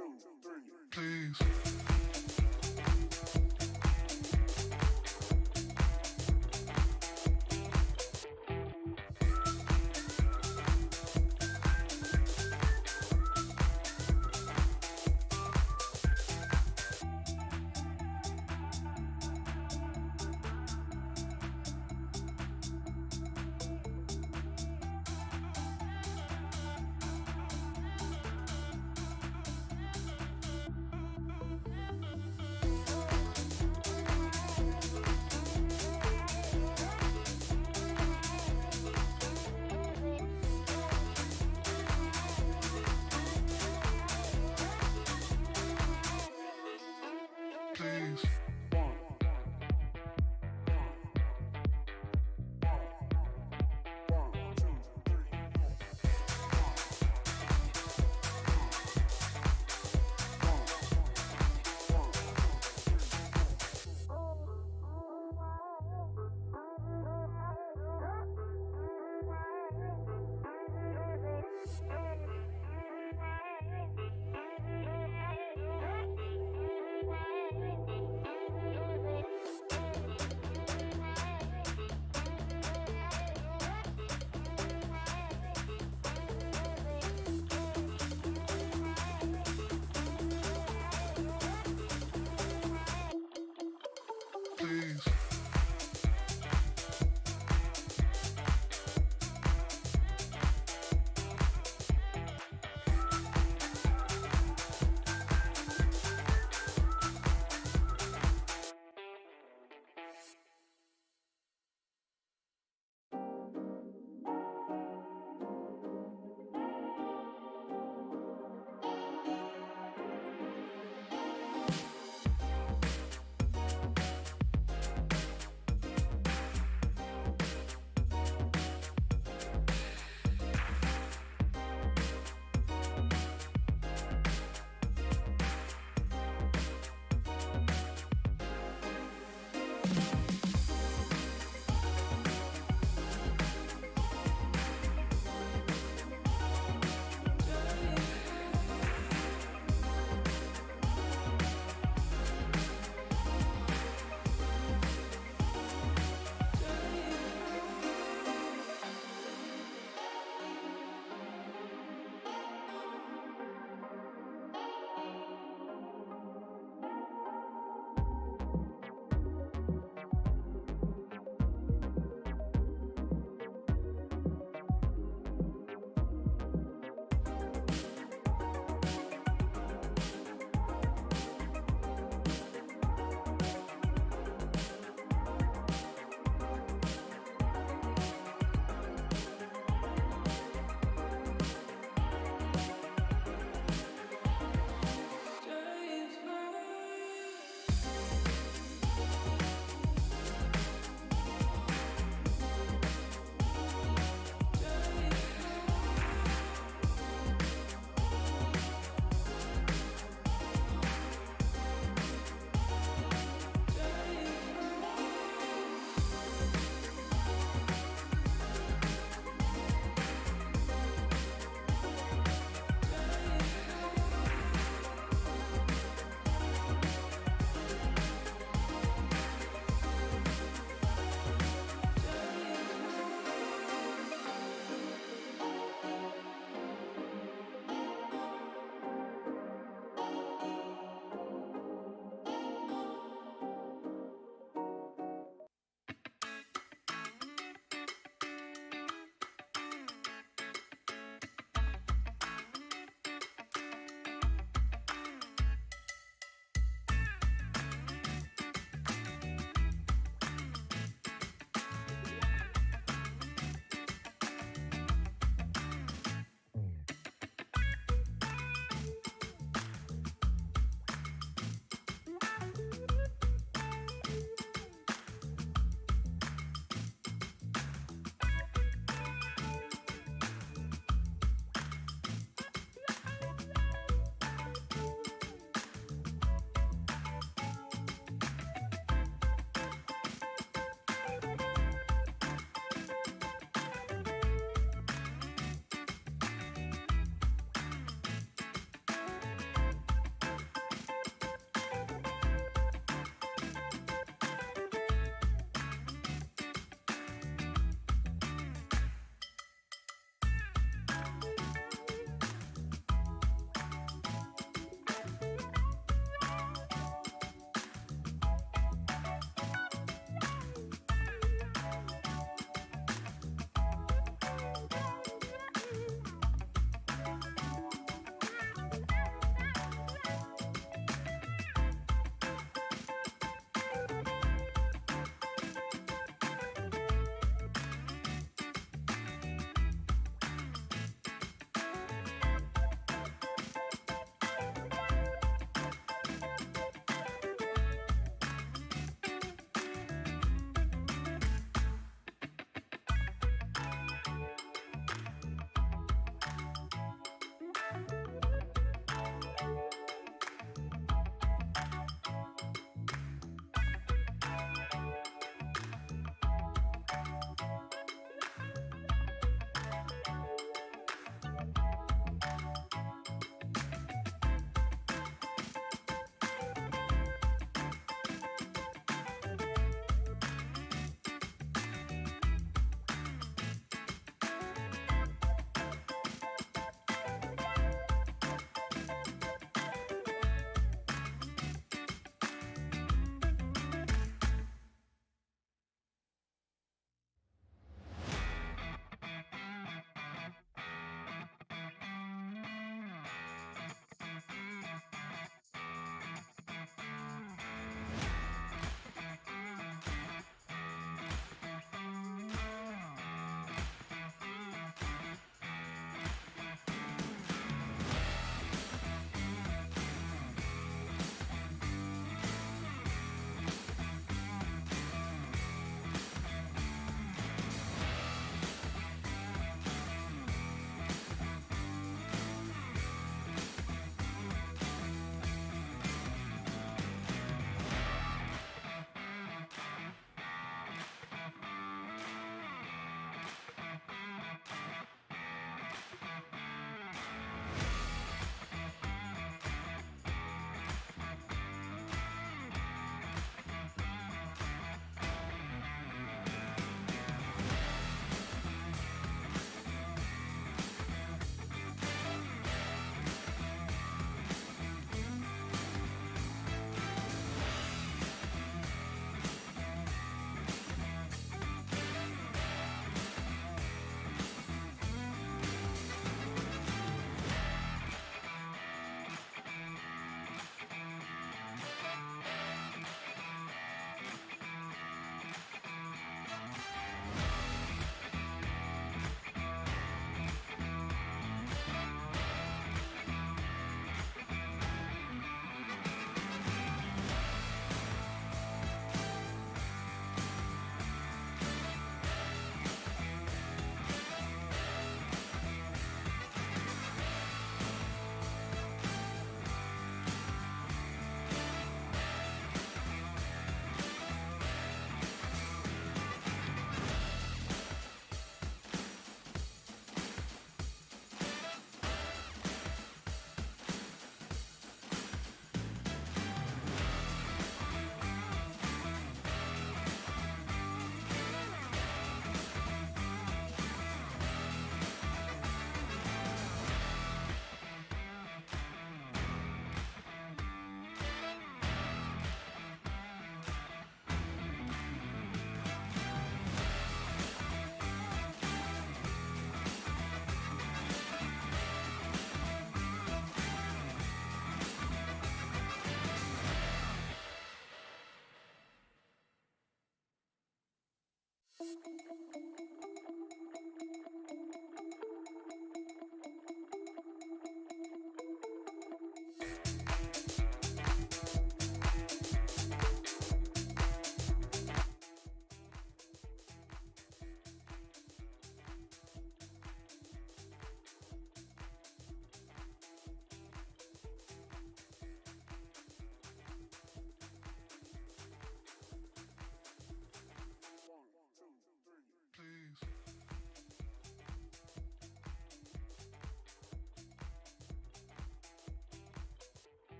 One, two, three.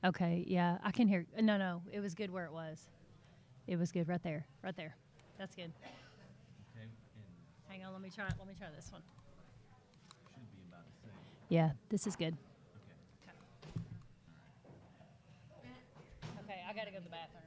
Okay, yeah, I can hear. No, no, it was good where it was. It was good right there, right there. That's good. Okay, and Hang on, let me try. Let me try this one. should be about the same. Yeah, this is good. Okay. Okay, I gotta go to the bathroom.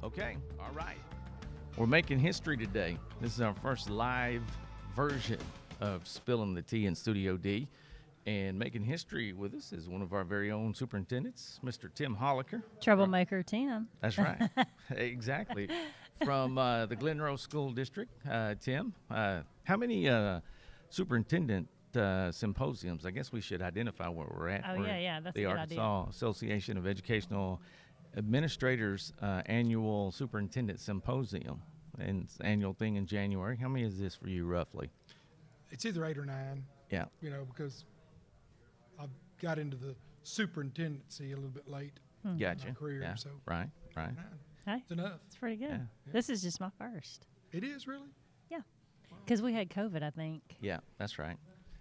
Okay, all right. We're making history today. This is our first live version of Spilling the Tea in Studio D. And making history with us is one of our very own superintendents, Mr. Tim Holliker. Troublemaker Tim. That's right. Exactly. From the Glen Rose School District. Tim, how many superintendent symposiums? I guess we should identify where we're at. Oh, We're yeah, that's a the good Arkansas Association of Educational Administrators annual superintendent symposium, and it's an annual thing in January. How many is this for you roughly? It's either 8 or 9. Yeah. You know, because I got into the superintendency a little bit late Gotcha. in my career. Yeah. So Right. 9. Hey, It's enough. it's pretty good. Yeah. This is just my first. It is really. Yeah. Because we had COVID, I think, Yeah, that's right.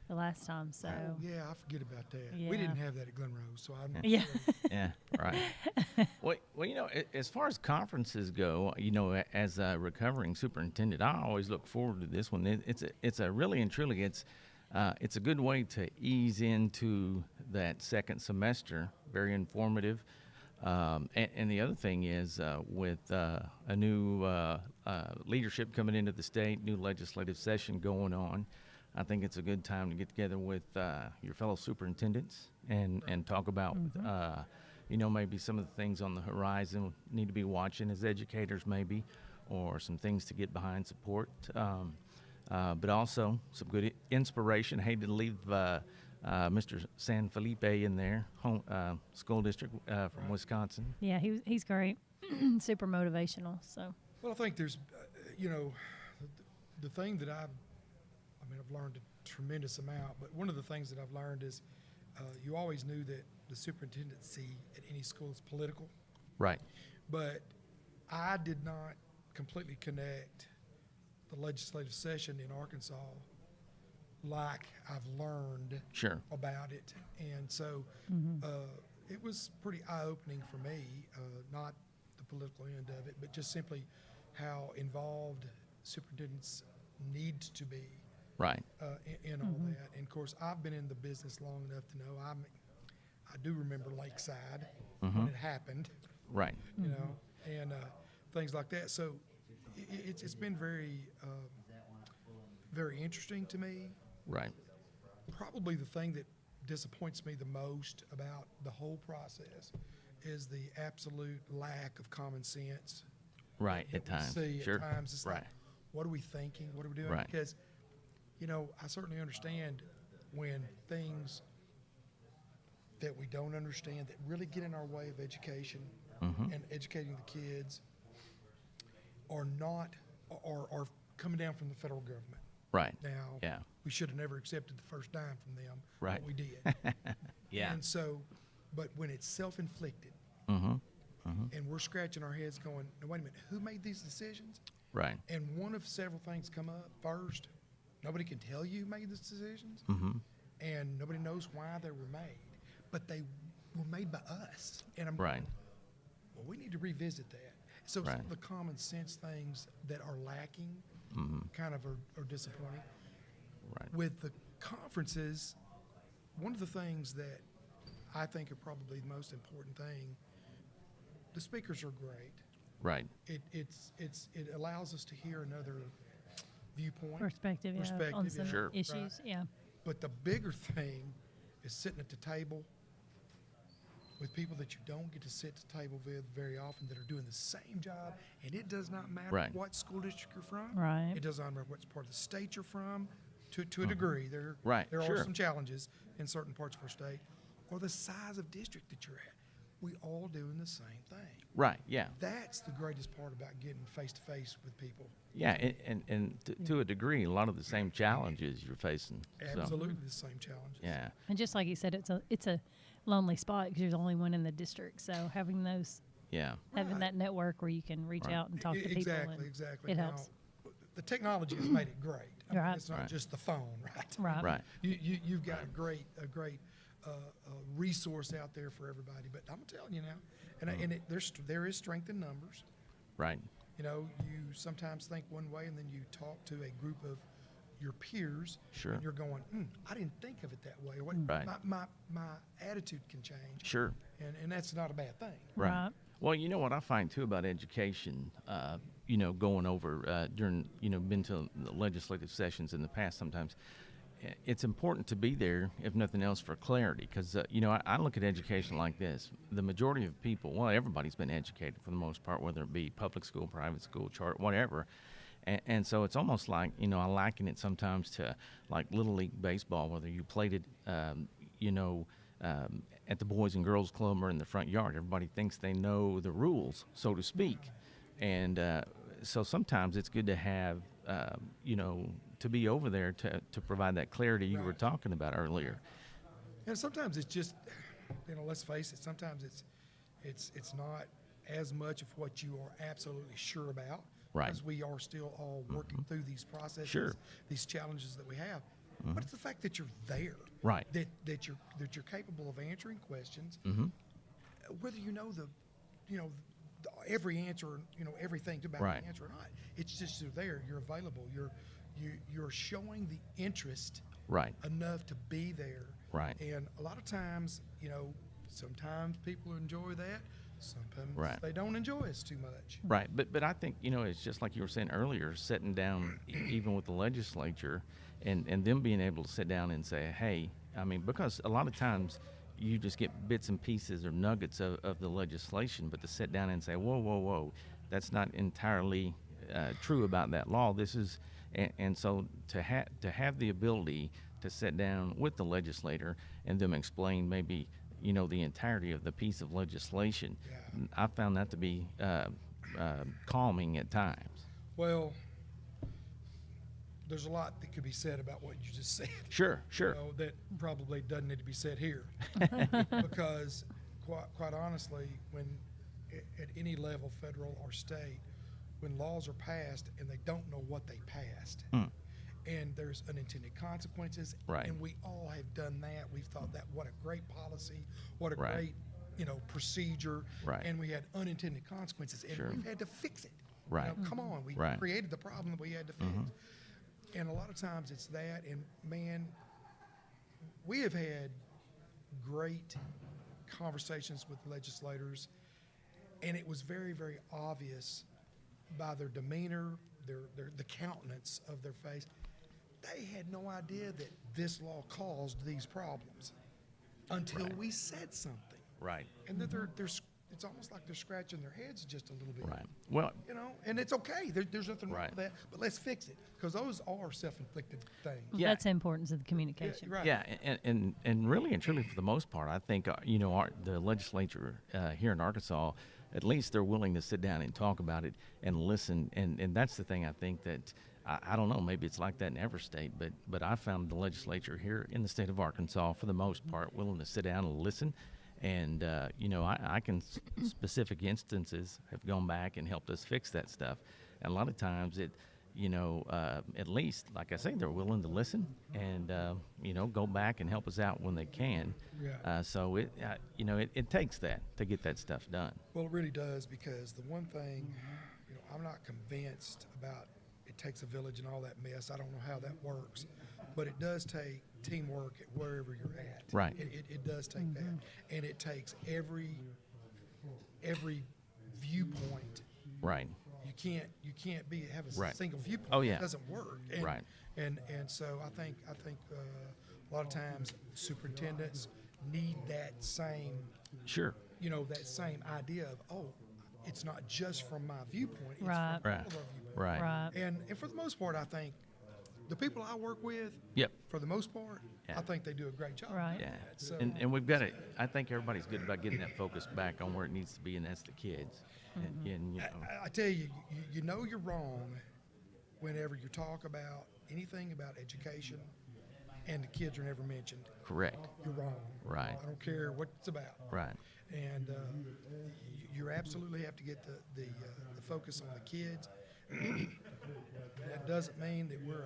the last time. So, Oh, yeah, I forget about that. Yeah. We didn't have that at Glen Rose, so I'm yeah. Yeah, right. Well, you know, as far as conferences go, you know, as a recovering superintendent, I always look forward to this one. It's a really and truly, it's a good way to ease into that second semester. Very informative. And the other thing is, with a new leadership coming into the state, new legislative session going on, I think it's a good time to get together with your fellow superintendents and talk about, you know, maybe some of the things on the horizon we need to be watching as educators, maybe, or some things to get behind support. But also some good inspiration. Hated to leave Mr. San Felipe in there, school district from Wisconsin. Yeah, he's great. Super motivational. So, Well, I think there's, you know, the thing that I've learned a tremendous amount, but one of the things that I've learned is you always knew that the superintendency at any school is political, Right. but I did not completely connect the legislative session in Arkansas like I've learned Sure. about it. And so it was pretty eye-opening for me, not the political end of it, but just simply how involved superintendents need to be Right. in all that. And of course, I've been in the business long enough to know I do remember Lakeside when it happened, Right. you know, and things like that. So it's been very, very interesting to me. Right. Probably the thing that disappoints me the most about the whole process is the absolute lack of common sense. Right. that At we times. see Sure. At times, it's Right. like, what are we thinking? What are we doing? Right. Because, you know, I certainly understand when things that we don't understand that really get in our way of education and educating the kids are not, are coming down from the federal government. Right. Now, Yeah. we should have never accepted the first dime from them, Right. but we did. Yeah. And so, but when it's self-inflicted and we're scratching our heads going, no, wait a minute, who made these decisions? Right. And one of several things come up. First, nobody can tell you who made these decisions, and nobody knows why they were made, but they were made by us. And I'm Right. going, well, we need to revisit that. So some Right. of the common sense things that are lacking kind of are disappointing. Right. With the conferences, one of the things that I think are probably the most important thing, the speakers are great. Right. It allows us to hear another viewpoint. perspective, on Perspective, some yeah. Sure. issues. Right. Yeah. But the bigger thing is sitting at the table with people that you don't get to sit at the table with very often that are doing the same job. And it does not matter Right. what school district you're from. Right. It does not matter what part of the state you're from. To a degree, there Right, there sure. are some challenges in certain parts of our state, or the size of district that you're at. We all doing the same thing. Right. Yeah. That's the greatest part about getting face to face with people. Yeah. And to a degree, a lot of the same challenges you're facing. So, Absolutely the same challenges. yeah. And just like you said, it's a lonely spot because you're the only one in the district. So having Yeah. having Right. that network where you can reach Right. out and talk to people. Exactly, and exactly. It Now, helps. the technology has made it great. I mean, Right. it's not Right. just the phone, right? Right. Right. You've got a great resource out there for everybody. But I'm telling you now, and there is strength in numbers. Right. You know, you sometimes think one way, and then you talk to a group of your peers, Sure. and you're going, I didn't think of it that way. Or what, Right. my attitude can change, Sure. and that's not a bad thing. Right. Right. Well, you know what I find too about education, going over during, been to the legislative sessions in the past sometimes, it's important to be there, if nothing else, for clarity. Because, I look at education like this. The majority of people, well, everybody's been educated for the most part, whether it be public school, private school, charter, whatever. And so it's almost like, I liken it sometimes to like Little League Baseball, whether you played it, at the Boys and Girls Club or in the front yard. Everybody thinks they know the rules, so to speak. And so sometimes it's good to have, to be over there to provide that clarity you were Right. talking about earlier. And sometimes it's just, let's face it, sometimes it's not as much of what you are absolutely sure about. Right. Because we are still all working through these processes, Sure. these challenges that we have. But it's the fact that you're there. Right. That you're capable of answering questions. Whether you know every answer, everything about Right. the answer or not. It's just you're there, you're available, you're showing the interest Right. enough to be there. Right. And a lot of times, sometimes people enjoy that. Sometimes Right. they don't enjoy us too much. Right, but I think it's just like you were saying earlier, sitting down even with the legislature, and them being able to sit down and say, hey, I mean, because a lot of times you just get bits and pieces or nuggets of the legislation, but to sit down and say, whoa, that's not entirely true about that law. This is, and so to have the ability to sit down with the legislator and them explain maybe the entirety of the piece of legislation, Yeah. I found that to be calming at times. Well, there's a lot that could be said about what you just said. Sure. That probably doesn't need to be said here. Because quite honestly, when at any level, federal or state, when laws are passed and they don't know what they passed, and there's unintended consequences, Right. and we all have done that. We've thought that what a great policy, what a Right. great procedure, Right. and we had unintended consequences, and Sure. we've had to fix it. Right. Come on, we Right. created the problem that we had to fix. And a lot of times it's that, and man, we have had great conversations with legislators, and it was very, very obvious by their demeanor, the countenance of their face. They had no idea that this law caused these problems until Right. we said something. Right. And then it's almost like they're scratching their heads just a little bit. Right. Well, And it's okay. There's nothing wrong Right. with that. But let's fix it, because those are self-inflicted things. Yeah. That's the importance of the communication. Right. yeah, and really and truly, for the most part, I think the legislature here in Arkansas, at least they're willing to sit down and talk about it and listen, and that's the thing I think that I don't know, maybe it's like that in every state, but I found the legislature here in the state of Arkansas, for the most part, willing to sit down and listen. And, I can, specific instances have gone back and helped us fix that stuff. And a lot of times at least, like I say, they're willing to listen and, go back and help us out when they can. Yeah. So it takes that to get that stuff done. Well, it really does, because the one thing, I'm not convinced about it takes a village and all that mess. I don't know how that works, but it does take teamwork at wherever you're at. Right. It does take that, and it takes every viewpoint. Right. You can't have a Right. single viewpoint. Oh, yeah. It doesn't work. And, Right. And so I think a lot of times superintendents need that same Sure. that same idea of, it's not just from my viewpoint, it's Right. from all Right. of our viewpoints. Right. Right. And for the most part, I think the people I work with, Yep. for the most part, Yeah. I think they do a great job. Right. Yeah, So- and we've got to. I think everybody's good about getting that focus back on where it needs to be, and that's the kids. And I tell you, you know you're wrong whenever you talk about anything about education and the kids are never mentioned. correct. You're wrong. Right. I don't care what it's about. Right. And you absolutely have to get the focus on the kids. that doesn't mean that we're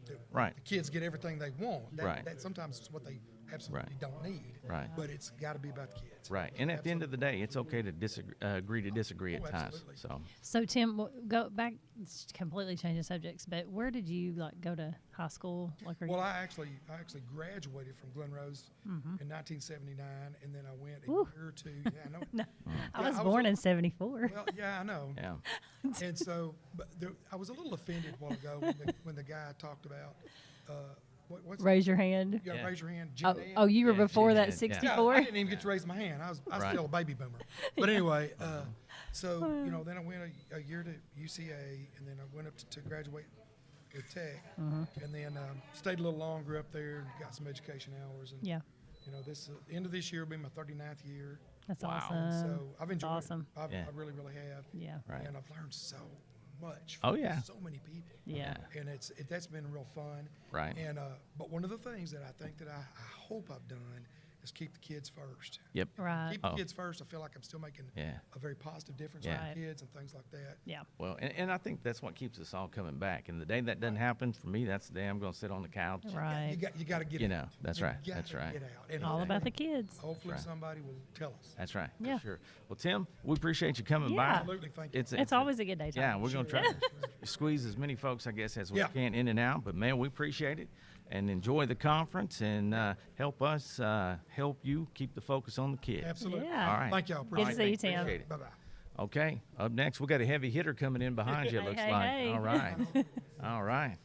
that Right. the kids get everything they want. Right. That sometimes is what they absolutely don't need. Right. But it's got to be about the kids. Right. And at the end of the day, it's okay to agree to disagree Oh, at times. absolutely. So, So Tim, go back. It's completely changing subjects, but where did you like go to high school? Like, Well, I actually graduated from Glen Rose in 1979, and then I went a Woo. year or two. Yeah, I know. No, I Yeah, was I was born a- in '74. Well, yeah, I know. yeah. And so, but I was a little offended a while ago when the guy talked about what's Raise your hand. You gotta Yeah. raise your hand. Oh, Jen oh, you were Yeah, before Jen that Ed, yeah. Yeah, 64. I didn't even get to raise my hand. I was Right. still a baby boomer. But anyway, so then I went a year to UCA, and then I went up to graduate at Tech, and then stayed a little longer up there and got some education hours. And Yeah, this end of this year will be my 39th year. that's Wow. awesome. So I've enjoyed awesome. it. Yeah. I really, really have. Yeah, Right. And I've learned so much. Oh, from yeah. so many people. yeah. And that's been real fun. Right. And but one of the things that I think that I hope I've done is keep the kids first. Yep. Right. Keep the Oh. kids first. I feel like I'm still making Yeah. a very positive difference Yeah. for Right. the kids and things like that. Yeah. Well, and I think that's what keeps us all coming back. And the day that doesn't happen for me, that's the day I'm going to sit on the couch. Right. You got to get You out. know, that's You right, gotta that's right. Get out. And All about the kids. hopefully right. somebody will tell us. That's right. Yeah. For sure. Well, Tim, we appreciate you coming Yeah. by. Absolutely, thank you. It's always a good day. Yeah, Tom. we're going to try to squeeze as many folks, I guess, as we Yeah. can in and out. But, man, we appreciate it and enjoy the conference and help us help you keep the focus on the kids. Absolutely. Yeah. All right. Thank y'all. Good to Appreciate see you, it. Tim. Appreciate it. Bye bye. Okay, up next, we got a heavy hitter coming in behind you, it Hey, looks hey, like. hey. All right. All right.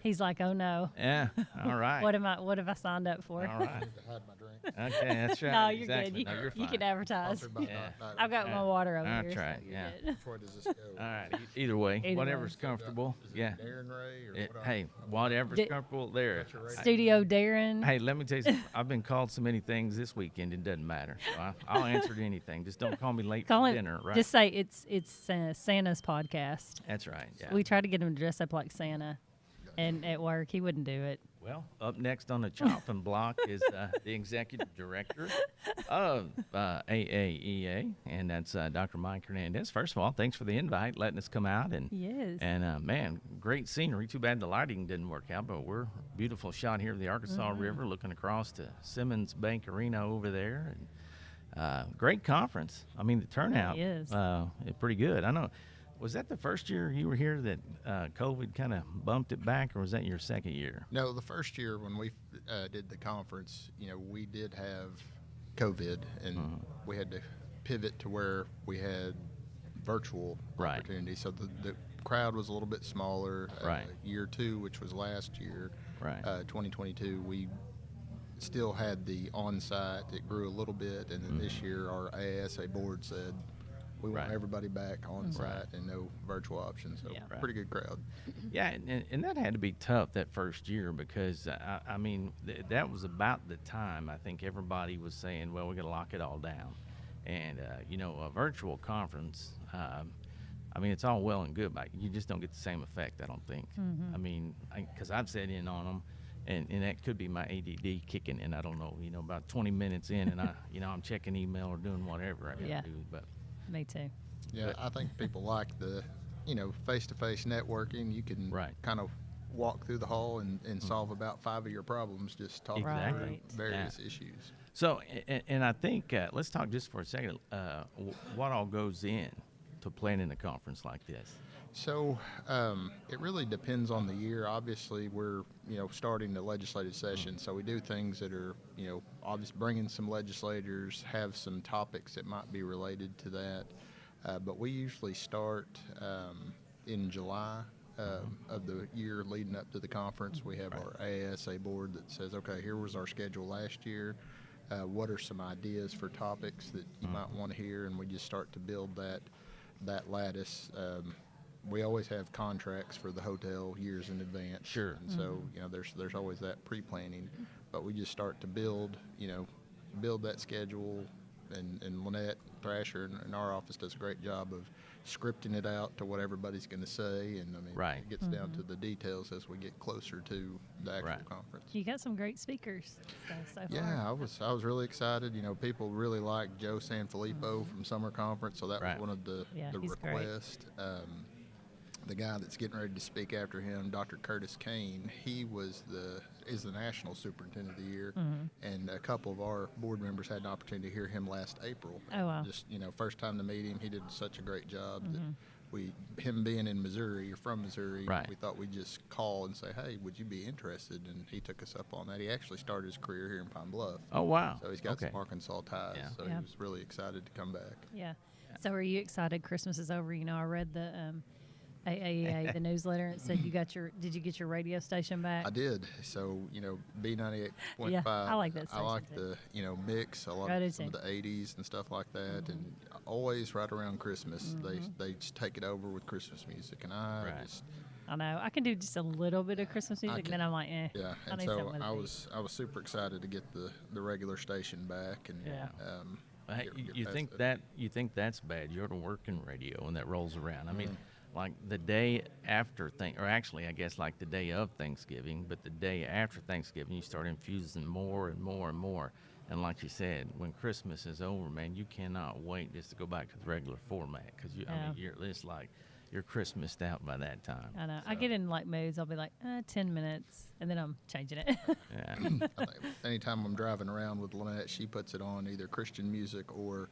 He's like, oh no. Yeah. All right. What have I signed up for? All right. to hide my drink. Okay, that's right. No, you're exactly. good. No, you're You fine. can advertise. Yeah. I've got my water over That's here. right, so you're yeah. good. Which way does this go? All right. Either way, Either whatever's way. comfortable. Is it Yeah. Darren Ray or It, what? hey, whatever's Di- comfortable there. Got your radio? Studio Darren. Hey, let me tell you something. I've been called so many things this weekend, it doesn't matter. So I'll answer to anything. Just don't call me late Call for it. dinner, right? Just say it's Santa's podcast. That's right. Yeah. We tried to get him to dress up like Santa, and at work he wouldn't do it. Well, up next on the chopping block is the executive director of AAEA, and that's Dr. Mike Hernandez. First of all, thanks for the invite, letting us come out, and Yes. man, great scenery. Too bad the lighting didn't work out, but we're beautiful shot here of the Arkansas River, looking across to Simmons Bank Arena over there, and great conference. I mean, the turnout is. is pretty good. I know. Was that the first year you were here that COVID kind of bumped it back, or was that your second year? No, the first year when we did the conference, we did have COVID, and we had to pivot to where we had virtual Right. opportunities. So the crowd was a little bit smaller. Right. Year two, which was last year, Right. 2022, we still had the on-site. It grew a little bit, and then this year our ASA board said, we want Right. everybody back on site and no virtual options. So Yeah. Right. pretty good crowd. Yeah, and that had to be tough that first year because, I mean, that was about the time I think everybody was saying, well, we're going to lock it all down. And, a virtual conference, I mean, it's all well and good, but you just don't get the same effect, I don't think. I mean, because I've sat in on them, and that could be my ADD kicking in. I don't know, about 20 minutes in, and I'm checking email or doing whatever I got to Yeah. do. But Me too. Yeah, I think people like the, face-to-face networking. You can Right. kind of walk through the hall and solve about 5 of your problems just talking Exactly. through Right. various issues. So, and I think let's talk just for a second. What all goes in to planning a conference like this? So it really depends on the year. Obviously, we're starting the legislative session, so we do things that are obviously bringing some legislators, have some topics that might be related to that. But we usually start in July of the year leading up to the conference. We have our ASA board that says, okay, here was our schedule last year. What are some ideas for topics that you might want to hear? And we just start to build that lattice. We always have contracts for the hotel years in advance. Sure. And so, there's always that pre-planning, but we just start to build that schedule, and Lynette Thrasher in our office does a great job of scripting it out to what everybody's going to say, and I mean, Right. it gets down to the details as we get closer to the actual Right. conference. You got some great speakers so far. Yeah, I was really excited. People really like Joe Sanfilippo from Summer Conference, so that Right. was one of the Yeah, he's great. requests. the guy that's getting ready to speak after him, Dr. Curtis Kane, he is the national superintendent of the year, and a couple of our board members had an opportunity to hear him last April. Oh, wow. Just first time to meet him, he did such a great job that him being in Missouri or from Missouri, Right. we thought we'd just call and say, hey, would you be interested? And he took us up on that. He actually started his career here in Pine Bluff. Oh, wow. So he's got Okay. some Arkansas ties. Yeah. So Yeah. he was really excited to come back. Yeah. So are you excited Christmas is over? You know, I read the AAEA, the newsletter, and it said did you get your radio station back? I did. So, B98.5. Yeah, I like that I like station, the, mix, a lot I do of some too. of the 80s and stuff like that. And always right around Christmas, they just take it over with Christmas music. And I Right. just, I know. I can do just a little bit of Christmas music, and then I'm like, yeah. I And need so something with I a beat. was super excited to get the regular station back. And, Yeah. Well, hey, get you past think it. that you think that's bad? You're working radio and that rolls around. I mean, like the day after or actually, I guess like the day of Thanksgiving, but the day after Thanksgiving, you start infusing more and more and more. And like you said, when Christmas is over, man, you cannot wait just to go back to the regular format because I Yeah. mean, it's like you're Christmased out by that time. I know. I get in like moods. I'll be like, 10 minutes, and then I'm changing it. Yeah. I think anytime I'm driving around with Lynette, she puts it on either Christian music or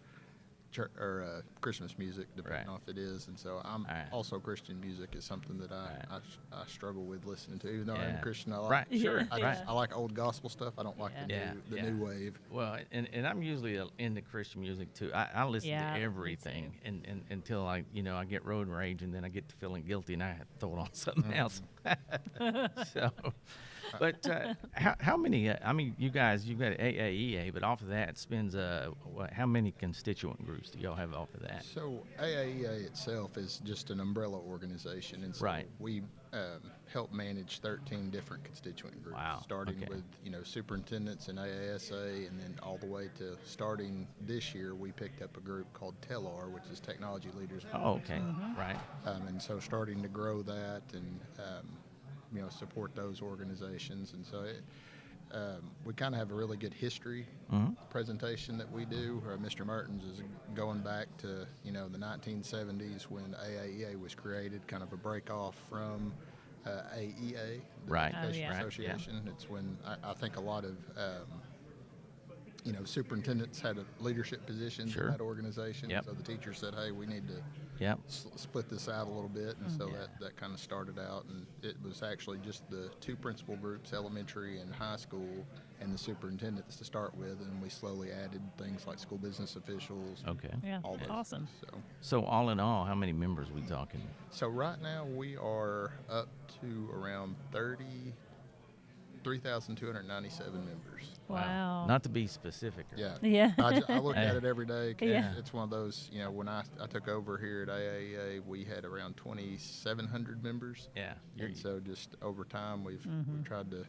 Christmas music, depending Right. on if it is. And so I'm Right. also Christian music is something that I struggle with listening to. Even though I'm Yeah. a Christian, I like Right, sure, Yeah. right. I like old gospel stuff. I don't like Yeah. the Yeah. new wave. Well, and I'm usually into Christian music too. I listen Yeah, to me everything and until I get road rage and then I get to feeling guilty and I have to throw it on something else. So, but how many? I mean, you guys, you've got AAEA, but off of that it spends how many constituent groups do y'all have off of that? So AAEA itself is just an umbrella organization, and so Right. we help manage 13 different constituent groups, Wow, starting okay. with superintendents and AASA, and then all the way to starting this year, we picked up a group called TELAR, which is Technology Leaders. Oh, okay, right. And so starting to grow that and support those organizations, and so we kind of have a really good history presentation that we do. Mr. Mertens is going back to the 1970s when AAEA was created, kind of a break off from AEA, the Right. Oh, Education yeah. Association. It's when I think a lot of superintendents had leadership positions Sure. in that organization. Yep. So the teacher said, hey, we need to Yep. split this out a little bit, and so Yeah. that kind of started out, and it was actually just the two principal groups, elementary and high school, and the superintendents to start with, and we slowly added things like school business officials. Okay. Yeah. all those Awesome. things. So all in all, how many members we talking? So right now we are up to around 3,297 members. Wow. Not to be specific. Or Yeah. Yeah. I look at it every day 'cause Yeah. it's one of those, when I took over here at AAEA, we had around 2,700 members. Yeah. And so just over time, we've tried to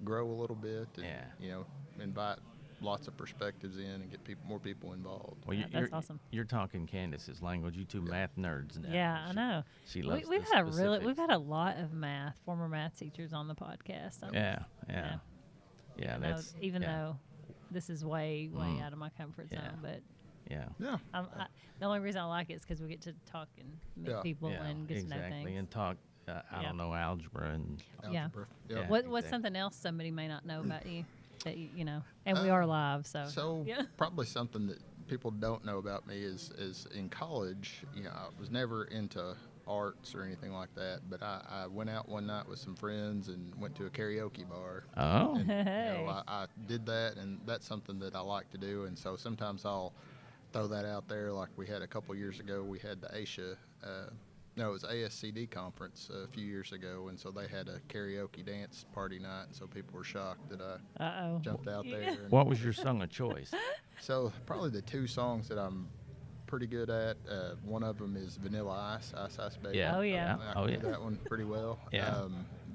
grow a little bit and, invite lots of perspectives in and get more people involved. Well, Yeah, that's awesome. You're talking Candace's language. You two math nerds now. Yeah, I know. She loves We've the had we've specifics. had a lot of former math teachers on the podcast. Yeah. Yeah. Yeah. I know, That's even yeah, though this is way out of my comfort zone, Yeah. but Yeah. Yeah. the only reason I like it is because we get to talk and meet Yeah. people Yeah, and get exactly. to know things. And talk. I Yeah. don't know, algebra and Yeah. Algebra. Yeah. Yep. What's exactly. something else somebody may not know about you that you know? And we are live, so So yeah. probably something that people don't know about me is in college, I was never into arts or anything like that, but I went out one night with some friends and went to a karaoke bar. oh, And, Hey. I did that, and that's something that I like to do. And so sometimes I'll throw that out there. Like we had a couple years ago, we had the ASHA, it was ASCD conference a few years ago, and so they had a karaoke dance party night, and so people were shocked that I Uh-oh. jumped out there. And what was your song of choice? so probably the two songs that I'm pretty good at, one of them is Vanilla Ice, Ice Ice Baby. Yeah. Oh, yeah. I Oh, can yeah. do that one pretty well. Yeah.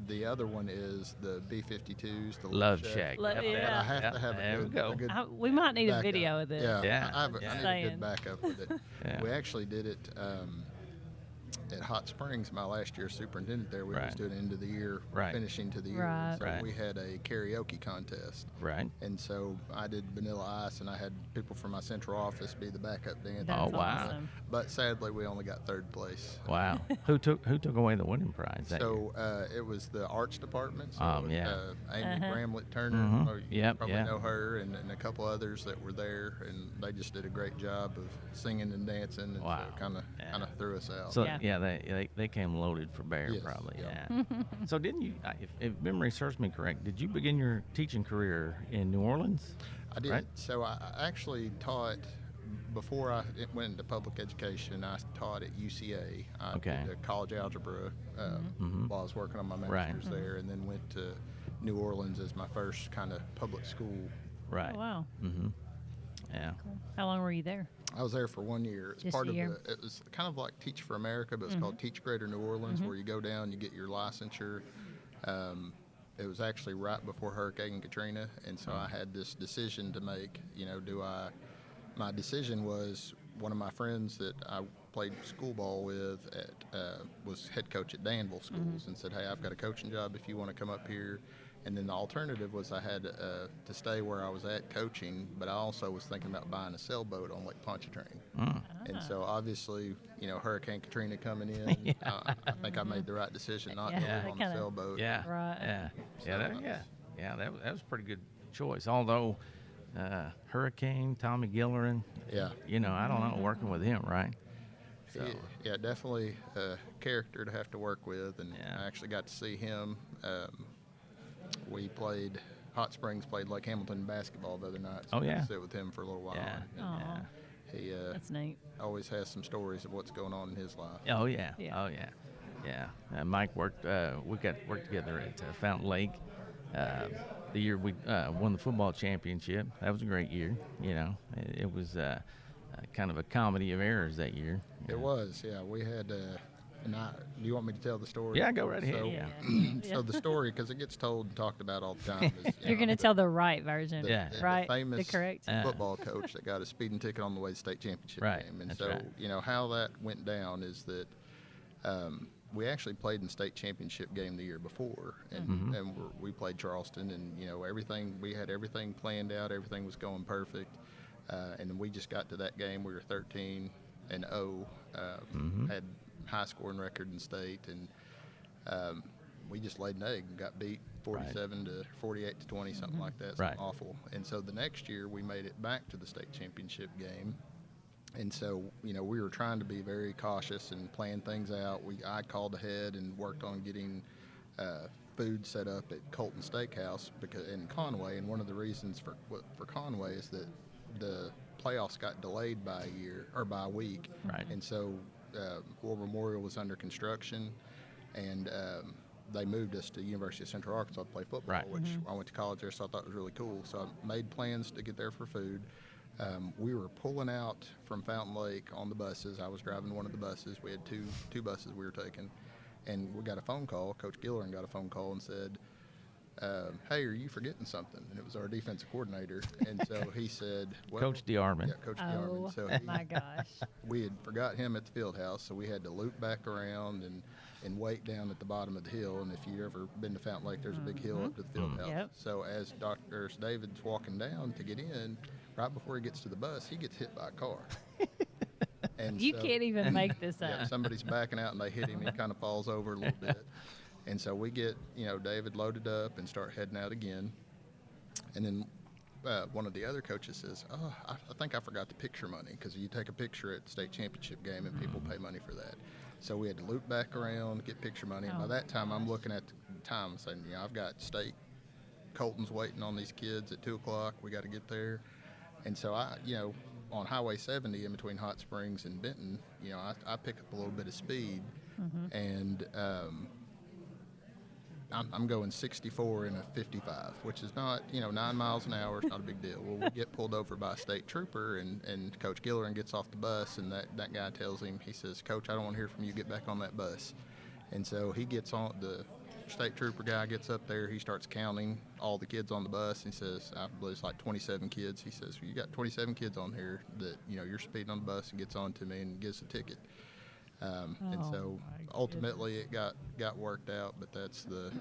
The other one is the B-52s, the Love Shack. Love- Yep, yeah. yep, I have yep, to have there a we good, go. a good We might need a backup. video of this. Yeah, Yeah, I need a Saying. good backup with it. Yeah. We actually did it at Hot Springs, my last year as superintendent there, we was Right. doing end of the year, Right. finishing to the year. Right. So Right. we had a karaoke contest. Right. And so I did Vanilla Ice, and I had people from my central office be the backup dancers. That's Oh, wow. awesome. But sadly, we only got third place. Wow. Who took away the winning prize that year? So it was the arts department. So, Yeah. Amy Bramlett Turner, Mhm. you Yep, probably yeah. know her, and a couple others that were there, and they just did a great job of singing and dancing, and Wow. so kind of Yeah. threw us out. So Yeah. they came loaded for bear Yes, probably. yeah. Yeah. So didn't you? If memory serves me correct, did you begin your teaching career in New Orleans? I did. Right? So I actually taught before I went into public education. I taught at UCA. I Okay. did college algebra while I was working on my Right. master's there, and then went to New Orleans as my first kind of public school. Right. Oh, wow. Mm-hmm. Yeah. How long were you there? I was there for 1 year. It's Just part a of year. it was kind of like Teach for America, but it's called Teach Greater New Orleans, where you go down, you get your licensure. It was actually right before Hurricane Katrina, and so I had this decision to make. My decision was one of my friends that I played school ball with was head coach at Danville Schools, and said, "Hey, I've got a coaching job if you want to come up here." And then the alternative was I had to stay where I was at coaching, but I also was thinking about buying a sailboat on Lake Pontchartrain. And so obviously, Hurricane Katrina coming in, I think I made the right decision not to Yeah. live on Kinda- a sailboat. Yeah. Right. Yeah. So, That was a pretty good choice. Although Hurricane Tommy Gillerin, Yeah. I don't know, working with him, right? So Yeah, definitely a character to have to work with, and Yeah. I actually got to see him. We played Hot Springs, played Lake Hamilton basketball the other night. So Oh, I got to yeah. sit with him for a little while. Yeah. And Aw. he That's neat. always has some stories of what's going on in his life. Oh yeah. Yeah. Oh yeah. Yeah. Mike worked. We got worked together at Fountain Lake. The year we won the football championship. That was a great year. It was kind of a comedy of errors that year. It was, yeah. We had, do you want me to tell the story? Yeah, go right ahead. So, Yeah. so the story, because it gets told and talked about all the time, is You're going to tell the right version. Yeah. Right? famous The correct. football coach that got a speeding ticket on the way to state championship Right, game. And that's so, right. how that went down is that we actually played in the state championship game the year before, and, we played Charleston, and we had everything planned out, everything was going perfect, and then we just got to that game. We were 13-0, had high scoring record in state, and we just laid an egg and got beat 47 to 48 to 20, something like that. Something Right. awful. And so the next year we made it back to the state championship game. And so, we were trying to be very cautious and plan things out. I called ahead and worked on getting food set up at Colton Steakhouse in Conway. And one of the reasons for Conway is that the playoffs got delayed by a week. Right. And so War Memorial was under construction, and they moved us to University of Central Arkansas to play football, Right. which I went to college there, so I thought it was really cool. So I made plans to get there for food. We were pulling out from Fountain Lake on the buses. I was driving one of the buses. We had two buses we were taking, and we got a phone call. Coach Gillerin got a phone call and said, "Hey, are you forgetting something?" And it was our defensive coordinator. And so he said, well, Coach DeArmond. Yeah, Coach Oh, DeArmond. So my gosh. we had forgot him at the field house, so we had to loop back around and wait down at the bottom of the hill. And if you've ever been to Fountain Lake, there's a big hill up to the field house. Yep. So as Dr. David's walking down to get in, right before he gets to the bus, he gets hit by a car. And You so- can't even make this yeah, up. somebody's backing out and they hit him. He kind of falls over a little bit. And so we get, David loaded up and start heading out again. And then one of the other coaches says, "Oh, I think I forgot the picture money," because you take a picture at the state championship game and people pay money for that. So we had to loop back around, get picture money. And by Oh. that time, I'm looking at the time saying, I've got state Colton's waiting on these kids at 2 o'clock. We got to get there. And so on Highway 70 in between Hot Springs and Benton, I pick up a little bit of speed, and I'm going 64 in a 55, which is not, 9 miles an hour. It's not a big deal. Well, we get pulled over by a state trooper, and Coach Gillerin gets off the bus, and that guy tells him, he says, "Coach, I don't want to hear from you. Get back on that bus." And so he gets on, the state trooper guy gets up there. He starts counting all the kids on the bus. He says, I believe it's like 27 kids. He says, "You got 27 kids on here that, you're speeding on the bus," and gets on to me and gives a ticket. And Oh, so my ultimately it got worked out, but that's the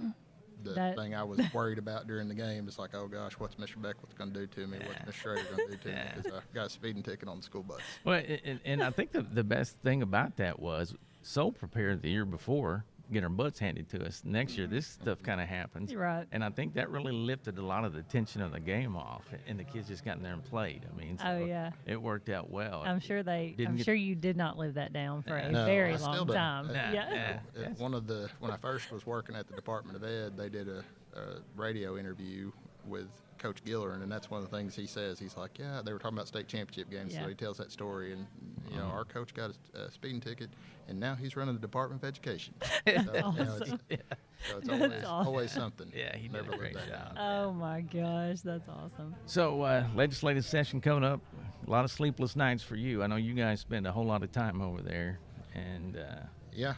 That- thing I was worried about during the game. It's like, oh gosh, what's Mr. Beckwith's going to do to me? What's Mr. Schrader going to do to me? Because I got a speeding ticket on the school bus. Well, and I think the best thing about that was so prepared the year before, get our butts handed to us. Next year, this stuff kind of happens. You're right. And I think that really lifted a lot of the tension of the game off, and the kids just got in there and played. I mean, Oh, yeah. it worked out well. I'm sure Didn't get- sure you did not live that down for a No, very I still long don't. time. Nah, Yeah. nah. When I first was working at the Department of Ed, they did a radio interview with Coach Gillerin, and that's one of the things he says. He's like, yeah, they were talking about state championship games, Yeah. so he tells that story. And, you know, our coach got a speeding ticket, and now he's running the Department of Education. So, you know, Awesome. so it's That's awesome. always something. Yeah, he did Never a lived great that job. down. Oh my gosh, that's awesome. So, legislative session coming up. A lot of sleepless nights for you. I know you guys spend a whole lot of time over there, and Yeah,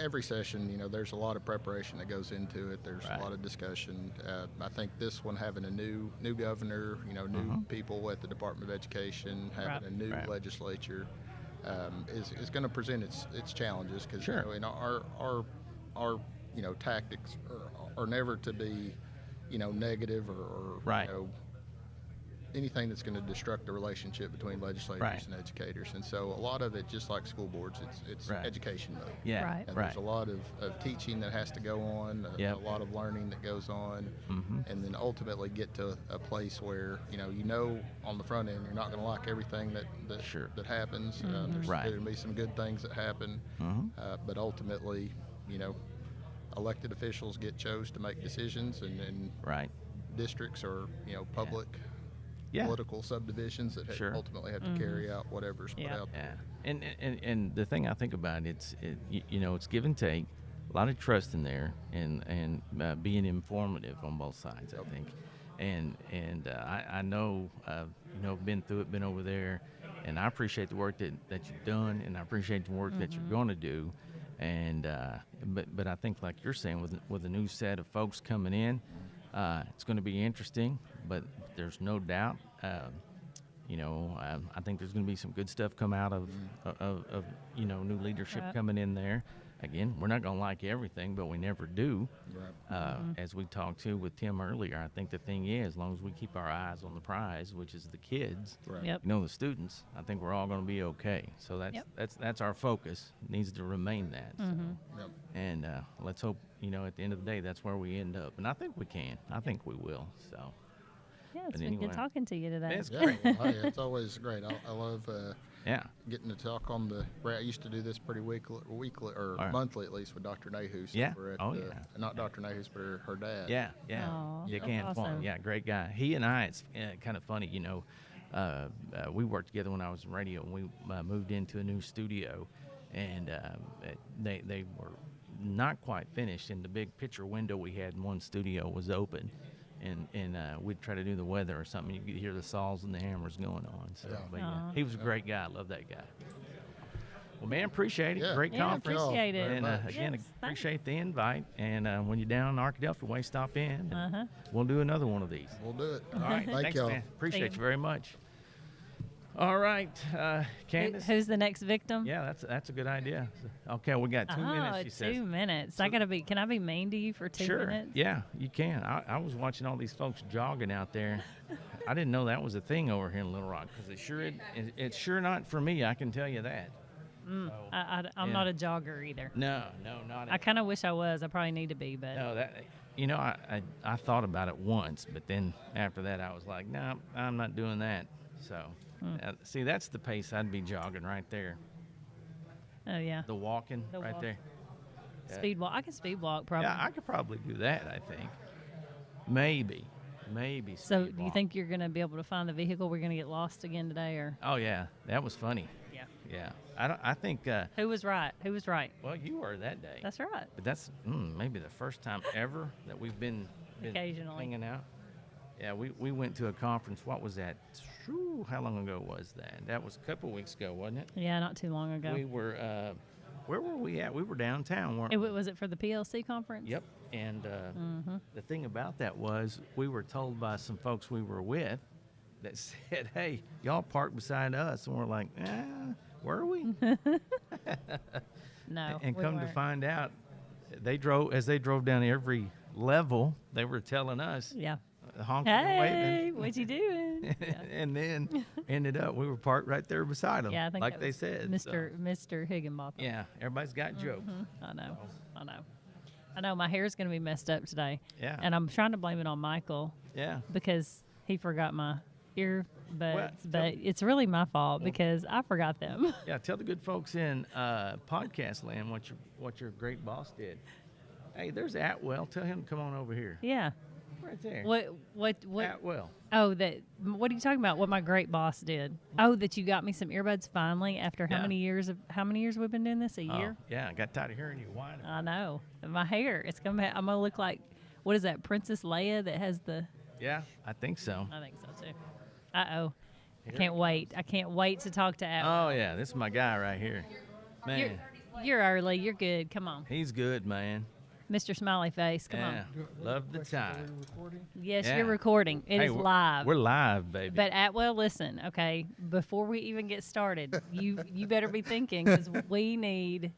every session, there's a lot of preparation that goes into it. There's Right. a lot of discussion. I think this one, having a new governor, new people at the Department of Education, having Right. a new Right. legislature, is going to present its challenges because Sure. our tactics are never to be negative or Right. anything that's going to disrupt the relationship between legislators Right. and educators. And so a lot of it, just like school boards, it's Right. education mode. yeah, Right. And right. there's a lot of teaching that has to go on, Yep. a lot of learning that goes on, Mhm. and then ultimately get to a place where on the front end you're not going to like everything that Sure. that happens. There's Right. going to be some good things that happen, Mhm. but ultimately, elected officials get chose to make decisions, and Right. districts are public. Yeah. Political subdivisions that Sure. ultimately have to carry out whatever's put Yeah. out there. Yeah, and the thing I think about it's give and take, a lot of trust in there, and being informative on both sides. I think, and I know been through it, been over there, and I appreciate the work that you've done, and I appreciate the work that you're going to do, and but I think like you're saying with a new set of folks coming in, it's going to be interesting, but there's no doubt. I think there's going to be some good stuff come out of new leadership Right. coming in there. Again, we're not going to like everything, but we never do. Right. As we talked to with Tim earlier, I think the thing is, as long as we keep our eyes on the prize, which is the kids, Right. Yep. the students, I think we're all going to be okay. So that's our focus. It needs to remain that. So. Yep. And let's hope, at the end of the day, that's where we end up. And I think we can. I think we will. So. Yeah, it's But been anyway. good talking to you today. It's Yeah, great. well, hey, it's always great. I love Yeah. getting to talk on I used to do this pretty weekly or Right. monthly at least with Dr. Nahus. Yeah. Over at, Oh, yeah. Not Dr. Nahus, but her dad. Yeah, yeah. Aw, You that's can't awesome. fault him. Yeah, great guy. He and I, it's kind of funny, we worked together when I was in radio, and we moved into a new studio, and they were not quite finished, and the big picture window we had in one studio was open. And we'd try to do the weather or something. You could hear the saws and the hammers going on. So, Yeah. but Aw. he was a great guy. I love that guy. Well, man, appreciate it. Yeah. Great Yeah, conference. appreciate it. And Very much. again, Yes, thanks. appreciate the invite. And when you're down in Arkadelphia Way, stop in. And Uh-huh. We'll do another one of these. We'll do it. All right. Thank Thanks, y'all. man. Appreciate you. you very much. All right, Candace. Who's the next victim? Yeah, that's a good idea. Okay, we got 2 minutes. She says. 2 minutes. Can I be mean to you for 2 Sure. minutes? Yeah, you can. I was watching all these folks jogging out there. I didn't know that was a thing over here in Little Rock because it's sure not for me. I can tell you that. So, I'm Yeah. not a jogger either. no, not. I kind of wish I was. I probably need to be, but No, that I thought about it once, but then after that I was like, no, I'm not doing that. So, see, that's the pace I'd be jogging right there. oh yeah, The walking The right walk. there. speed walk. I can speed walk probably. Yeah, I could probably do that. I think maybe. So, speed do you walk. think you're going to be able to find the vehicle? We're going to get lost again today, or Oh yeah, that was funny. yeah? Yeah, I think. Who was right? Who was right? Well, you were that day. That's right. But that's maybe the first time ever that we've been Occasionally. hanging out. Yeah, we went to a conference. What was that? Shoo, how long ago was that? That was a couple weeks ago, wasn't it? Yeah, not too long ago. We were. Where were we at? We were downtown, weren't we? Was it for the PLC conference? Yep. And the thing about that was we were told by some folks we were with that said, "Hey, y'all park beside us," and we're like, were we? No. And we come to weren't. find out, they drove down every level, they were telling us, Yeah. honking and Hey, waving. what you doing? Yeah. And then ended up, we were parked right there beside them, Yeah, I think like that they was said. Mr. Higginbotham. Yeah, everybody's got jokes. I know. I know. My hair's going to be messed up today. Yeah. And I'm trying to blame it on Michael Yeah. because he forgot my earbuds, Well, but it's really my fault because I forgot them. Yeah, tell the good folks in podcast land what your great boss did. Hey, there's Atwell. Tell him to come on over here. Yeah. Right there. What? Atwell. Oh, what are you talking about? What my great boss did? Oh, that you got me some earbuds finally after Yeah. how many years we've been doing this? A year? Oh, yeah, I got tired of hearing you whining. I know. My hair, I'm gonna look like, what is that, Princess Leia that has the? Yeah, I think so. I think so too. I can't wait. I can't wait to talk to Al. Oh, yeah, this is my guy right here. Man, You're early. You're good. Come on, he's good, man. Mr. Smiley Face. Come Yeah, on. love the time. Yes, Yeah. you're recording. It is Hey, live. We're live, baby. But Atwell, listen, okay. Before we even get started, you better be thinking because we need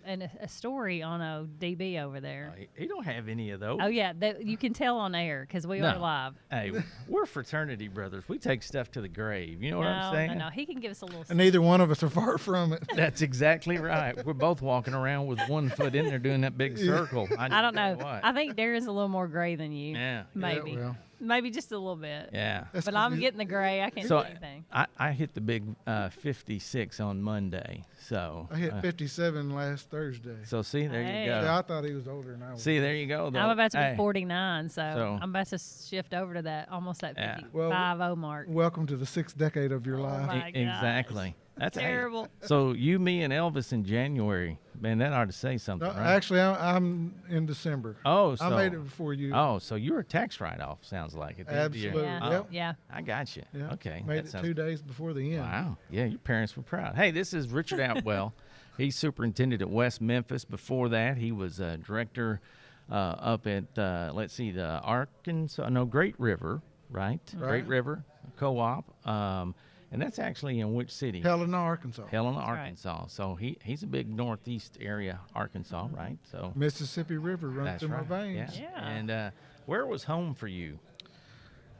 a story on a DB over there. He don't have any of those. Oh yeah, that you can tell on air because we are No. live. Hey, we're fraternity brothers. We take stuff to the grave. You know what I'm No, saying? no, he can give us a little. And neither one of us are far from it. That's exactly right. We're both walking around with one foot in there doing that big circle. I don't know. What. I think Darren's a little more gray than you. Yeah. Maybe. Yeah, well. Maybe just a little bit. Yeah. That's But 'cause I'm you- getting the gray. I can't So see anything. I hit the big 56 on Monday. So I hit 57 last Thursday. so see, there Hey. you go. Yeah, I thought he was older than I was. See, there you go. Though. I'm about to be Hey, 49, so So- I'm about to shift over to that almost that Yeah. 55 mark. Welcome to the 6th decade of your life. my exactly. That's hey, Terrible. so you, me, and Elvis in January. Man, that ought to say something, right? Actually, I'm in December. Oh, so I made it before you. Oh, so you were a tax write-off. Sounds like it. didn't you? Absolutely. Yeah. Yep. Yeah. I got you. Yeah. Okay. Made that it sounds 2 days before the end. Wow. Yeah, your parents were proud. Hey, this is Richard Atwell. He's superintendent at West Memphis. Before that, he was director up at, the Great River, right? Great Right. River Co-op. And that's actually in which city? Helena, Arkansas. Helena, right. Arkansas. So he's a big northeast area, Arkansas, right? So Mississippi River runs that's through right. my veins. Yeah. Yeah. And where was home for you?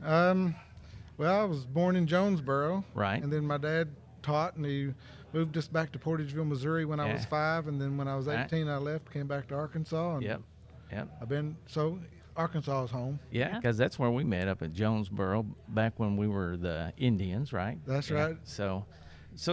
Well, I was born in Jonesboro. Right. And then my dad taught, and he moved us back to Portageville, Missouri when I was Yeah. 5. And then when I was Right. 18, I left, came back to Arkansas. And Yep. Arkansas is home. Yeah, Yeah. because that's where we met up at Jonesboro back when we were the Indians, right? That's Yeah. right. So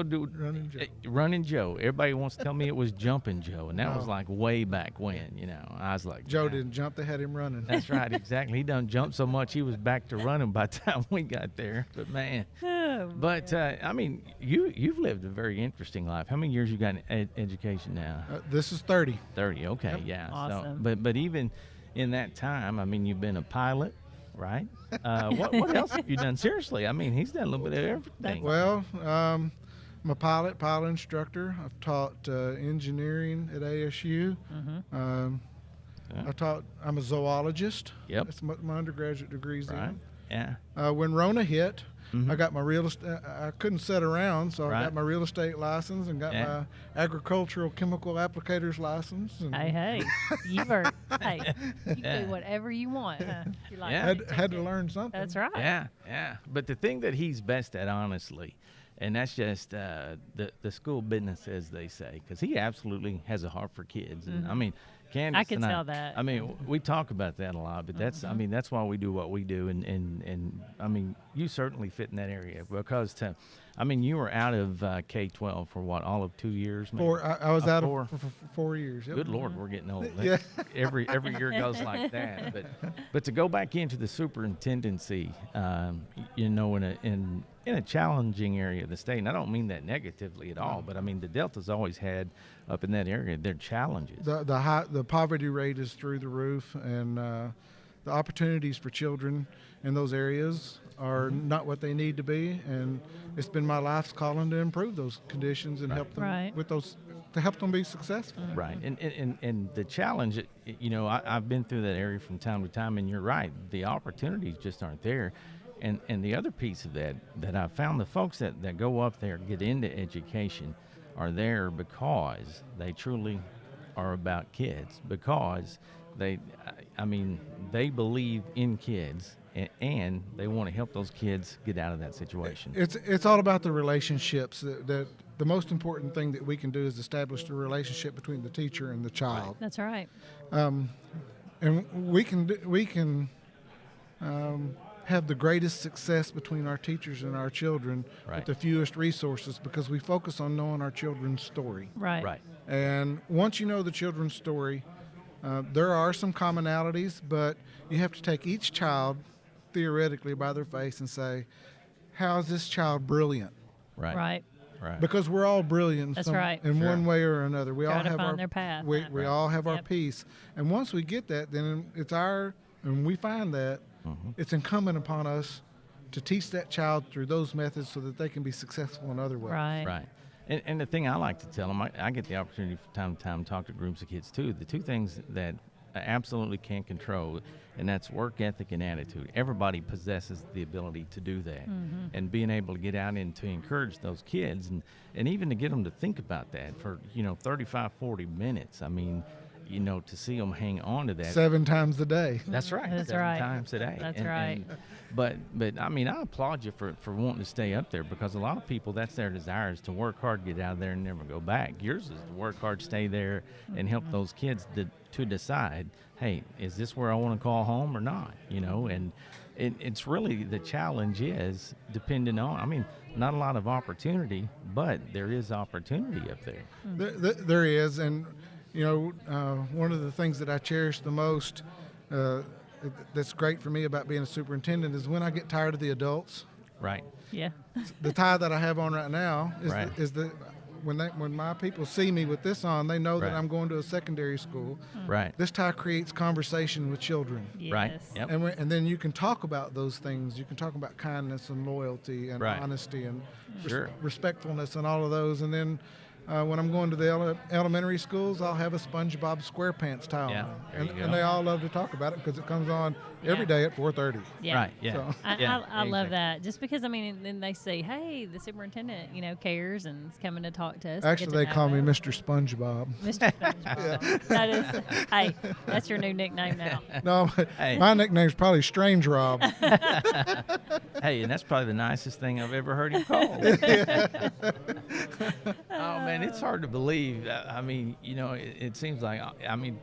do Running Joe. Running Joe. Everybody wants to tell me it was Jumping Joe, and that was No. like way back when. You know, I was like, Joe "Nah." didn't jump, they had him running. That's right, exactly. He done jumped so much he was back to running by the time we got there. But man, Oh, but I mean, you've lived a very interesting life. How many years you got in education now? This is 30. 30. Okay, Yep. yeah. So, Awesome. but even in that time, I mean, you've been a pilot, right? What else have you done? Seriously, I mean, he's done a little bit of everything. Well, I'm a pilot instructor. I've taught engineering at ASU. Yeah. I'm a zoologist. Yep. That's what my undergraduate degree's Right. Yeah. in. When Rona hit, I got my real estate. I couldn't sit around, so I Right. got my real estate license and got Yeah. my agricultural chemical applicators license. And hey, you are. Hey, you can do whatever you want. Huh? If you like Yeah. it, had to take it. learn something. That's right. Yeah. Yeah. But the thing that he's best at, honestly, and that's just the school business, as they say, because he absolutely has a heart for kids. And I mean, Candace I can and tell that. I mean, we talk about that a lot, but that's I mean, that's why we do what we do. And I mean, you certainly fit in that area because I mean, you were out of K-12 for what, all of 2 years? Maybe? I was out four. of for 4 years. Yep. Good Lord, we're getting old. Yeah. Every year goes like that. But to go back into the superintendency, you know, in a challenging area of the state, and I don't mean that negatively at all, but I mean the Delta's always had up in that area their challenges. The poverty rate is through the roof, and the opportunities for children in those areas are not what they need to be. And it's been my life's calling to improve those conditions and help them Right. with those to help them be successful. Right, and the challenge, you know, I've been through that area from time to time, and you're right, the opportunities just aren't there. And the other piece of that I found, the folks that go up there, get into education, are there because they truly are about kids, because they believe in kids, and they want to help those kids get out of that situation. It's all about the relationships. That the most important thing that we can do is establish the relationship between the teacher and the child. That's right. And we can have the greatest success between our teachers and our children Right. with the fewest resources, because we focus on knowing our children's story. Right. Right. And once you know the children's story, there are some commonalities, but you have to take each child theoretically by their face and say, how is this child brilliant? Right. Right. Right. Because we're all brilliant That's right. in Sure. one way or another. We Try all to have find our their path. We Right. all have our Yep. piece. And once we get that, then and we find that it's incumbent upon us to teach that child through those methods so that they can be successful in other ways. Right. Right. And the thing I like to tell them, I get the opportunity from time to time to talk to groups of kids too. The two things that I absolutely can't control, and that's work ethic and attitude. Everybody possesses the ability to do that. And being able to get out and to encourage those kids, and even to get them to think about that for, 35, 40 minutes. I mean, to see them hang on to that. 7 times a day. That's right. That's 7 right. times a day. That's right. But I mean, I applaud you for wanting to stay up there, because a lot of people, that's their desire, is to work hard, get out of there, and never go back. Yours is to work hard, stay there, and help those kids to decide, hey, is this where I want to call home or not? And it's really, the challenge is depending on, I mean, not a lot of opportunity, but there is opportunity up there. There is, and one of the things that I cherish the most, that's great for me about being a superintendent, is when I get tired of the adults. Right. Yeah. The tie that I have on right now is Right. When my people see me with this on, they know Right. that I'm going to a secondary school. Right. This tie creates conversation with children. Right. Yes. Yep. And then you can talk about those things. You can talk about kindness and loyalty and Right. honesty and Sure. respectfulness and all of those. And then when I'm going to the elementary schools, I'll have a SpongeBob SquarePants tie Yeah, on. there And, you go. and they all love to talk about it because it comes on every Yeah. day at 4:30. Yeah. Right. Yeah. So- I Yeah, love exactly. that. Just because, I mean, then they say, hey, the superintendent, cares and is coming to talk to us. Actually, they call me Mr. SpongeBob. Mr. SpongeBob. That is, hey, that's your new nickname now. No, Hey. my nickname's probably Strange Rob. Hey, and that's probably the nicest thing I've ever heard him called. Oh man, it's hard to believe. I mean, it seems like,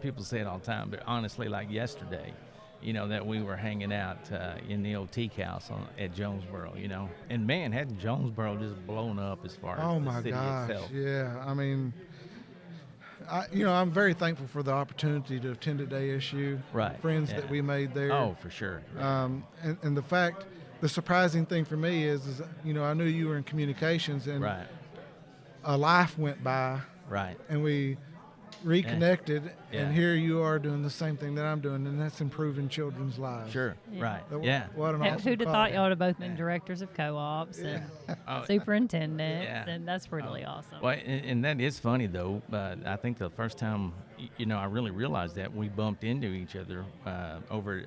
people say it all the time, but honestly, like yesterday, that we were hanging out in the old teak house at Jonesboro, and man, hadn't Jonesboro just blown up as far as Oh the my city gosh! itself. Yeah, I mean, I'm very thankful for the opportunity to attend at ASU. Right, Friends yeah. that we made there. Oh, for sure. And the surprising thing for me is I knew you were in communications, and Right, a life went by, right. and we reconnected, Yeah. and here you are doing the same thing that I'm doing, and that's improving children's lives. Sure, Yeah. right. That- Yeah. What an awesome Who'd have call. thought y'all would have both been directors of co-ops and Oh, superintendents, Yeah. and that's really awesome. Well, and that is funny though. I think the first time, I really realized that we bumped into each other over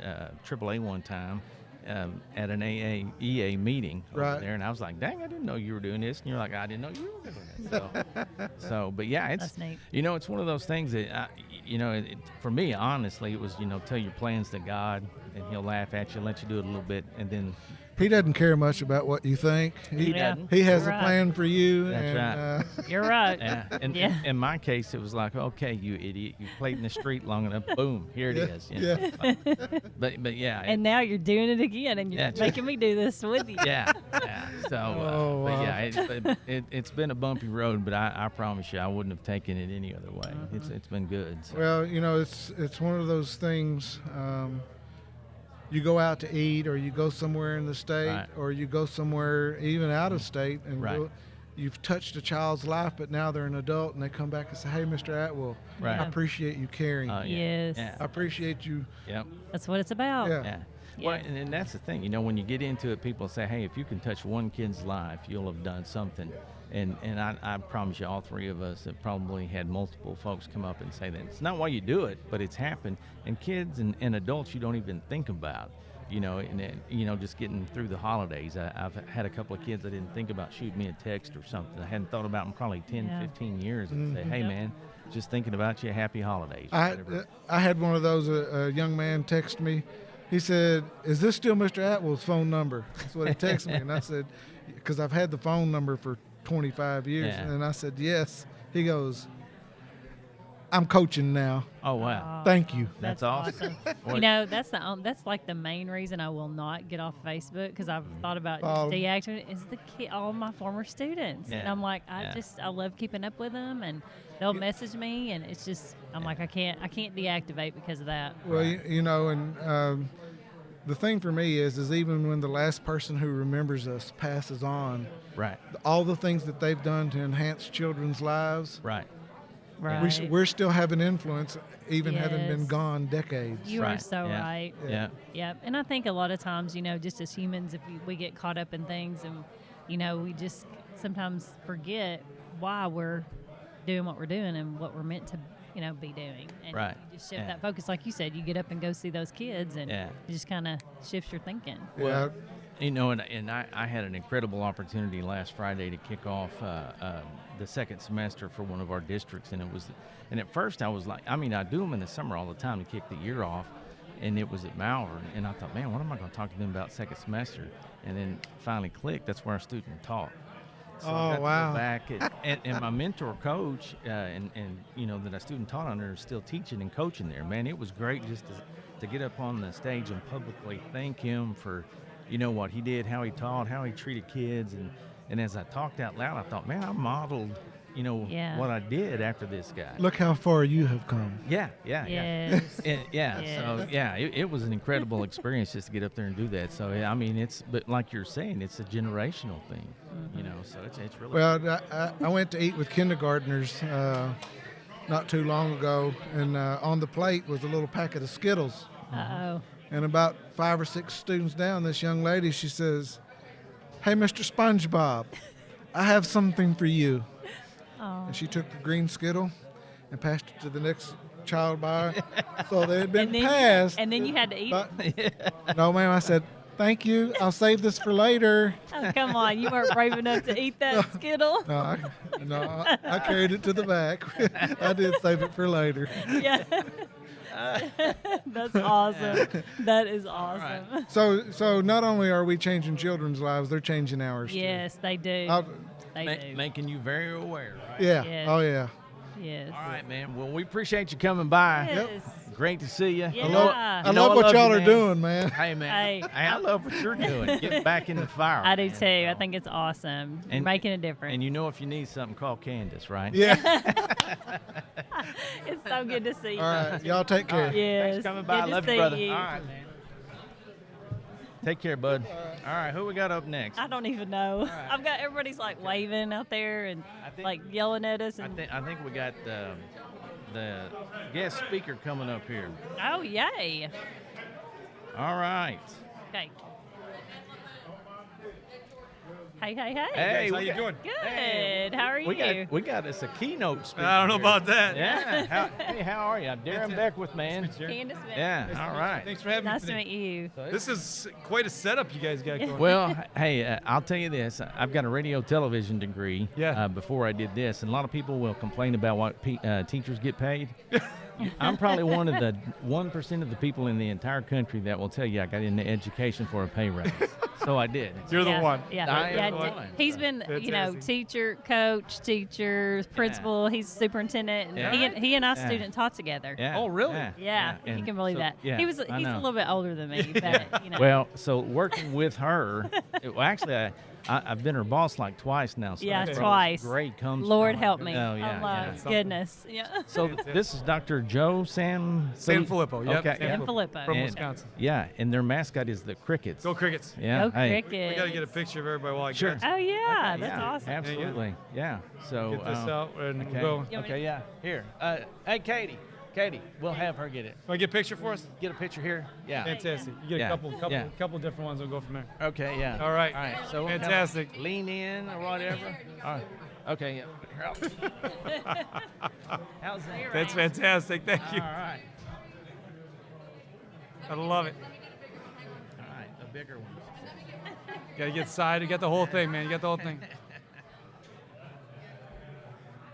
AAA one time at an EA meeting over Right. there, and I was like, "Dang, I didn't know you were doing this." And you're like, "I didn't know you were doing it." So, but yeah, it's That's neat. it's one of those things that for me, honestly, it was tell your plans to God, and He'll laugh at you, let you do it a little bit, and then He doesn't care much about what you think. He Yeah. doesn't. He has You're a right. plan for you. That's and, right. You're right. Yeah, and Yeah. in my case, it was like, okay, you idiot, you played in the street long enough, boom, here it is. Yeah. But yeah, And now you're doing it again, and you're Yeah. making me do this with you. yeah. So, Oh, but wow. yeah, it's been a bumpy road, but I promise you, I wouldn't have taken it any other way. It's been good. So. Well, it's one of those things. You go out to eat, or you go somewhere in the state, Right. or you go somewhere even out of state, and Right. you've touched a child's life, but now they're an adult, and they come back and say, "Hey, Mr. Atwell, Right. I appreciate you caring. Yeah. Yes. Yeah. I appreciate you." Yep. That's what it's about. Yeah. Yeah. Yeah. Well, and that's the thing. When you get into it, people say, "Hey, if you can touch one kid's life, you'll have done something." And I promise you, all three of us have probably had multiple folks come up and say that. It's not why you do it, but it's happened. And kids and adults you don't even think about. you know, and then, you know, just getting through the holidays. I've had a couple of kids that didn't think about shooting me a text or something. I hadn't thought about in probably 10, Yeah. 15 years, and say, hey, Yep. man, just thinking about you, happy holidays. whatever. I had one of those. A young man text me. He said, "Is this still Mr. Atwell's phone number?" That's what he texted me, and I said, "Because I've had the phone number for 25 years." Yeah. And I said, "Yes." He goes, "I'm coaching now. Oh, wow. Thank you." That's awesome. You know, that's like the main reason I will not get off Facebook, because I've thought about deactivating. Is all my former students, and Yeah. I'm like, I Yeah. love keeping up with them, and they'll message me, and it's just I'm like I can't deactivate because of that. Well, you know, and the thing for me is even when the last person who remembers us passes on, Right, all the things that they've done to enhance children's lives, right. Right. we're still having influence, even having been Yes. gone decades. You are Right. so Yeah. right. Yeah. Yep. And I think a lot of times, you know, just as humans, if we get caught up in things, and, you know, we just sometimes forget why we're doing what we're doing and what we're meant to, you know, be doing. And Right. you just shift Yeah. that focus. Like you said, you get up and go see those kids, and Yeah. it just kind of shifts your thinking. Yeah. You know, and I had an incredible opportunity last Friday to kick off the second semester for one of our districts, and at first I was like, I mean, I do them in the summer all the time to kick the year off, and it was at Malvern, and I thought, man, what am I going to talk to them about second semester? And then finally clicked, that's where our student taught. So I got to wow. go back and my mentor coach and you know that I student taught under is still teaching and coaching there. Man, it was great just to get up on the stage and publicly thank him for, you know, what he did, how he taught, how he treated kids, and as I talked out loud, I thought, man, I modeled, you know, Yeah. what I did after this guy. Look how far you have come. Yeah. Yes. So yeah, it was an incredible experience just to get up there and do that. So yeah, I mean, but like you're saying, it's a generational thing, you know. So it's really Well, I went to eat with kindergartners not too long ago, and on the plate was a little packet of Skittles. Uh-oh. And about 5 or 6 students down, this young lady, she says, "Hey, Mr. SpongeBob, I have something for you." Oh. And she took the green Skittle and passed it to the next child by her. So they had been passed. And then you had to eat it. But, no, ma'am, I said, "Thank you. I'll save this for later." Oh, come on. You weren't brave enough to eat that Skittle. No, I carried it to the back. I did save it for later. Yeah. That's awesome. That is awesome. So not only are we changing children's lives, they're changing ours too. Yes, they do. They do. making you very aware, right? Yeah. Yes. Oh yeah. Yes. All right, man. Well, we appreciate you coming by. Yes. Great to see you. Yeah. I You know love what you, y'all are man. doing, man. Hey, man. Hey. I love what you're doing. Get back in the fire. I do man. too. I think it's awesome. You're And- making a difference. And you know, if you need something, call Candace, right? Yeah. It's so good to see you. All right. Y'all take care. Yes. Thanks for coming by. Good to Love see you, brother. you. All right, man. Take care, bud. All right, who we got up next? I don't even know. right. I've got everybody's like waving out there and I think- like yelling at us. I And think we got the guest speaker coming up here. oh yay! All right. Okay. Hey, hey, hey. Hey, how we you got- doing? Good. Hey, How are you? we got us a keynote speaker. I don't know here. about that. Yeah. Hey, how are you? Darren Beckwith, man. Candace Smith. Yeah. All right. Thanks for having Nice me to today. meet you. This is quite a setup you guys got going. Well, hey, I'll tell you this. I've got a radio television degree. Yeah. Before I did this, and a lot of people will complain about what teachers get paid. I'm probably one of the 1% of the people in the entire country that will tell you I got into education for a pay raise. So I did. You're yeah, the one. Yeah, I am yeah. the one. He's been, Fantastic. teacher, coach, teacher, principal. He's superintendent, and Yeah. he and I Yeah. student taught together. Yeah. Oh, really? Yeah, you And can believe so- that. Yeah, He's I a know. little bit older than me, but Well, so working with her, actually, I've been her boss like twice now. So Yeah, that's where twice. Great comes Lord from. help me. Oh, yeah. my yeah. goodness. Yeah. So this is Dr. Joe Sanfilippo, yep, Okay, yeah. Sanfilippo. From And- Wisconsin. Yeah, and their mascot is the Crickets. Go Crickets. Yeah. Go hey. cricket. We got to get a picture of everybody while I Sure. get Oh yeah, that's Yeah, awesome. Absolutely. Yeah. So Get this out and okay. we'll go. You want me Okay. Yeah. Here. Hey, Katie, we'll have her get it. Want to get a picture for us? Get a picture here. Yeah. Fantastic. You get Yeah. a couple different ones. We'll go from there. Okay. Yeah. All right. All right. So we'll Fantastic. kinda lean in or whatever. All right. Okay. Yeah. Here, how's that? That's fantastic. Thank you. All right. I love it. bigger ones. Got to get side. You got the whole thing, man. You got the whole thing.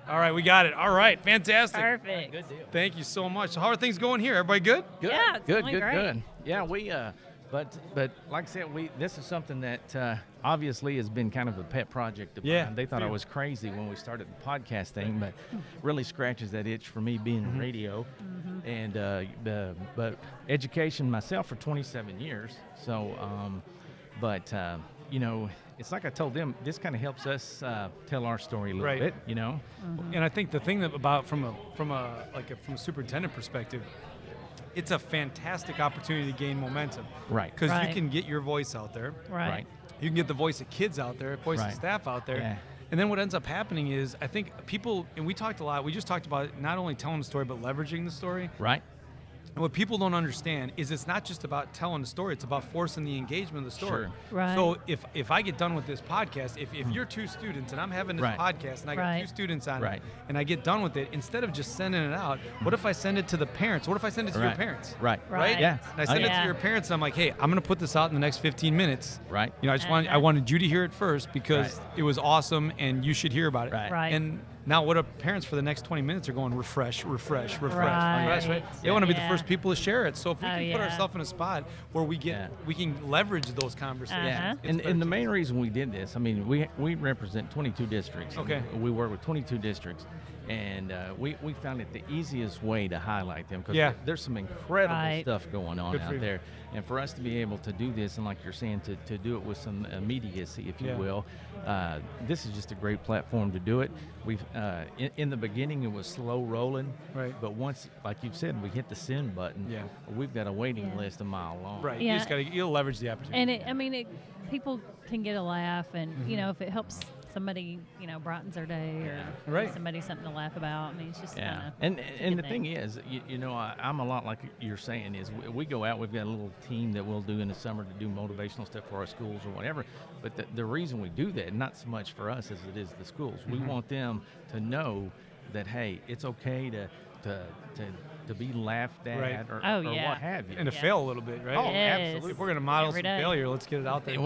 All right, we got it. All right, fantastic. Perfect. Good deal. Thank you so much. So how are things going here? Everybody good? Good. Yeah, it's good, going good, great. good. Yeah, we but like I said, this is something that obviously has been kind of a pet project of Yeah, mine. They thought I yeah. was crazy when we started the podcast thing, but really scratches that itch for me being in radio, and but education myself for 27 years. So, you know, it's like I told them, this kind of helps us tell our story a little Right. bit, you know. And I think the thing that about from a superintendent perspective, it's a fantastic opportunity to gain momentum. Right. Because Right. you can get your voice out there. Right. You can get the voice of kids out there, voice of Right. staff out there. Yeah. And then what ends up happening is, I think people, and we talked a lot, we just talked about not only telling the story, but leveraging the story. Right. And what people don't understand is it's not just about telling the story, it's about forcing the engagement of the story. Sure. Right. So if I get done with this podcast, if you're two students and I'm having this Right. podcast and I got Right. two students on Right. it and I get done with it, instead of just sending it out, what if I send it to the parents? What if I send it to your Right. parents? Right. Right. Yeah. And I send it yeah. to your parents and I'm like, hey, I'm going to put this out in the next 15 minutes. Right. You know, I wanted you to hear it first because Right. it was awesome and you should hear about it. Right. Right. And now what if parents for the next 20 minutes are going refresh, refresh, refresh, Right. refresh, right? They want to be the Yeah. first people to share it. So if we Oh, can put yeah. ourselves in a spot where we Yeah. can leverage those conversations. Uh-huh. it's And better the to- main reason we did this, I mean, we represent 22 districts. and Okay. We work with 22 districts, and we found it the easiest way to highlight them because Yeah. there's some incredible Right. stuff going on Good for out you. there. And for us to be able to do this, and like you're saying, to do it with some immediacy, if you Yeah. will, this is just a great platform to do it. We've in the beginning it was slow rolling, Right. But once, like you've said, we hit the send button, Yeah. we've got a waiting Yeah. list a mile long. Right. Yeah. You just got to you'll leverage the opportunity. And people can get a laugh, and you know, if it helps somebody, you know, brightens their day, or Yeah. Right. gives somebody something to laugh about. I mean, it's just Yeah, kind of and the thing is, you know, I'm a lot like you're saying is we go out. We've got a little team that we'll do in the summer to do motivational stuff for our schools or whatever. But the reason we do that, not so much for us as it is the schools. We want them to know that hey, it's okay to be laughed at Right. or, Oh, or yeah. what have you. and to Yeah. fail a little bit, right? Oh, Yes. absolutely. If we're going to model Every some day. failure, let's get it out there.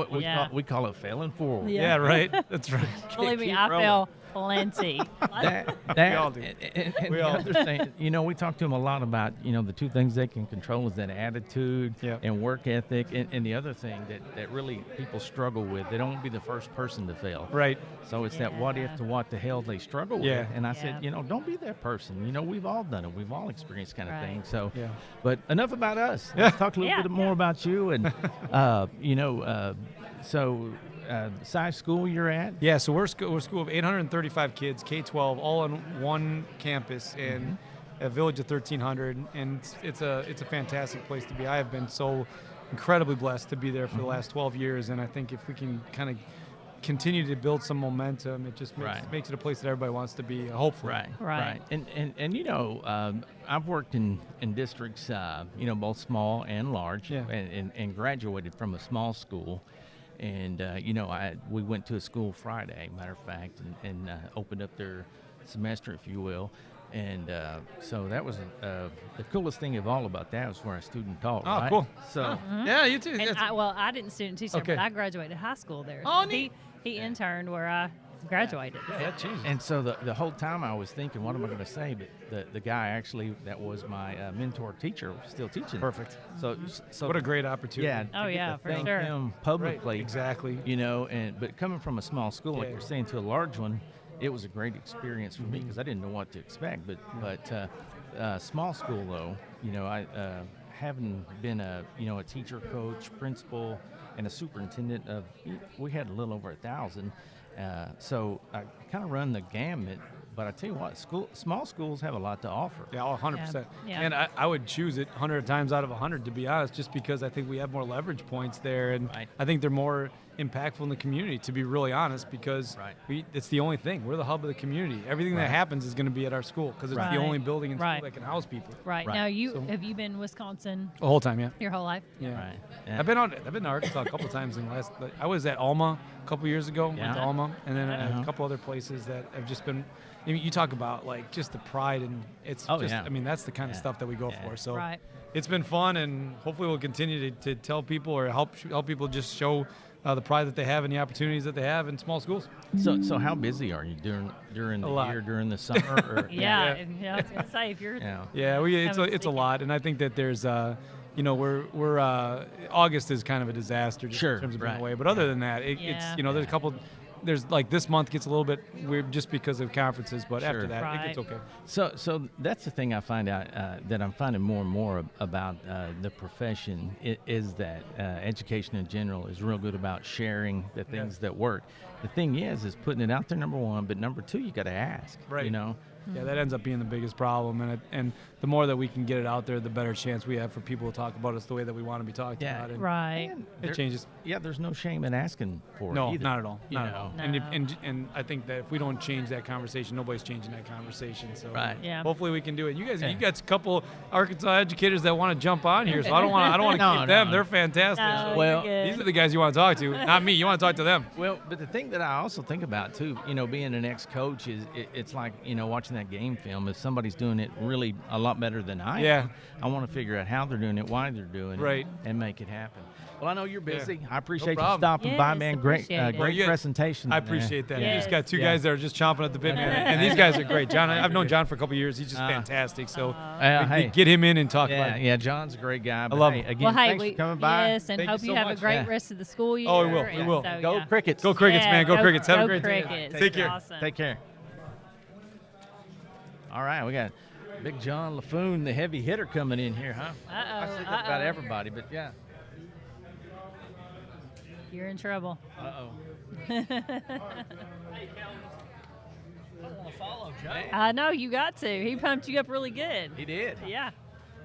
We call it failing forward. Yeah. Yeah, right. That's right. Believe me, keep I rolling. feel plenty. That, all do. And We the all other thing, you know, we talk to them a lot about, you know, the two things they can control is that attitude Yep. and work ethic. And the other thing that really people struggle with, they don't want to be the first person to fail. Right. So it's that what if Yeah. to what the hell they struggle Yeah. with. And I Yeah. said, you know, don't be that person. You know, we've all done it. We've all experienced kind of Right. thing. So, Yeah. but enough about us. Let's talk a little Yeah. bit more about you. And, you know, size school you're at? Yeah, so we're a school of 835 kids, K-12, all on one campus in a village of 1,300, and it's a fantastic place to be. I have been so incredibly blessed to be there for the last 12 years, and I think if we can kind of continue to build some momentum, it just makes it a place that everybody wants to be, hopefully. Right. And you know, I've worked in districts, you know, both small and large, Yeah. and graduated from a small school. And, you know, we went to a school Friday, matter of fact, and opened up their semester, if you will. And so that was the coolest thing of all about that was where a student taught. Oh, right? cool. So, Yeah, you too. And Yes. I didn't student teach there, Okay. but I graduated high school there. Oh, So neat. He interned where I graduated. Yeah, that changes. and so the whole time I was thinking, what am I going to say? But the guy actually that was my mentor teacher was still teaching. Perfect. So What a great opportunity. Yeah. Oh, to get yeah, to for thank sure. him publicly. Right, exactly. You know, but coming from a small school, like Yeah. you're saying, to a large one, it was a great experience for me because I didn't know what to expect. But small school though, you know, I having been a teacher, coach, principal, and a superintendent of, we had a little over 1,000. So I kind of run the gamut. But I tell you what, small schools have a lot to offer. Yeah, 100%. Yeah. And I would choose it 100 times out of 100, to be honest, just because I think we have more leverage points there. And Right. I think they're more impactful in the community, to be really honest, because Right. it's the only thing. We're the hub of the community. Everything that happens is going to be at our school because it's Right. the only building in Right. school that can house people. Right. Right. Now, So- have you been in Wisconsin The whole time, yeah. your whole life? Yeah. Right. Yeah. I've been to Arkansas a couple times in the last. I was at Alma a couple years ago. Went Yeah. to Alma, and then Uh-huh. a couple other places that have just been. I mean, you talk about like just the pride, and it's Oh, just. yeah. I mean, that's the kind of Yeah. stuff that we go Yeah. for. So Right. it's been fun, and hopefully we'll continue to tell people or help people just show the pride that they have and the opportunities that they have in small schools. So how busy are you during the A lot. year, during the summer? Or, Yeah. I was going to say, if you're Yeah. Yeah, it's Having a to lot, and I think that there's we're August is kind of a disaster just Sure, in terms of being right. away. But other than that, it's Yeah. there's a couple. There's like this month gets a little bit weird just because of conferences, but Sure. after that, Right. it gets okay. So that's the thing I find out that I'm finding more and more about the profession is that education in general is real good about sharing the things that work. The thing is putting it out there, number one, but number two, you got to ask. Right. You know. Yeah, that ends up being the biggest problem, and the more that we can get it out there, the better chance we have for people to talk about us the way that we want to be talked Yeah. about. And right. And It there- changes. Yeah, there's no shame in asking for it No, either. not at all. You Not at know. all. No. And I think that if we don't change that conversation, nobody's changing that conversation. So Right. Yeah. hopefully we can do it. You guys, Yeah. you got a couple Arkansas educators that want to jump on here, so I don't want to No, keep them. no. They're fantastic. No, So Well, you're good. these are the guys you want to talk to, not me. You want to talk to them. Well, but the thing that I also think about too, being an ex-coach is it's like watching that game film. If somebody's doing it really a lot better than I Yeah. am, I want to figure out how they're doing it, why they're doing Right. it, and make it happen. Well, I know you're busy. I appreciate you problem. stopping by, Yes, man. Great, appreciate it. great Yeah, presentation. I appreciate that. Yeah. You just got two Yeah. guys that are just chomping at the bit, man. And these guys are great. John, I've known John for a couple of years. He's just fantastic. So Hey. get him in and talk Yeah, about it. yeah. John's a great guy. But love hey, him. again, Well, hey, thanks for coming by. yes, and Thank hope you you so have much. a great Yeah. rest of the school year. Oh, we will. We and will. so, Go yeah. Crickets. Go Crickets, man. Go Crickets. Have a go great day. Crickets. Take care. Awesome. Take care. All right, we got Big John LaFoon, the heavy hitter, coming in here, huh? I said that about everybody, but yeah. You're in trouble. Uh-oh. I want to follow Joe. I know you got to. He pumped you up really good. He did. Yeah.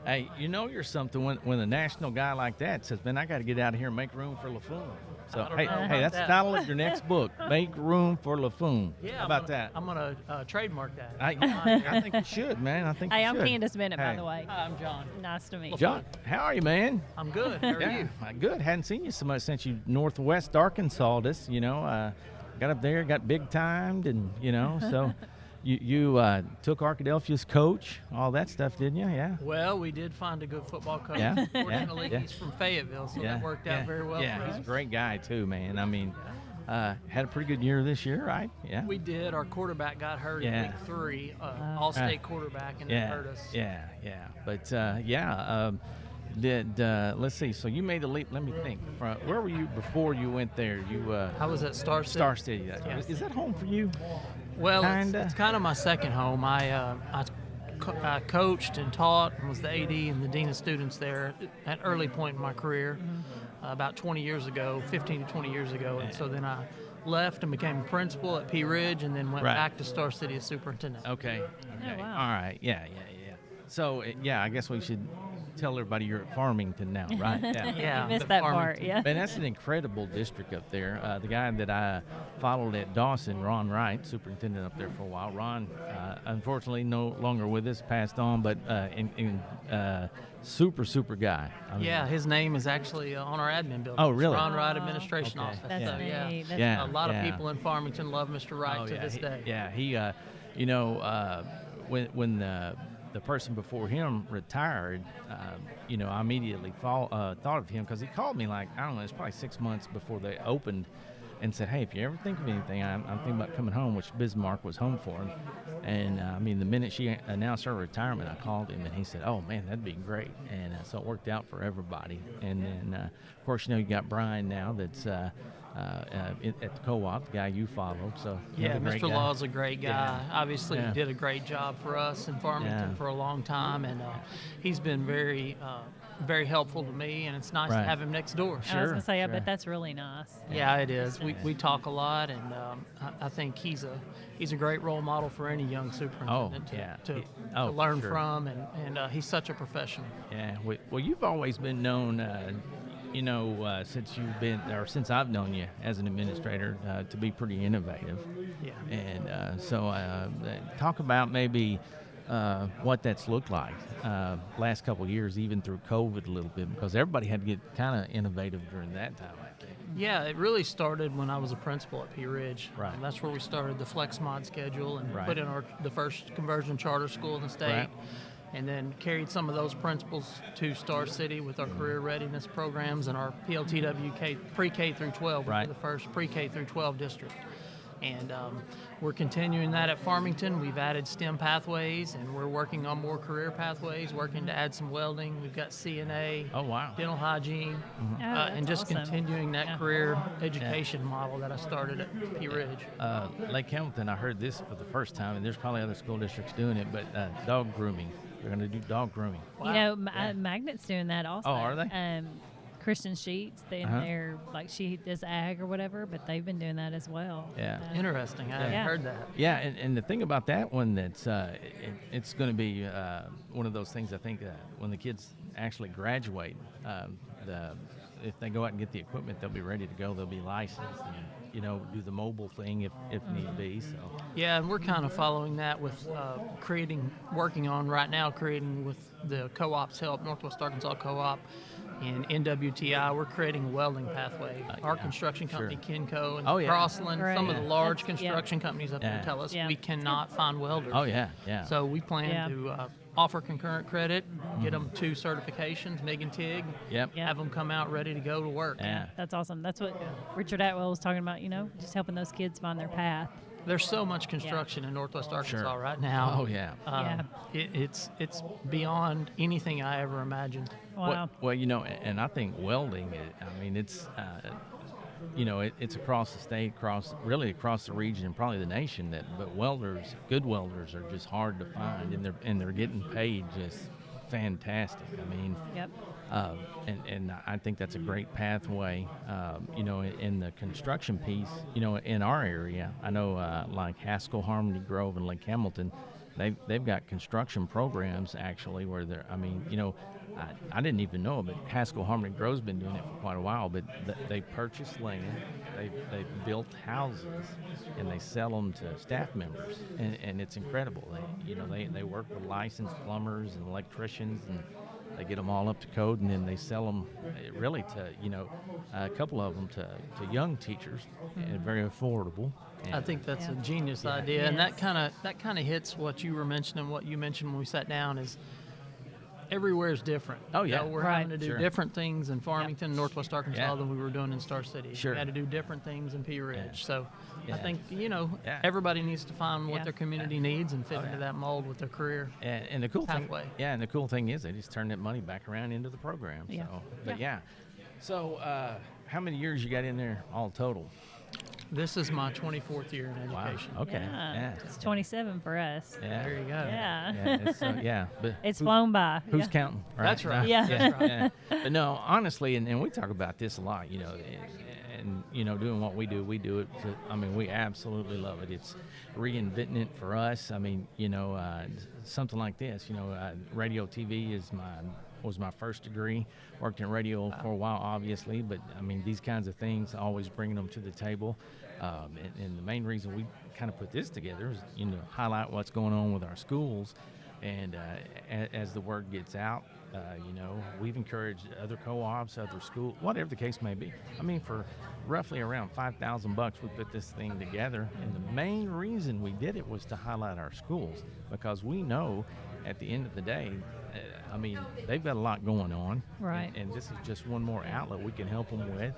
Hey, you're something when a national guy like that says, man, I got to get out of here and make room for LaFoon. So, don't hey, know about that's the that. title of your next book, Make Room for LaFoon. Yeah, How about that? I'm gonna trademark that. I think you should, man. I think Hey, you I'm should. Candace Bennett, by Hey. the way. Hi, I'm John. Nice to meet you. John, how are you, man? I'm good. How are you? Good. Hadn't seen you so much since you Northwest Arkansas us. Got up there, got big timed, and so you took Arkadelphia's coach, all that stuff, didn't you? Yeah. Well, we did find a good football coach. Yeah, yeah, Fortunately, yeah. he's from Fayetteville, so Yeah, that worked yeah, out very well Yeah, for he's us. a great guy too, man. I mean, had a pretty good year this year, right? Yeah. We did. Our quarterback got hurt Yeah. in week 3, all-state quarterback, and it yeah, hurt us. yeah, yeah. But let's see. So you made the leap. Let me think. Where were you before you went there? You I was at Star City. Star City. Yeah. Is that home for you? Well, Kinda. it's kind of my second home. I coached and taught and was the AD and the dean of students there at an early point in my career, about 20 years ago, 15 to 20 years ago. And so then I left and became a principal at Pea Ridge, and then went Right. back to Star City as superintendent. Okay. Okay. wow. All right. Yeah. So I guess we should tell everybody you're at Farmington now, right? Yeah, You missed the that part, Farmington. yeah. Man, that's an incredible district up there. The guy that I followed at Dawson, Ron Wright, superintendent up there for a while. Ron, unfortunately, no longer with us, passed on, but super guy. I mean, Yeah, his name is actually on our admin building. Oh, It's really? Ron Wright Administration Okay. Office. That's So, yeah. neat. That's Yeah. A lot of people in Farmington love Mr. Wright to this day. Yeah, he, when the person before him retired, I immediately thought of him because he called me like, I don't know, it's probably 6 months before they opened and said, hey, if you ever think of anything, I'm thinking about coming home, which Bismarck was home for him. And, the minute she announced her retirement, I called him, and he said, oh, man, that'd be great. And so it worked out for everybody. And then, of course, you got Brian now that's at the co-op, the guy you followed. So Yeah, another great Mr. guy. Law's a great guy. Yeah. Obviously, Yeah. he did a great job for us in Farmington Yeah. for a long time, and he's been very helpful to me, and it's nice Right. to have him next door. I was Sure, gonna say, I sure. bet that's really nice. Yeah, it is. We talk a lot, and I think he's a great role model for any young superintendent yeah. to Oh, learn sure. from, and he's such a professional. Yeah, well, you've always been known, since you've been, or since I've known you as an administrator, to be pretty innovative. Yeah. And talk about maybe what that's looked like last couple of years, even through COVID a little bit, because everybody had to get kind of innovative during that time, I think. Yeah, it really started when I was a principal at Pea Ridge. Right. And that's where we started the Flex Mod schedule and Right. put in the first conversion charter school in the state. Right. And then carried some of those principles to Star City with our career readiness programs and our PLTW pre-K through 12. Right. We're the first pre-K through 12 district. And we're continuing that at Farmington. We've added STEM pathways, and we're working on more career pathways, working to add some welding. We've got CNA, Oh, wow. dental hygiene, Oh, that's and just awesome. continuing that Yeah. career education model that I started at Pea Ridge. Lake Hamilton, I heard this for the first time, and there's probably other school districts doing it, but dog grooming. They're going to do dog grooming. You know, Magnet's doing that also. Oh, are they? Kristen Sheets, they're like, she does ag or whatever, but they've been doing that as well. Yeah. Interesting. I hadn't Yeah. heard that. Yeah, and the thing about that one, that's it's going to be one of those things. I think when the kids actually graduate, if they go out and get the equipment, they'll be ready to go. They'll be licensed, and do the mobile thing if need be. So Yeah, and we're kind of following that with working on right now, creating with the co-op's help, Northwest Arkansas Co-op and NWTI, we're creating a welding pathway. Our construction company, Kinco, and Oh, yeah. Crossland, Right. some of the Yeah. large That's- yeah. construction companies up there Yeah. tell us Yeah. we cannot find welders. oh yeah, yeah. So we plan Yeah. to offer concurrent credit, get them 2 certifications, MIG and TIG, Yep. Yeah. have them come out ready to go to work. Yeah. That's awesome. That's what Richard Atwell was talking about, just helping those kids find their path. There's so much construction in Northwest Arkansas right now. Oh yeah. It's beyond anything I ever imagined. Wow. Well, and I think welding. It's it's across the state, really across the region, and probably the nation. But good welders, are just hard to find, and they're getting paid just fantastic. Yep. And I think that's a great pathway. In the construction piece, in our area, I know like Haskell, Harmony Grove, and Lake Hamilton, they've got construction programs actually where they're. I didn't even know, but Haskell, Harmony Grove's been doing it for quite a while. But they purchase land, they built houses, and they sell them to staff members, and it's incredible. They work with licensed plumbers and electricians, and they get them all up to code, and then they sell them really to a couple of them to young teachers, and very affordable. I think that's a Yeah. genius idea, and that kind of hits what you were mentioning, what you mentioned when we sat down is everywhere is different. Oh, yeah. We're Right. having to do Sure. different things in Farmington, Northwest Arkansas Yeah. than we were doing in Star City. Sure. We had to do different things in Pea Ridge. Yeah. So Yeah. I think Yeah. everybody needs to find what Yeah. their community needs and fit into that mold with their career. And the cool Pathway. thing, and the cool thing is they just turn that money back around into the program. Yeah. So, but yeah. So, how many years you got in there all total? This is my 24th year in Wow. education. Okay. Yeah. It's 27 for us. Yeah. There you go. Yeah. Yeah. But It's flown by. who's Yeah. counting? That's right. Yeah. That's right. But no, honestly, and we talk about this a lot, and doing what we do it. We absolutely love it. It's reinventing it for us. Something like this. Radio, TV was my first degree. Worked in radio for a while, obviously, but these kinds of things, always bringing them to the table. And the main reason we kind of put this together is, highlight what's going on with our schools. And as the word gets out, we've encouraged other co-ops, other schools, whatever the case may be. For roughly around $5,000, we put this thing together. And the main reason we did it was to highlight our schools, because we know at the end of the day, they've got a lot going on. Right. And this is just one more outlet we can help them with.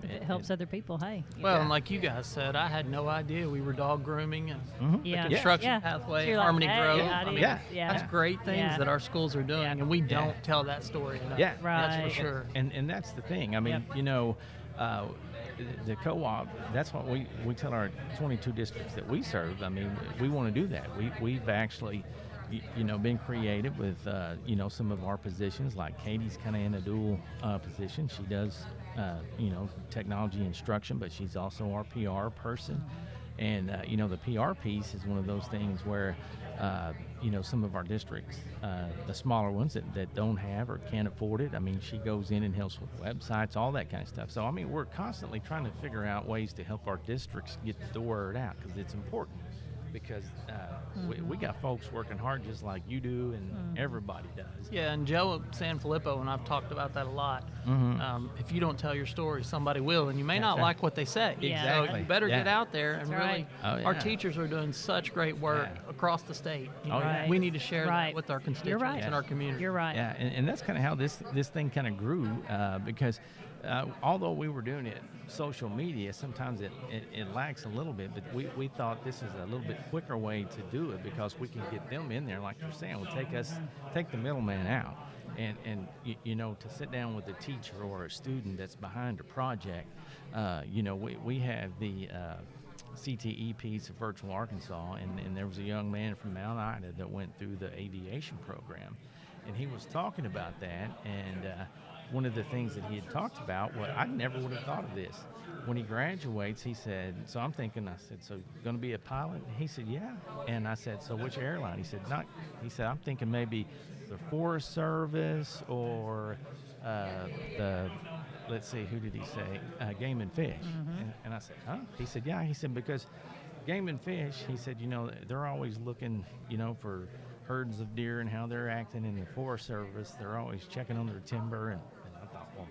It helps other people. Hey. Well, and like you guys said, I had no idea we were dog grooming and Yeah. construction Yeah. pathway, So you're like, Harmony hey, Grove. I didn't- Yeah. Yeah. That's great things Yeah. that our schools are doing, Yeah. and we don't tell that story enough. Yeah. That's Right. for sure. And that's the thing. Yep. The co-op, that's what we tell our 22 districts that we serve. We want to do that. We've actually, been creative with, some of our positions. Like Katie's kind of in a dual position. She does, technology instruction, but she's also our PR person. And, the PR piece is one of those things where, some of our districts, the smaller ones that don't have or can't afford it. I mean, she goes in and helps with websites, all that kind of stuff. So, I mean, we're constantly trying to figure out ways to help our districts get the word out, because it's important. Because we got folks working hard just like you do, and everybody does. Yeah, and Joe at San Filippo and I've talked about that a lot. If you don't tell your story, somebody will, and you may not like what they say. Yeah. So you better get out there and That's really. right. Oh, yeah. Our teachers are doing such great work across the state. Oh, yeah. We need to share Right. that with our You're constituents right. and our community. You're right. Yeah, and that's kind of how this thing kind of grew, because although we were doing it social media, sometimes it lacks a little bit, but we thought this is a little bit quicker way to do it, because we can get them in there, like you're saying, will take the middleman out. And to sit down with a teacher or a student that's behind a project, we have the CTE piece of Virtual Arkansas, and there was a young man from Mount Ida that went through the aviation program, and he was talking about that, and one of the things that he had talked about, I never would have thought of this. When he graduates, he said, so I'm thinking, I said, so you're going to be a pilot? He said, yeah. And I said, so which airline? He said, not. He said, I'm thinking maybe the Forest Service or let's see, who did he say? Game and Fish. And I said, huh? He said, yeah. He said, because Game and Fish, he said, they're always looking, for herds of deer and how they're acting. In the Forest Service, they're always checking on their timber. And I thought, well,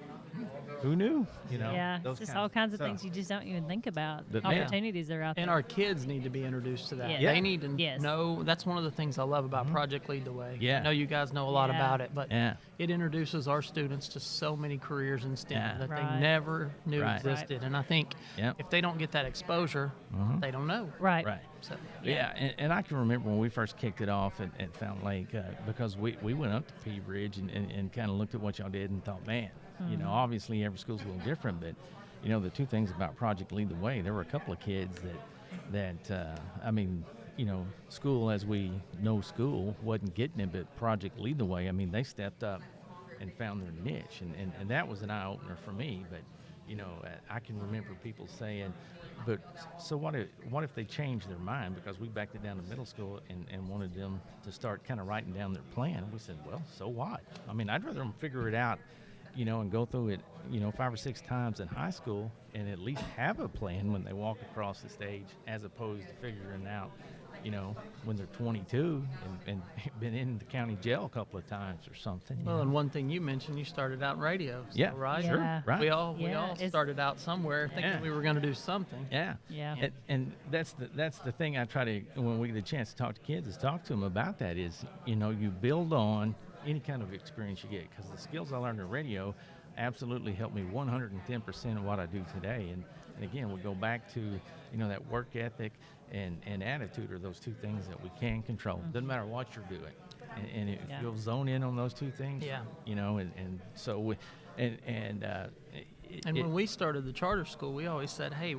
who knew? Yeah, those just all kinds of so- things you just don't even think about. But, Opportunities are out there. And our kids need to be introduced to that. Yeah. They need to Yes. know. That's one of the things I love about Project Lead the Way. Yeah. I know you guys know a lot Yeah. about it, but Yeah. it introduces our students to so many careers in STEM Yeah. that Right. they never knew Right. existed. And I think Yep. if they don't get that exposure, they don't know. Right. Right. So, Yeah, and I can remember when we first kicked it off at Fountain Lake, because we went up to Pea Ridge and kind of looked at what y'all did and thought, man, obviously every school's a little different, but the two things about Project Lead the Way, there were a couple of kids that school as we know school wasn't getting it, but Project Lead the Way, I mean, they stepped up and found their niche, and that was an eye opener for me. But I can remember people saying, but so what if they changed their mind, because we backed it down to middle school and wanted them to start kind of writing down their plan. And we said, well, so what? I mean, I'd rather them figure it out, and go through it, 5 or 6 times in high school, and at least have a plan when they walk across the stage, as opposed to figuring out, when they're 22 and been in the county jail a couple of times or something. well, and one thing you mentioned, you started out in radio. So, Yeah, right? sure, Yeah. right. We all it's- started out somewhere thinking we were going to do something. Yeah. Yeah. And that's the thing I try to, when we get a chance to talk to kids, is talk to them about that, is, you build on any kind of experience you get, because the skills I learned in radio absolutely helped me 110% of what I do today. And again, we go back to, that work ethic and attitude are those two things that we can control. Doesn't matter what you're doing. And if Yeah. you'll zone in on those two things, Yeah. and so we, And when we started the charter school, we always said, hey,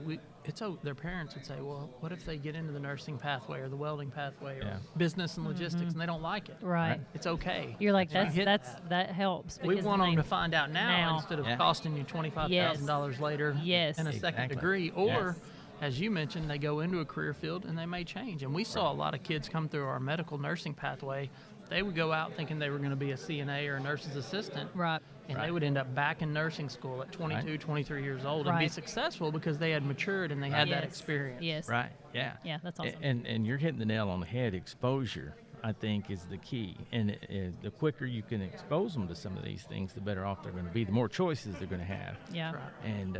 their parents would say, well, what if they get into the nursing pathway or the welding pathway or Yeah. business and logistics and they don't like it? Right. It's okay. You're like, You hit that helps. We because want then them they- to find out now instead of Yeah. costing you $25,000 later Yes. and a second Exactly. degree. Or, Yes. as you mentioned, they go into a career field and they may change. And we saw a lot of kids come through our medical nursing pathway. They would go out thinking they were going to be a CNA or a nurse's assistant. Right. And Right. they would end up back in nursing school at 22, 23 years old and be Right. successful because they had matured and they had that Yes. experience. Yes. Right. Yeah. Yeah, that's awesome. And you're hitting the nail on the head. Exposure, I think, is the key. And the quicker you can expose them to some of these things, the better off they're going to be. The more choices they're going to have. Yeah. Right. And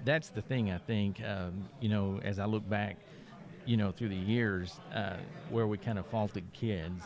that's the thing. I think as I look back, through the years, where we kind of faulted kids.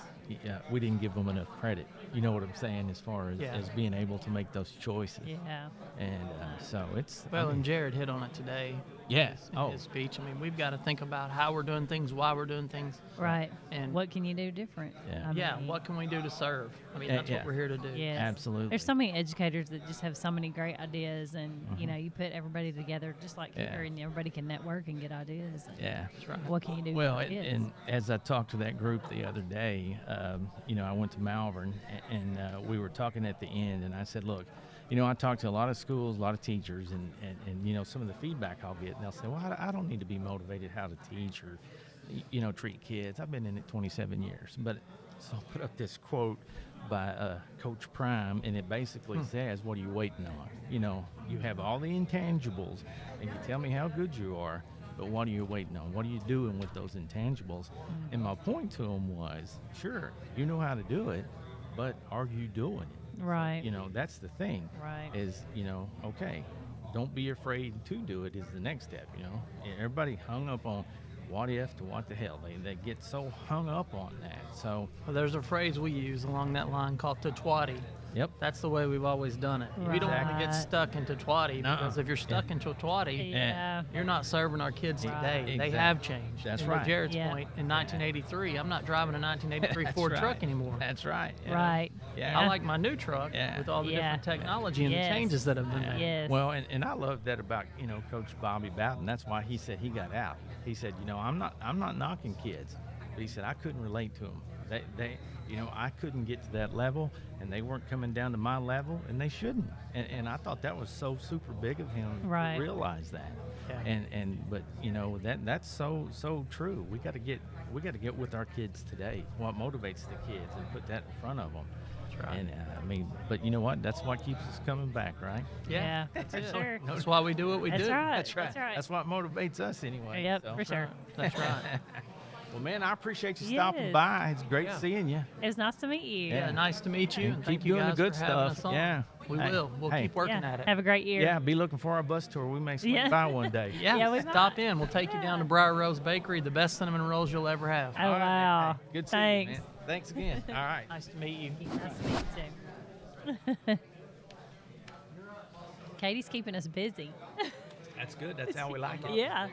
We didn't give them enough credit. You know what I'm saying, as far as, Yeah. as being able to make those choices. Yeah. And so it's. Well, and Jared hit on it today yes. in his speech. I mean, we've got to think about how we're doing things, why we're doing things. Right. And- what can you do different? Yeah. I Yeah, mean, what can we do to serve? I mean, Yeah, that's yeah. what we're here to do. Yes. Absolutely. There's so many educators that just have so many great ideas, and you put everybody together just like Yeah. here, and everybody can network and get ideas. And Yeah. That's right. What can you do? Well, for and, kids? and as I talked to that group the other day, I went to Malvern, and we were talking at the end, and I said, look, I talked to a lot of schools, a lot of teachers, and some of the feedback I'll get, and they'll say, well, I don't need to be motivated how to teach, or, treat kids. I've been in it 27 years, but so I put up this quote by Coach Prime, and it basically says, "What are you waiting on? You have all the intangibles, and you tell me how good you are, but what are you waiting on? What are you doing with those intangibles?" And my point to him was, sure, you know how to do it, but are you doing it? Right. That's the thing. Right. Is, okay, don't be afraid to do it is the next step, And everybody hung up on what if to what the hell. They get so hung up on that. So Well, there's a phrase we use along that line called twatty. Yep. That's the way we've always done it. We don't want to get Right. stuck into twatty, because if you're stuck into twatty, Yeah. you're not serving our kids Right. today. They Exactly. have changed. That's And to right. Jared's Yeah. point, in 1983, I'm not driving a 1983 That's Ford right. truck anymore. That's right. Right. Yeah. I like my new truck Yeah. with all the Yeah. different technology and Yes. the changes that have been made. Yes. Well, and I love that about Coach Bobby Bowden. That's why he said he got out. He said, I'm not knocking kids, but he said I couldn't relate to them. They I couldn't get to that level, and they weren't coming down to my level, and they shouldn't. And I thought that was so super big of him Right. to realize that. Yeah. But that's so true. We got to get with our kids today. What motivates the kids, and put that in front of them. That's right. And but you know what? That's what keeps us coming back, right? Yeah, that's for it. sure. That's why we do what we That's do. right. That's right. That's right. That's what motivates us anyway. Yep, so. for sure. That's right. Well, man, I appreciate you stopping Yes. by. It's great Yeah. seeing you. It was nice to meet you. Yeah, nice to meet you. And And keep thank you doing the guys good for having stuff. us on. Yeah. We Hey, will. We'll hey. keep working Yeah. at it. Have a great year. Yeah, be looking for our bus tour. We may swing Yeah. by one day. Yeah, we stop might. in. We'll take you down to Briar Rose Bakery, the best cinnamon rolls you'll ever have. Oh, All right, wow. hey, good seeing you, Thanks. man. Thanks again. All right. Nice to meet you. Nice to meet you too. Katie's keeping us busy. That's good. That's how we like it. Yeah.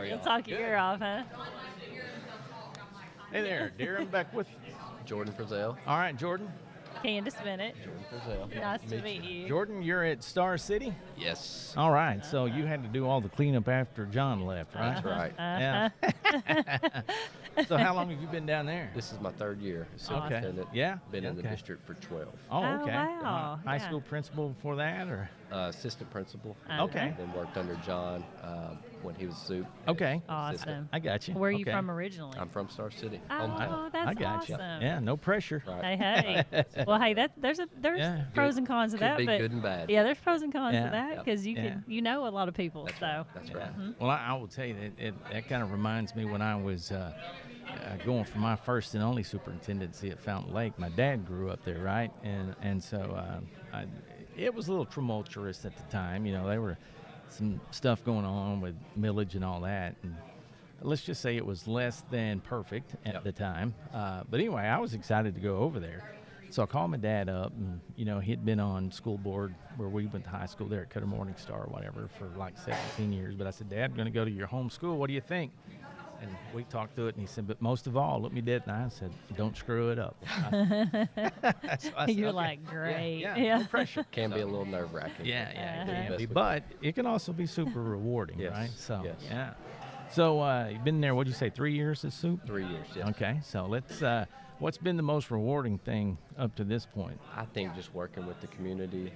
You'll talk your ear off, huh? Hey there, Darren Beckwith. Jordan Frizzell. All right, Jordan. Candace Bennett. Frizzell. Nice to meet you. Jordan, you're at Star City. Yes. All right, so you had to do all the cleanup after John left, right? That's right. Yeah. So how long have you been down there? This is my third year as Okay. superintendent. Yeah? Been in the Okay. district for 12. Oh, Oh, okay. wow. High Yeah. school principal before that, or? Assistant principal. Okay. Then worked under John when he was soup. Okay. Awesome. I got you. Where are you Okay. from originally? I'm from Star City. Oh, that's I got you. awesome. Yeah, no pressure. Right. Hey. Well, hey, there's Yeah. pros and cons of Could that, be but good and bad. yeah, there's pros and cons Yeah. of that because you Yeah. can a lot of people. That's so right. That's right. Well, I will tell you that that kind of reminds me when I was going for my first and only superintendency at Fountain Lake. My dad grew up there, right? And so it was a little tumultuous at the time. There were some stuff going on with millage and all that. And let's just say it was less than perfect at the time. But anyway, I was excited to go over there. So I called my dad up, and he'd been on school board where we went to high school there at Cutter Morning Star or whatever for like 17 years. But I said, Dad, I'm going to go to your home school. What do you think? And we talked through it, and he said, but most of all, look me dead in the eye and said, don't screw it up. So I said, you're "Okay." like, great. Yeah, no pressure. Can be a little nerve wracking. Yeah, it can Best be, we but it can also be super rewarding, Yes, right? So, yes. yeah. So you've been there, what'd you say, 3 years at Soup? 3 years, yes. Okay, so let's, what's been the most rewarding thing up to this point? I think just working with the community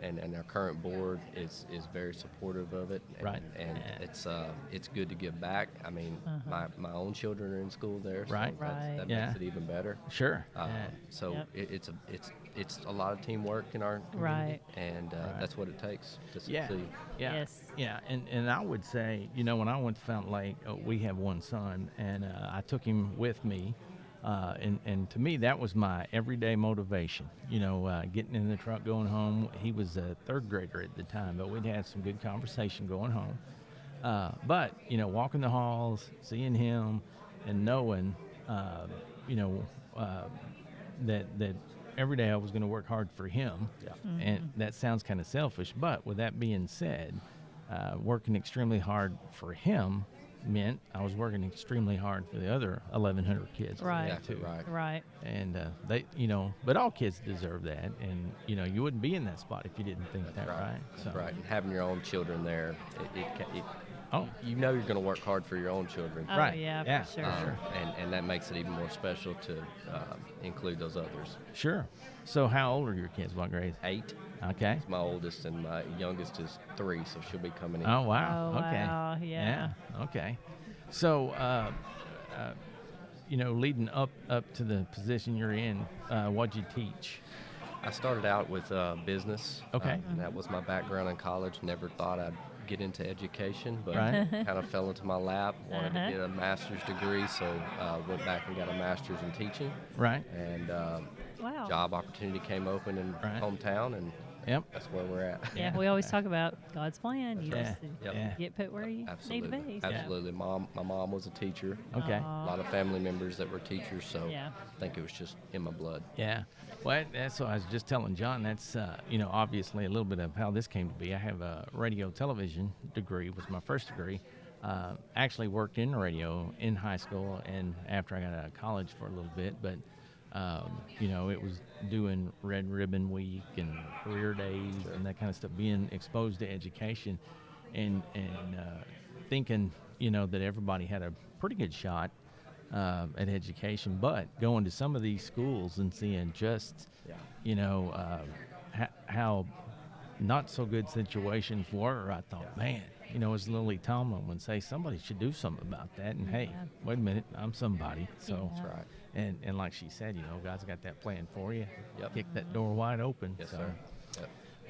and our current board is very supportive of it. And, Right. And Yeah. it's good to give back. I mean, my own children are in school there, so Right. that Yeah. makes it even better. Sure. So Yep. it's a lot of teamwork in our community, Right. and that's what it takes to Yeah. succeed. Yeah. Yes. Yeah. And I would say, when I went to Fountain Lake, we have one son, and I took him with me. And to me, that was my everyday motivation. Getting in the truck, going home. He was a third grader at the time, but we'd had some good conversation going home. But walking the halls, seeing him, and knowing, that every day I was going to work hard for him. Yeah. And that sounds kind of selfish, but with that being said, working extremely hard for him meant I was working extremely hard for the other 1,100 kids. Right. Exactly right. Right. And they, but all kids deserve that, and you wouldn't be in that spot if you didn't think that, right? That's right. And having your own children there, Oh. you know you're going to work hard for your own children. Oh, Right. yeah, Yeah. for sure. And that makes it even more special to include those others. Sure. So how old are your kids? What grade? 8. Okay. My oldest, and my youngest is 3, so she'll be coming in. Oh, wow. Oh, Okay. wow, yeah. Okay. So, leading up to the position you're in, what'd you teach? I started out with business. Okay. And that was my background in college. Never thought I'd get into education, but Right. kind of fell into my lap. Wanted to get a master's degree, so went back and got a master's in teaching. Right. And Wow. job opportunity came open in Right. hometown, and Yep. that's where we're at. Yeah, we always talk about God's plan. You Yeah. just Yep. Yeah. get put where you Absolutely. need to be. Absolutely. My mom was a teacher. Okay. A lot of family members that were teachers, so Yeah. I think it was just in my blood. Yeah. Well, that's what I was just telling John. That's, obviously a little bit of how this came to be. I have a radio television degree, was my first degree. Actually worked in radio in high school and after I got out of college for a little bit, but it was doing Red Ribbon Week and career days and that kind of stuff, being exposed to education and thinking, that everybody had a pretty good shot at education, but going to some of these schools and seeing just, how not so good situations were, I thought, man, as Lily Tomlin would say, somebody should do something about that. And hey, wait a minute, I'm somebody. So, That's right. And like she said, God's got that plan for you. Yep. Kick that door wide open. Yes, so. sir.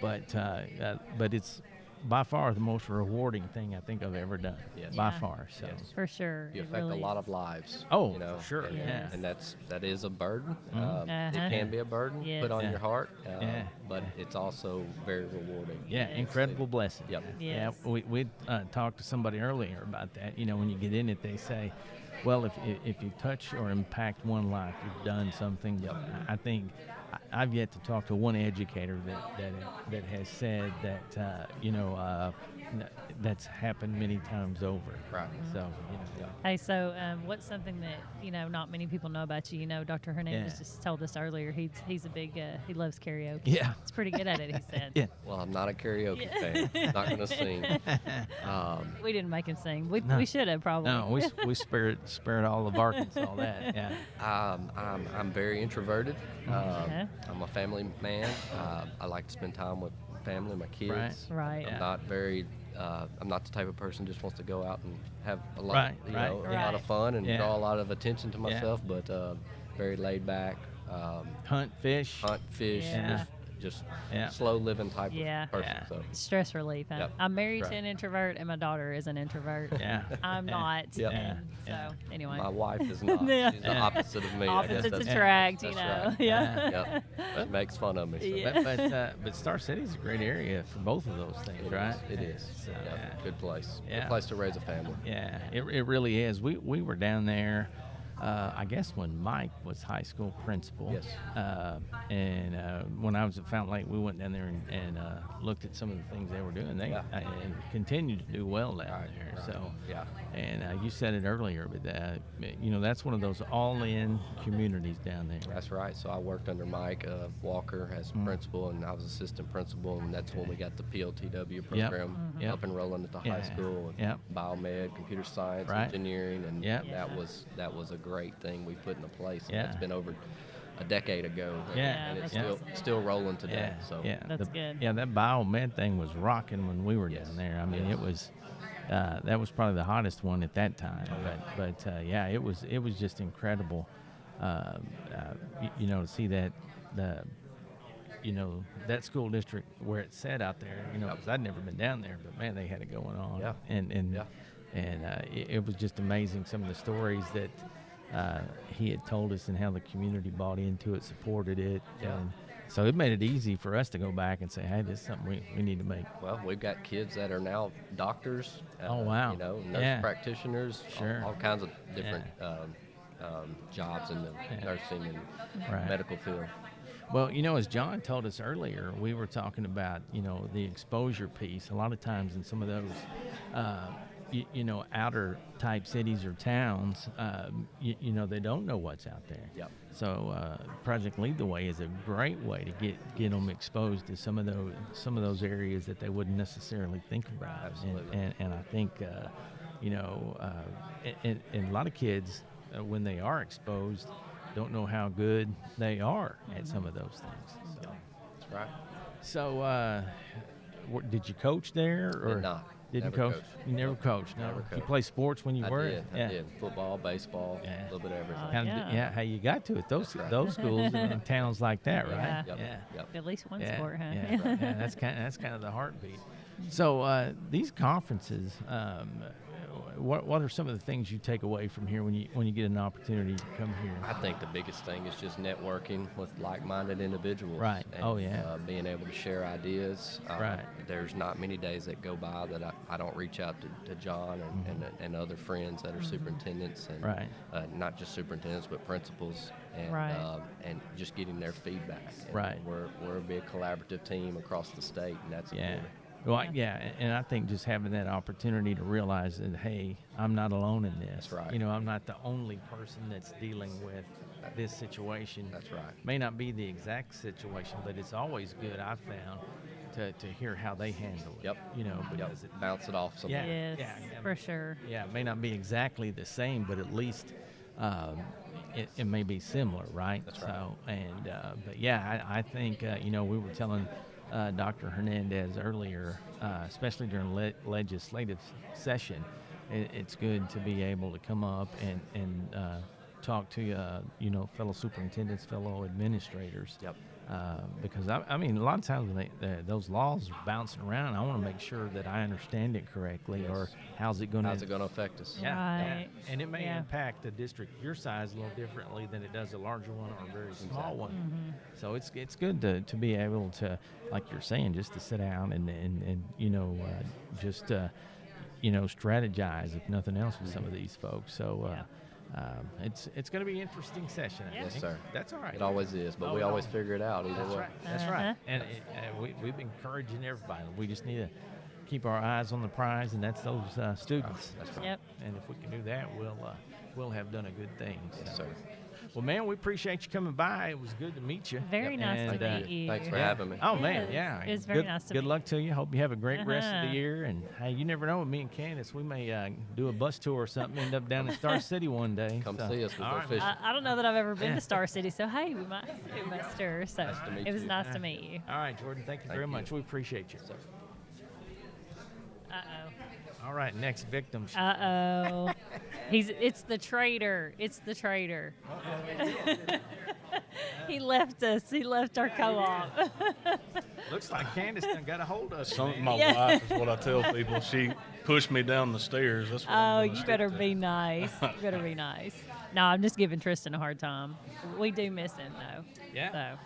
Yep. But it's by far the most rewarding thing I think I've ever done. Yes. By Yeah. far. So. Yes. For sure. You It affect really a lot is. of lives. Oh, sure, And, yeah. and that is a burden. Uh-huh. It can be a burden put on Yes. your heart, Yeah. but it's also very rewarding. Yeah, Yes. incredible blessing. Yep. Yes. Yeah, we talked to somebody earlier about that. When you get in it, they say, well, if you touch or impact one life, you've done something. Yep. I think I've yet to talk to one educator that has said that that's happened many times over. Right. So Hey, so what's something that not many people know about you? Dr. Hernandez Yeah. just told us earlier. He's a big he loves karaoke. Yeah. He's pretty good at it. He said. Yeah. Well, I'm not a karaoke fan. Not going to sing. We didn't make him sing. We No. should have probably. No, we spared all of Arkansas that. Yeah. I'm very introverted. Uh-huh. I'm a family man. I like to spend time with family, my kids. Right. I'm not very. I'm not the type of person who just wants to go out and have a lot, Right, a right. lot of fun and Yeah. draw a lot of attention to Yeah. myself. But very laid back. Hunt, fish. Hunt, fish, Yeah. just Yeah. slow living type Yeah. of person. Yeah. So Stress relief. Yep. I'm married Right. to an introvert, and my daughter is an introvert. Yeah. I'm Yeah. not. Yep. And Yeah. so anyway, my wife is not. Yeah. She's the Yeah. opposite of me. I guess opposites that's, attract. that's Yeah. right. Yeah. Yep. She makes fun of me. So Yeah. But Star City's a great area for both of those things, It right? is. It is. So, Yeah. Good place. Yeah. Good place to raise a family. Yeah, it really is. We were down there, I guess when Mike was high school principal. Yes. And when I was at Fountain Lake, we went down there and looked at some of the things they were doing. They Yeah. And continue to do well down Right, there. right. So Yeah. And you said it earlier, but that's one of those all-in communities down there. That's right. So I worked under Mike Walker as principal, and I was assistant principal, and that's when we got the PLTW program Yep. up and rolling at the Yeah. high school. And Yep. Biomed, computer science, Right. engineering, and Yep. that was a great thing we put into place. And Yeah. That's been over a decade ago. Yeah. And it's Yeah. still rolling today. Yeah, So yeah, That's good. Yeah, that biomed thing was rocking when we were Yes. down there. I mean, Yes. it was that was probably the hottest one at that time. But yeah, it was just incredible. To see that that school district where it's set out there. Because I'd never been down there, but man, they had it going on. Yeah. And Yeah. it was just amazing some of the stories that he had told us and how the community bought into it, supported it. Yeah. And so it made it easy for us to go back and say, hey, this is something we need to make. Well, we've got kids that are now doctors. Oh, wow. Nurse Yeah. practitioners. Sure. All kinds of different jobs in the nursing and Right. medical field. Well, as John told us earlier, we were talking about, the exposure piece. A lot of times in some of those, outer type cities or towns, they don't know what's out there. Yep. So Project Lead the Way is a great way to get them exposed to some of those areas that they wouldn't necessarily think about. Absolutely. And I think and a lot of kids when they are exposed don't know how good they are at some of those things. So. That's right. So, did you coach there, or Did not. didn't Never coach? coached. You never coached. No. Never You coached. play sports when you I were. did. Yeah. I did. Football, baseball, Yeah. a little bit of everything. Yeah. How you got to it? Those right. those schools in towns like that, right? Yeah. Yep. Yeah. Yep. At least one Yeah, sport, huh? yeah. That's kind of the heartbeat. So these conferences, what are some of the things you take away from here when you get an opportunity to come here? I think the biggest thing is just networking with like-minded individuals. Right. And, Oh, yeah. being able to share ideas. Right. There's not many days that go by that I don't reach out to John and other friends that are superintendents and Right. Not just superintendents but principals and Right. And just getting their feedback. And Right. We're a big collaborative team across the state, and that's Yeah. important. Well, and I think just having that opportunity to realize that, hey, I'm not alone in this. That's right. I'm not the only person that's dealing with this situation. That's right. May not be the exact situation, but it's always good, I've found, to hear how they handle it. Yep. Because it, Bounce it off somewhere. Yes, Yeah. for sure. yeah, it may not be exactly the same, but at least it may be similar, right? That's right. So, and but yeah, I think we were telling Dr. Hernandez earlier, especially during legislative session, it's good to be able to come up and talk to fellow superintendents, fellow administrators. Yep. Because I mean, a lot of times when those laws are bouncing around, I want to make sure that I understand it correctly, Yes. or how's it going How's it going to affect us? Right. and it may Yeah. impact a district your size a little differently than it does a larger one or a very small Exactly. one. So it's good to be able to, like you're saying, just to sit down and just strategize, if nothing else, with some of these folks. So it's going to be an interesting session. I Yes, think. sir. That's all right. It always is, but Oh, we it always always- figure it out either That's way. right. That's right. And we've been encouraging everybody. We just need to keep our eyes on the prize, and that's those students. That's right. Yep. And if we can do that, we'll have done a good thing. Yes, So. sir. Well, man, we appreciate you coming by. It was good to meet you. Very nice And, to meet you. Thanks for having me. Oh man, Yes, yeah. it was very good, nice to Good meet luck to you. Hope you have a great rest of the Uh-huh. year. And hey, you never know. With me and Candace, we may do a bus tour or something. End up down in Star City one day. Come So, see us. We'll all go right, fishing. I don't know that I've ever been to Star City, so hey, we might do a bus tour. So Nice to meet it was you. nice to meet you. All right, Jordan. Thank you Thank very you. much. We appreciate you. Sir. All right, next victim. Uh oh. It's the traitor. It's the traitor. He left us. He left our co-op. Looks like Candace done got a hold of us. My Yeah. wife is what I tell people. She pushed me down the stairs. That's what Oh, I'm you gonna better stick be to. nice. You better be nice. No, I'm just giving Tristan a hard time. We do miss him though. Yeah. So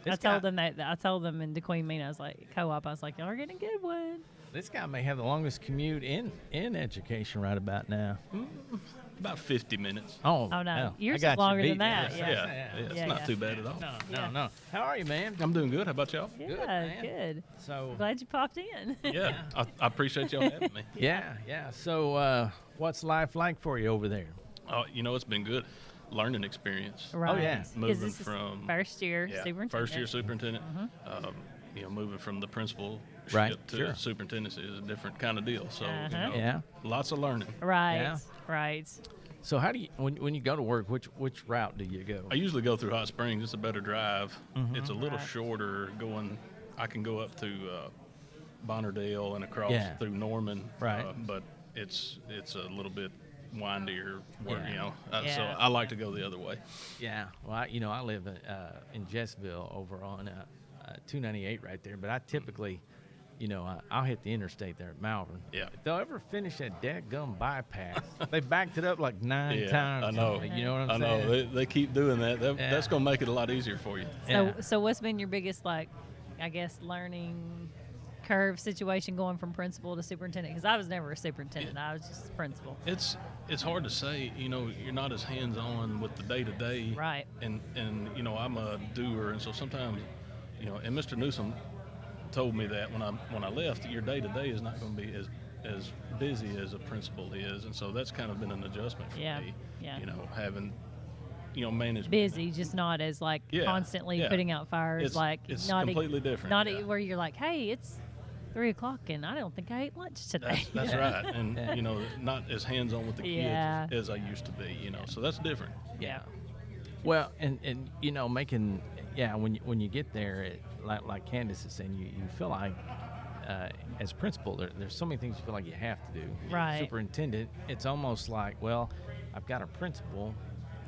This I told guy- them that. I told them in DeQueen Mean, I was like, co-op. I was like, y'all are getting a good one. This guy may have the longest commute in education right about now. About 50 minutes. Oh, Oh, no. I Yours is got you longer than beat. that, Yeah, yeah. it's Yeah, not yeah. too bad at all. No, Yeah. no. How are you, man? I'm doing good. How about y'all? Yeah, man. good. So, Glad you popped in. Yeah, I appreciate y'all having me. yeah. So, what's life like for you over there? It's been good. Learning experience. Right. yeah. 'Cause Moving this is from- first year Yeah, superintendent. first year superintendent. Moving from the principal Right, to sure. superintendency is a different kind of deal. So, Uh-huh. Yeah. lots of learning. Right. Yeah. Right. So, how do you when you go to work? Which route do you go? I usually go through Hot Springs. It's a better drive. Mm-hmm. It's a little Right. shorter going. I can go up to Bonnerdale and across Yeah. through Norman. Right. But it's a little bit windier work, Yeah. So Yeah. I like to go the other way. Yeah. Well, I live in Jessville over on 298 right there, but I typically, I'll hit the interstate there at Malvern. Yeah. If they'll ever finish that dadgum bypass, they backed it up like 9 Yeah, times. I know. You know what I'm I saying? know. They keep doing that. Yeah. That's going to make it a lot easier for you. Yeah. So what's been your biggest, learning curve situation going from principal to superintendent? Because I was never a superintendent. I was just principal. It's hard to say. You're not as hands on with the day to day. Right. And I'm a doer, and so sometimes, and Mr. Newsom told me that when I left, your day to day is not going to be as as busy as a principal is, and so that's kind of been an adjustment for me. Yeah. You know, having management. Busy, just not as like constantly putting out fires. It's not completely different. Not where you're like, hey, it's 3:00 and I don't think I ate lunch today. That's right, and not as hands-on with the kids as I used to be. So that's different. Yeah. Well, and making when you get there, like Candace is saying, you feel like as principal, there's so many things you feel like you have to do. Right. Superintendent, it's almost like, well, I've got a principal,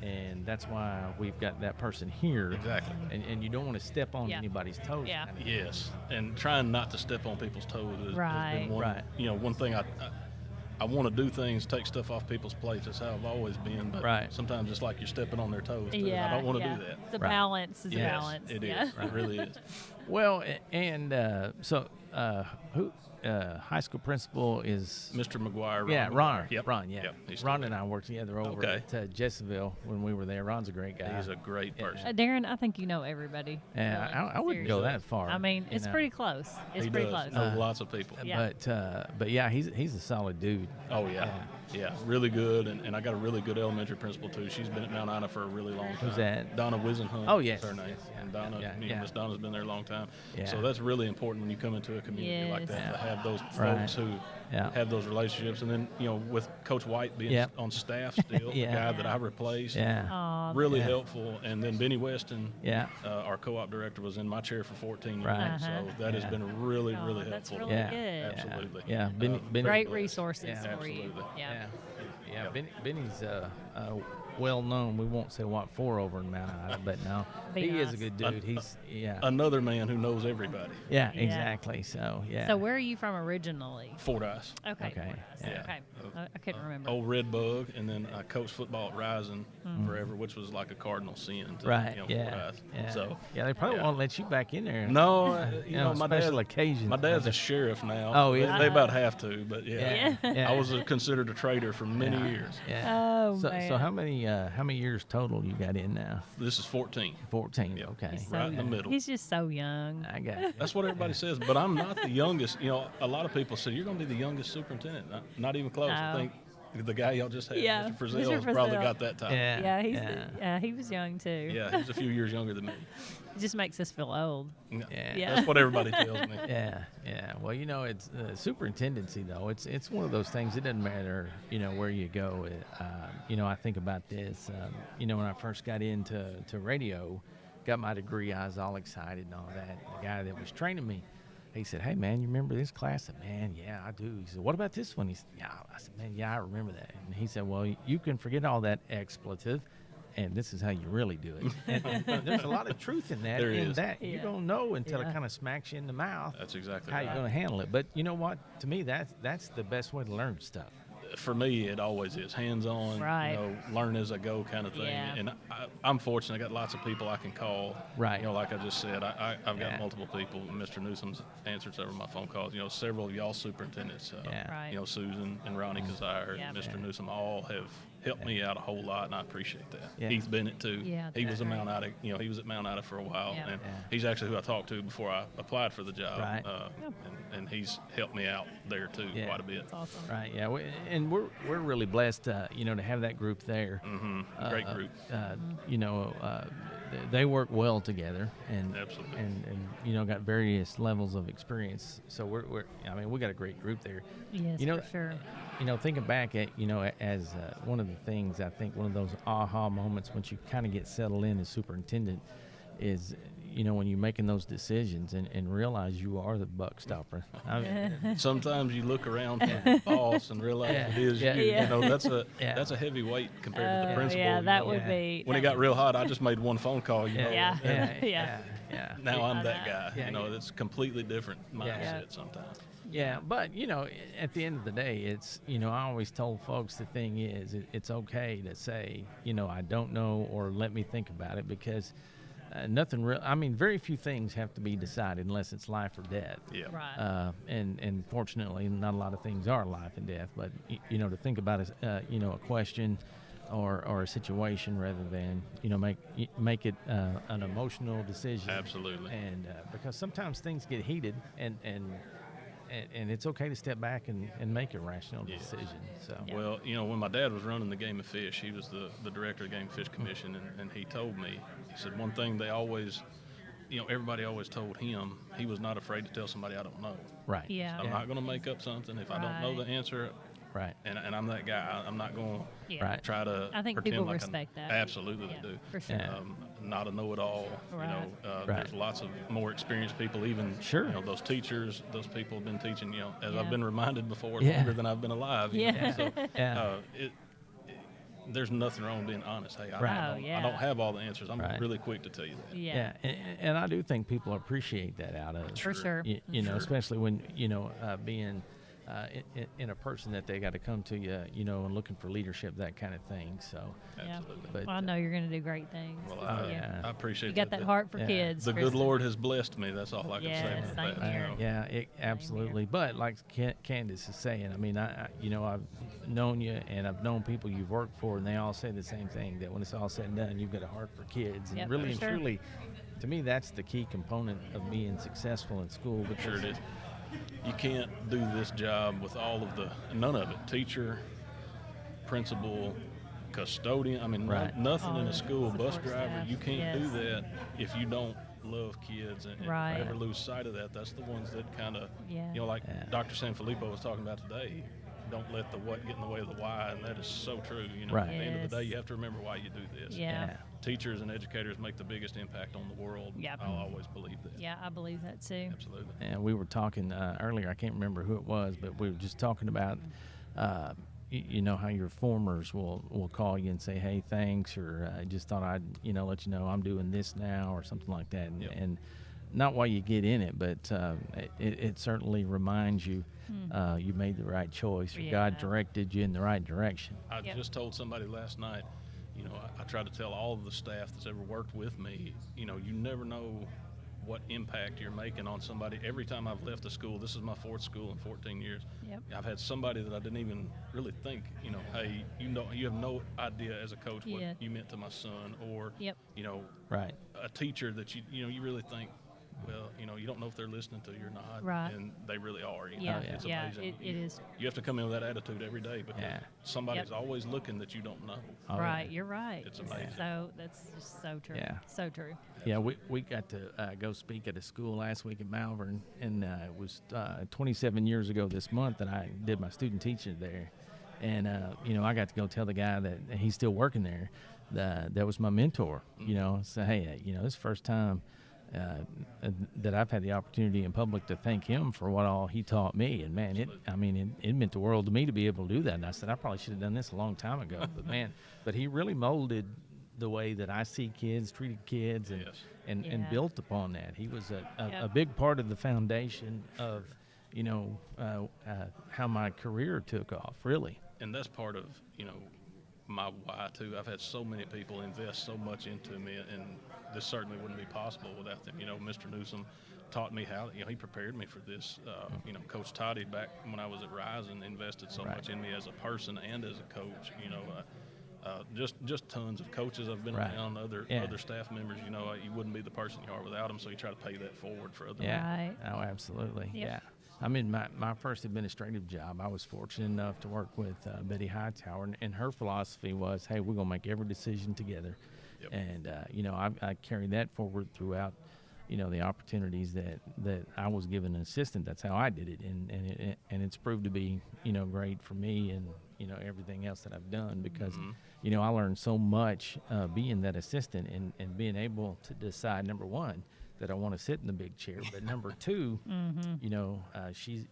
and that's why we've got that person here. Exactly. And you don't want to step on anybody's toes. Yeah. Yes, and trying not to step on people's toes has been one thing. I want to do things, take stuff off people's plates. That's how I've always been. But sometimes it's like you're stepping on their toes too. Yeah, I don't want to do that. It's a balance. It's a balance. It is. It really is. Well, and so who? High school principal is Mr. McGuire. Ron. Yep. Ron. Yeah. Yep. Ron and I worked together over at Jesseville when we were there. Ron's a great guy. He's a great person. Darren, I think you know everybody. Yeah, I wouldn't go that far. I mean, it's pretty close. It's pretty close. Know lots of people. Yeah. But yeah, he's a solid dude. Oh yeah. Yeah, really good, and I got a really good elementary principal too. She's been at Mount Ina for a really long time. Who's that? Donna Wisenhunt. Oh yes. Is her name. Yes, and Donna, Miss Donna's been there a long time. Yeah. So that's really important when you come into a community like that to have those folks who have those relationships. And then with Coach White being on staff still, the guy that I replaced, really helpful. And then Benny Weston, our co-op director, was in my chair for 14 years. Right. So that has been really helpful. That's really good. Absolutely. Yeah. Benny, great resources for you. Yeah. Benny's well known. We won't say what for over in Mount Ina, but no, he is a good dude. He's another man who knows everybody. Yeah, exactly. So So where are you from originally? Fordyce. Okay. Okay. Okay. I couldn't remember. Old Red Bug, and then I coached football at Rising forever, which was like a cardinal sin. To, right. Fordyce. So they probably won't let you back in there. No, my special occasions. My dad's a sheriff now. Oh, they about have to, but I was considered a traitor for many years. Yeah. Oh, man. So how many years total you got in now? This is 14. 14. Yep. Okay. Right in the middle. He's just so young. I got it. That's what everybody says, but I'm not the youngest. A lot of people say you're going to be the youngest superintendent. Not even close. I think the guy y'all just had, Mr. Frizzell, has probably got that title. Yeah, he was young too. Yeah, he's a few years younger than me. It just makes us feel old. Yeah. That's what everybody tells me. Yeah. Well, it's superintendency though. It's one of those things. It doesn't matter, where you go. I think about this. When I first got into radio, got my degree, I was all excited and all that. The guy that was training me, he said, "Hey man, you remember this class?" I said, "Man, yeah, I do." He said, "What about this one?" He said, "Yeah." I said, "Man, yeah, I remember that." And he said, "Well, you can forget all that expletive, and this is how you really do it." And there's a lot of truth in that. There is. You don't know until it kind of smacks you in the mouth. That's exactly how right. you're going to handle it. But you know what? To me, that's the best way to learn stuff. For me, it always is hands-on, learn as I go kind of thing. Yeah. And I'm fortunate. I got lots of people I can call. Right. Like I just said, I've got multiple people. Mr. Newsom's answered several of my phone calls. Several of y'all superintendents, Susan and Ronnie Kazire and Mr. Newsom all have helped me out a whole lot, and I appreciate that. Yeah. He's been it too. Yeah, he was that's at Mount Ina. He was at Mount Ina for a while, Yeah. and he's actually who I talked to before I applied for the job. Right. And he's helped me out there too quite a bit. That's awesome. Right. Yeah. We're really blessed, to have that group there. Mm-hmm. Great group. They work well together, and Absolutely. and got various levels of experience. So we got a great group there. Yes, for sure. Thinking back at as one of the things, I think one of those aha moments once you kind of get settled in as superintendent is when you're making those decisions and realize you are the buck stopper. I mean, sometimes you look around for the boss and realize it is you. That's a heavy weight compared to the principal. Yeah, that would be. When it got real hot, I just made one phone call. Yeah. Now I'm that guy. It's completely different mindset sometimes. Yeah, but at the end of the day, it's I always told folks the thing is it's okay to say I don't know or let me think about it, because nothing real. I mean, very few things have to be decided unless it's life or death. Yeah. Right. And fortunately, not a lot of things are life and death. But to think about a question or a situation rather than make it an emotional decision. Absolutely. And because sometimes things get heated and and it's okay to step back and make a rational decision. So well, when my dad was running the Game of Fish, he was the director of the Game and Fish Commission, and he told me, he said one thing they always, everybody always told him, he was not afraid to tell somebody I don't know. Right. Yeah. I'm not going to make up something if I don't know the answer. Right. And I'm that guy. I'm not going Yeah. to try to I think pretend people like respect that. Absolutely Yeah, they do. for sure. Not a know-it-all. Right. There's lots of more experienced people. Even those teachers, those people have been teaching. As I've been reminded before, longer than I've been alive. So there's nothing wrong with being honest. Hey, I don't have all the answers. I'm really quick to tell you that. Yeah. And I do think people appreciate that out of For sure. Especially when being in a person that they got to come to you, and looking for leadership, that kind of thing. So, absolutely. But, I know you're going to do great things. Well, I appreciate you got that heart for kids. The good Lord has blessed me. That's all I can say about that. Here. Yeah, absolutely. But like Candace is saying, I mean, I've known you and I've known people you've worked for, and they all say the same thing, that when it's all said and done, you've got a heart for kids. And really and truly, to me, that's the key component of being successful in school. Because sure it is. You can't do this job with none of it. Teacher, principal, custodian. I mean, nothing in a school, bus driver. You can't do that if you don't love kids and ever lose sight of that. That's the ones that kind of, Dr. Sanfilippo was talking about today. Don't let the what get in the way of the why, and that is so true. At the end of the day, you have to remember why you do this. Teachers and educators make the biggest impact on the world. I'll always believe that. Yeah, I believe that too. Absolutely. And we were talking earlier, I can't remember who it was, but we were just talking about how your formers will call you and say, hey, thanks, or I just thought I'd let you know I'm doing this now, or something like that. And not while you get in it, but it certainly reminds you you made the right choice, or God directed you in the right direction. I just told somebody last night, I try to tell all of the staff that's ever worked with me, you never know what impact you're making on somebody. Every time I've left a school, this is my 4th school in 14 years. I've had somebody that I didn't even really think, hey, you have no idea as a coach what you meant to my son, or a teacher that you really think, well, you don't know if they're listening to you or not, and they really are. It's amazing. It is. You have to come in with that attitude every day, because somebody's always looking that you don't know. You're right. It's amazing. So that's just so true. So true. Yeah, we got to go speak at a school last week at Malvern, and it was 27 years ago this month that I did my student teaching there. And, I got to go tell the guy that he's still working there, that was my mentor, say, hey, this is the first time that I've had the opportunity in public to thank him for what all he taught me. And man, it meant the world to me to be able to do that. And I said, I probably should have done this a long time ago, but he really molded the way that I see kids, treated kids, and built upon that. He was a big part of the foundation of, how my career took off, really. And that's part of, my why too. I've had so many people invest so much into me, and this certainly wouldn't be possible without them. Mr. Newsom taught me how, he prepared me for this. Coach Toddy, back when I was at Ryzen, invested so much in me as a person and as a coach. Just tons of coaches I've been around, other staff members. You wouldn't be the person you are without them, so you try to pay that forward for others. Oh, absolutely. Yeah. I mean, my first administrative job, I was fortunate enough to work with Betty Hightower, and her philosophy was, hey, we're going to make every decision together. And, I carried that forward throughout, the opportunities that I was given an assistant. That's how I did it. And it's proved to be, great for me and, everything else that I've done, because, I learned so much being that assistant and being able to decide, number one, that I want to sit in the big chair, but number two, she's,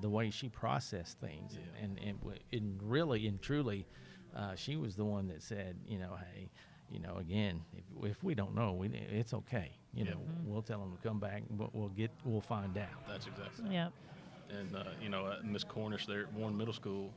the way she processed things, and really and truly, she was the one that said, hey, again, if we don't know, it's okay. We'll tell them to come back, but we'll find out. That's exactly. Yeah. And Miss Cornish there at Warren Middle School,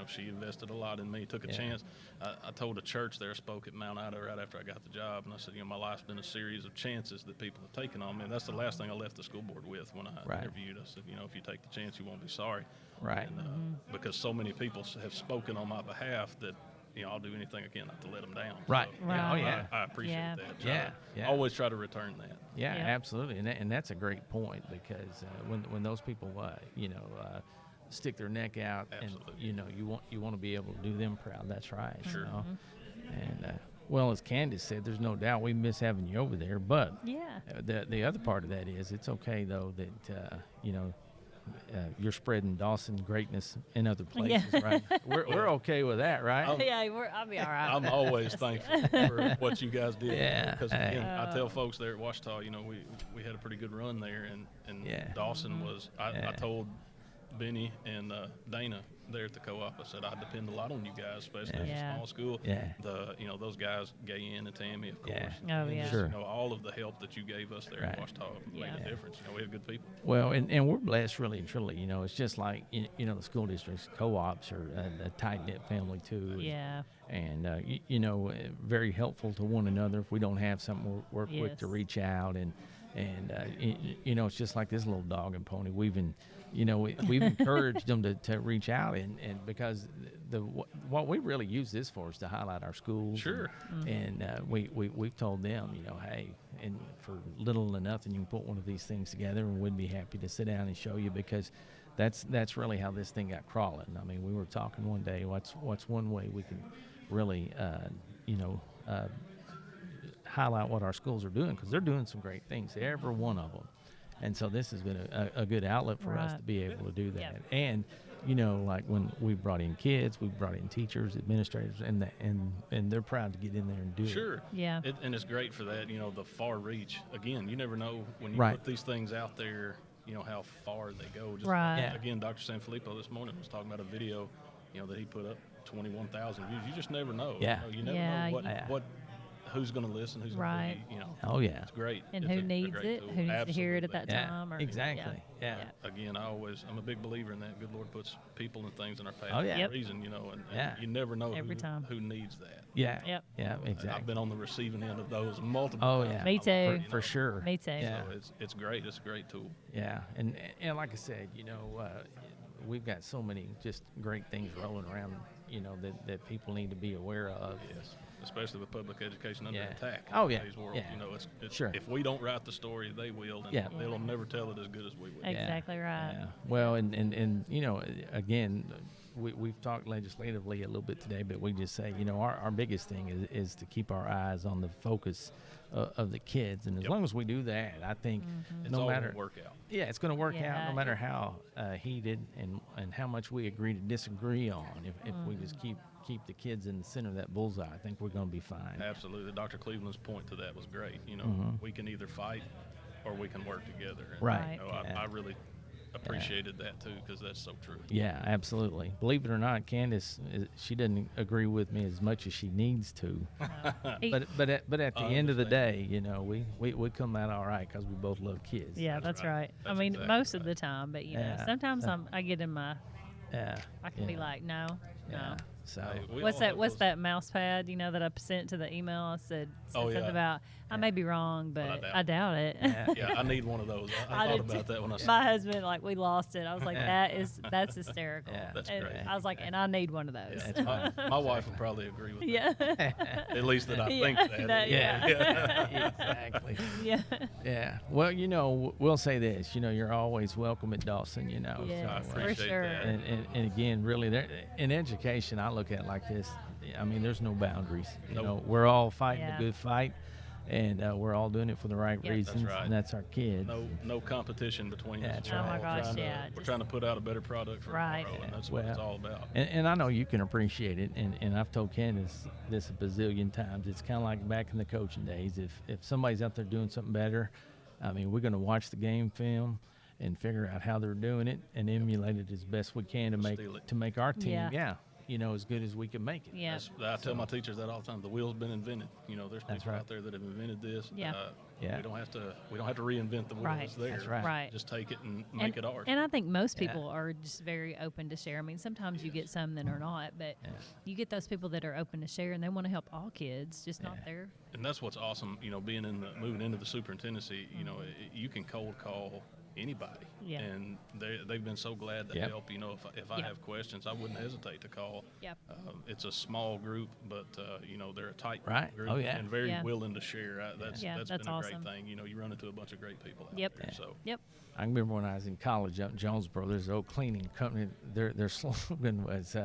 she invested a lot in me, took a chance. I told a church there, spoke at Mount Ida right after I got the job, and I said, my life's been a series of chances that people have taken on me, and that's the last thing I left the school board with when I interviewed. I said, if you take the chance, you won't be sorry. Right. And, because so many people have spoken on my behalf that I'll do anything I can not to let them down. Right. So, Right. Oh, yeah. I appreciate Yeah. that. Yeah. Always try to return that. Yeah, Yeah. absolutely, and that's a great point because when those people stick their neck out, Absolutely. and you want to be able to do them proud. That's right. Sure. And well, as Candace said, there's no doubt we miss having you over there. But Yeah. the other part of that is it's okay though that you're spreading Dawson greatness in other places, Yeah. right? We're okay with that, right? I'll be all right. I'm always thankful for what you guys did. Yeah. Because again, I tell folks there at Ouachita, we had a pretty good run there, and Yeah. Dawson was. I Yeah. told Benny and Dana there at the co-op, I said I depend a lot on you guys, especially as Yeah. a small school. Yeah. Those guys, Gayen and Tammy, of course. Yeah. Oh, And yeah. just, Sure. all of the help that you gave us there Right. at Ouachita made Yeah. a difference. We have good people. Well, and we're blessed, really and truly. It's just like the school districts, co-ops are a tight knit family too. Yeah. And very helpful to one another. If we don't have something, we're quick to Yes. reach out, and it's just like this little dog and pony. We've encouraged them to reach out, and because what we really use this for is to highlight our schools. Sure. And we've told them, hey, and for little or nothing, you can put one of these things together, and we'd be happy to sit down and show you, because that's really how this thing got crawling. I mean, we were talking one day, what's one way we can really highlight what our schools are doing, because they're doing some great things, every one of them. And so this has been a good outlet for us Right. to be able to do that. Yep. And like when we brought in kids, we brought in teachers, administrators, and they're proud to get in there and do it. Sure. Yeah. And it's great for that, the far reach. Again, you never know when you Right. put these things out there, how far they go. Just Right. Yeah. Again, Dr. Sanfilippo this morning was talking about a video, that he put up, 21,000 views. You just never know. Yeah. You never Yeah, know yeah. who's going to listen, who's Right. going to Oh, yeah. It's great. And It's who a needs great it? tool. Who needs to hear it at Absolutely. that time? Or, Exactly. Yeah. Again, I'm a big believer in that. Good Lord puts people and things in our path Oh, yeah. for Yep. a reason, and Yeah. you never know Every time. who needs that. Yeah. Yep. Yeah, I've exactly. been on the receiving end of those multiple Oh, times. yeah. Me too. For sure. Me too. Yeah. So it's great. It's a great tool. Yeah, and like I said, we've got so many just great things rolling around, that people need to be aware of. Yes, especially with public education under Yeah. attack. Oh, in yeah. today's world. Yeah. It's Sure. If we don't write the story, they will, and Yeah. they'll never tell it as good as we will. Exactly right. Yeah. Well, and again, we've talked legislatively a little bit today, but we just say, our biggest thing is to keep our eyes on the focus of the kids, and as Yep. long as we do that, I think It's no all matter gonna work out. yeah, it's going to work out Yeah. no matter how heated and how much we agree to disagree on. If we just keep the kids in the center of that bullseye, I think we're going to be fine. Absolutely. Dr. Cleveland's point to that was great. We can either fight or we can work together. And, Right. Right. I really appreciated that too, because that's so true. Yeah, absolutely. Believe it or not, Candace, she doesn't agree with me as much as she needs to. But at the end of the day, we come out all right because we both love kids. Yeah, that's right. I That's mean, exactly most of the time, but Yeah. sometimes I get in my. Yeah. I can be yeah, like, no. yeah. So Hey, we What's all that? have What's those- that mouse pad? That I sent to the email. I said Oh, something yeah. about. I may be wrong, but I I doubt it. Yeah, I need one of those. I I thought did about too. that when I saw My husband, we lost it. I was like, Yeah. that's hysterical. Yeah. That's And great. I was like, and I need one of those. That's fine. My wife would probably agree with Yeah. that. At least that I Yeah, think that. that- yeah, exactly. Yeah. Yeah. Well, we'll say this. You're always welcome at Dawson. Yes, for appreciate sure. that. And again, really, in education, I look at it like this. I mean, there's no boundaries. Nope. We're all fighting Yeah. a good fight, and we're all doing it for the right Yep. reasons, That's right. and that's our kids. No competition between us. That's We're right. Oh my all gosh, trying to- yeah, We're just- trying to put out a better product for Right. tomorrow, and that's Well, what it's all about. And I know you can appreciate it, and I've told Candace this a bazillion times. It's kind of like back in the coaching days. If somebody's out there doing something better, I mean, we're going to watch the game film and figure out how they're doing it and emulate it as best we can Steal it. to make our team, Yeah. as good as we can make it. Yeah. I tell my teachers that all the time. The wheel's been invented. There's That's people right. out there that have invented this. Yeah. Yeah. We don't have to reinvent the wheel. Right. It's there. That's right. Right. Just take it and make it ours. And I think most Yeah. people are just very open to share. I mean, sometimes you get some that are not, but Yeah. you get those people that are open to share and they want to help all kids, just not Yeah. their. And that's what's awesome, being moving into the superintendency, you can cold call anybody. Yeah. And they've been so glad to Yep. help. You know, if I have questions, I wouldn't hesitate to call. Yep. It's a small group, but you know, they're a tight Right. group Oh, yeah. and very Yeah. willing to share. That's that's been a awesome. great thing. You know, you run into a bunch of great people out Yep. there. So Yep. I remember when I was in college up in Jonesboro, there's an old cleaning company. Their slogan was,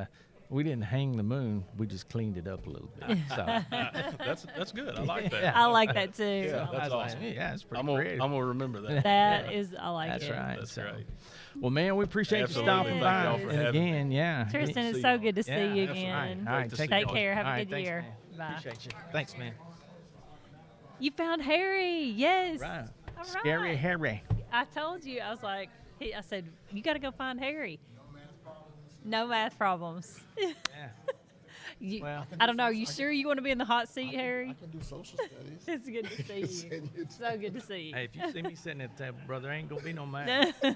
we didn't hang the moon, we just cleaned it up a little bit. So, that's good. I like that. I like that too. Yeah, I that's was like, awesome. yeah, it's pretty I'm creative. gonna remember that. That is, I like That's it. right. That's So, great. well, man, we appreciate Absolutely. you stopping Thank by. y'all for And having again, yeah. Tristan, it's see so y'all. good to see you Yeah, again. All right, to take see Take y'all. care. Have All a right, good thanks, year. man. Bye. Appreciate you. Thanks, man. You found Harry. Yes. Right. All Scary right. Harry. I told you. I was like, I said, you got to go find Harry. No math problems. Yeah. Well, I don't know. You sure you want to be in the hot seat, Harry? I can do social studies. It's good to see you. So good to see you. Hey, if you see me sitting at the table, brother, ain't gonna be no math. I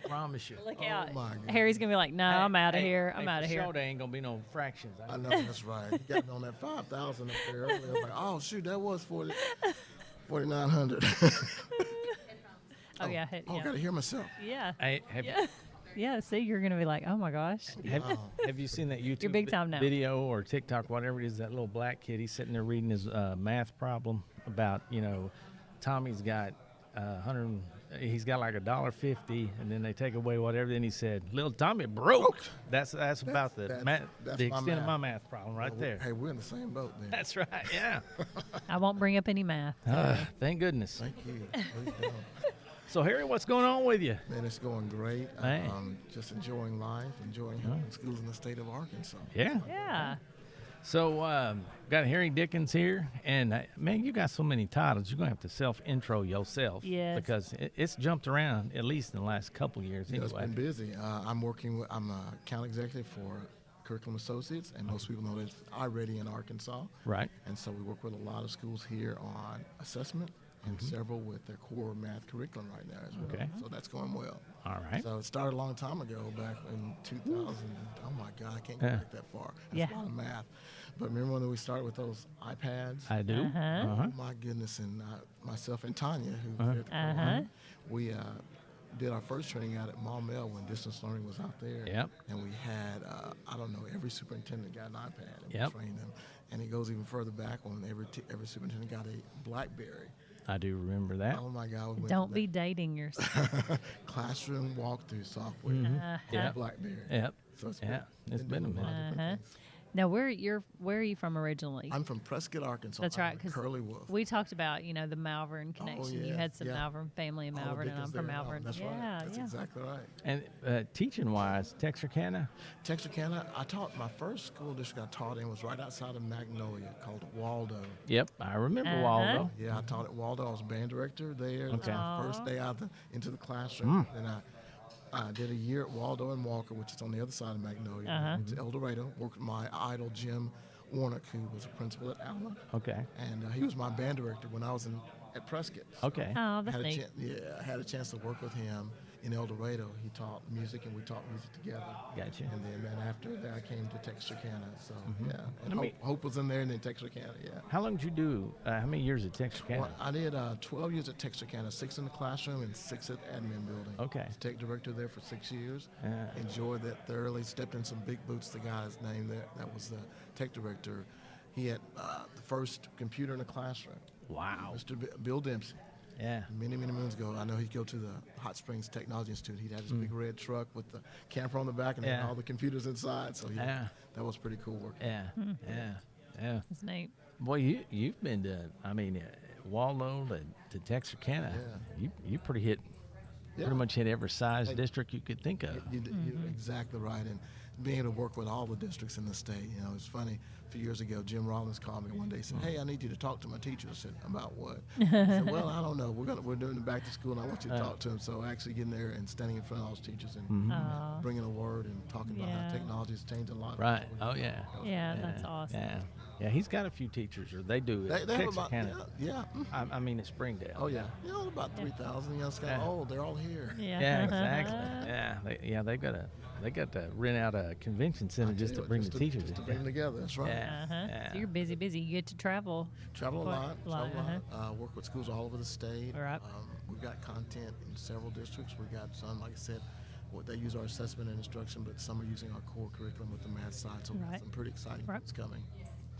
promise you. Look out. my God. Harry's going to be like, no, I'm out of here. I'm Hey, out for of here. Sure, there ain't gonna be no fractions. I know that's right. You got me on that 5,000 up there earlier. I was like, oh shoot, that was 4,900. Oh, yeah. Oh, Yeah. gotta hear myself. Yeah. Hey, have, Yeah. Yeah. See, you're going to be like, oh my gosh. have you seen that YouTube big time now. video or TikTok, whatever it is, that little black kid, he's sitting there reading his math problem about, Tommy's got 100, he's got like $1.50, and then they take away whatever, then he said, little Tommy broke. That's about the that's math, my the extent of my math. math problem right there. Hey, we're in the same boat then. That's right, yeah. I won't bring up any math. Thank goodness. Thank you. Please don't. So, Harry, what's going on with you? Man, it's going great. Hey. Just enjoying life, enjoying helping schools in the state of Arkansas. Yeah. Yeah. So, got Harry Dickens here, and man, you got so many titles. You're gonna have to self-intro yourself, Yes. because it's jumped around at least in the last couple years. You know, Anyway, it's been busy. I'm a account executive for Curriculum Associates, and most people know that I'm already in Arkansas. right? And so we work with a lot of schools here on assessment and several with their core math curriculum right now as well. Okay. So that's going well. All right. So it started a long time ago, back in 2000. Oh my God, I can't go back that far. That's Yeah. a lot of math. But remember when we started with those iPads? I do. Oh my goodness, and myself and Tanya, who was at the program, we did our first training out at Maumelle when distance learning was out there. Yep. And we had, I don't know, every superintendent got an iPad and Yep. we trained them. And it goes even further back when every superintendent got a BlackBerry. I do remember that. Oh my God. We went Don't to be dating yourself. classroom walkthrough software. Yeah. BlackBerry. Yep. So it's Yeah. It's been a doing lot of minute. different things. Now, where are you from originally? I'm from Prescott, Arkansas. That's I'm right, a because Curly Wolf. we talked about the Malvern connection. You yeah, had some yeah. Malvern family in All the Malvern, and I'm Dickens from there. Malvern. That's yeah, right. That's yeah. exactly right. And teaching-wise, Texarkana. Texarkana, I taught my first school district I taught in was right outside of Magnolia called Waldo. Yep, I remember Waldo. Yeah, I taught at Waldo. I was band director there. Okay. My first day out into the classroom. Then I did a year at Waldo and Walker, which is on the other side of Magnolia. Went to El Dorado, worked with my idol, Jim Warnock, who was a principal at Alma. Okay. And he was my band director when I was at Prescott. Okay. Oh, that's Had a neat. I had a chance to work with him in El Dorado. He taught music, and we taught music together. Gotcha. And then after that, I came to Texarkana. So, yeah. And Let me- Hope was in there, and then Texarkana, yeah. How long did you do? How many years at Texarkana? Well, I did 12 years at Texarkana, 6 in the classroom and 6 at admin building. Okay. Was tech director there for 6 years. Yeah. Enjoyed that thoroughly. Stepped in some big boots. The guy's name that was the tech director. He had the first computer in the classroom. Wow. Mr. Bill Dempsey. Yeah. Many moons ago, I know he'd go to the Hot Springs Technology Institute. He'd have his big red truck with the camera on the back and had Yeah. all the computers inside. So Yeah. that was pretty cool work. Yeah. Yeah. Yeah. That's neat. Boy, you've been to, Waldo to Texarkana. Yeah. You pretty much hit every size district you could think of. You're exactly right. And being able to work with all the districts in the state, it's funny. A few years ago, Jim Rollins called me one day and said, "Hey, I need you to talk to my teachers." I said, "About what?" I said, "Well, I don't know. We're doing the back to school, and I want you to talk to them." So actually getting there and standing in front of all those teachers and bringing a word and talking about how Yeah. technology has changed a lot. Right. Oh, yeah. Yeah, that's awesome. Yeah. Yeah, he's got a few teachers, or they do. They have about, yeah. I mean, at Springdale. Oh, yeah. About 3,000. It's kind of old. They're all here. Yeah, exactly. They got to rent out a convention center just to bring the teachers. Just to bring them together. That's right. So you're busy. You get to travel. Travel a lot. Work with schools all over the state. Right. We've got content in several districts. We've got some, like I said, they use our assessment and instruction, but some are using our core curriculum with the math side. So we've got some pretty exciting things coming.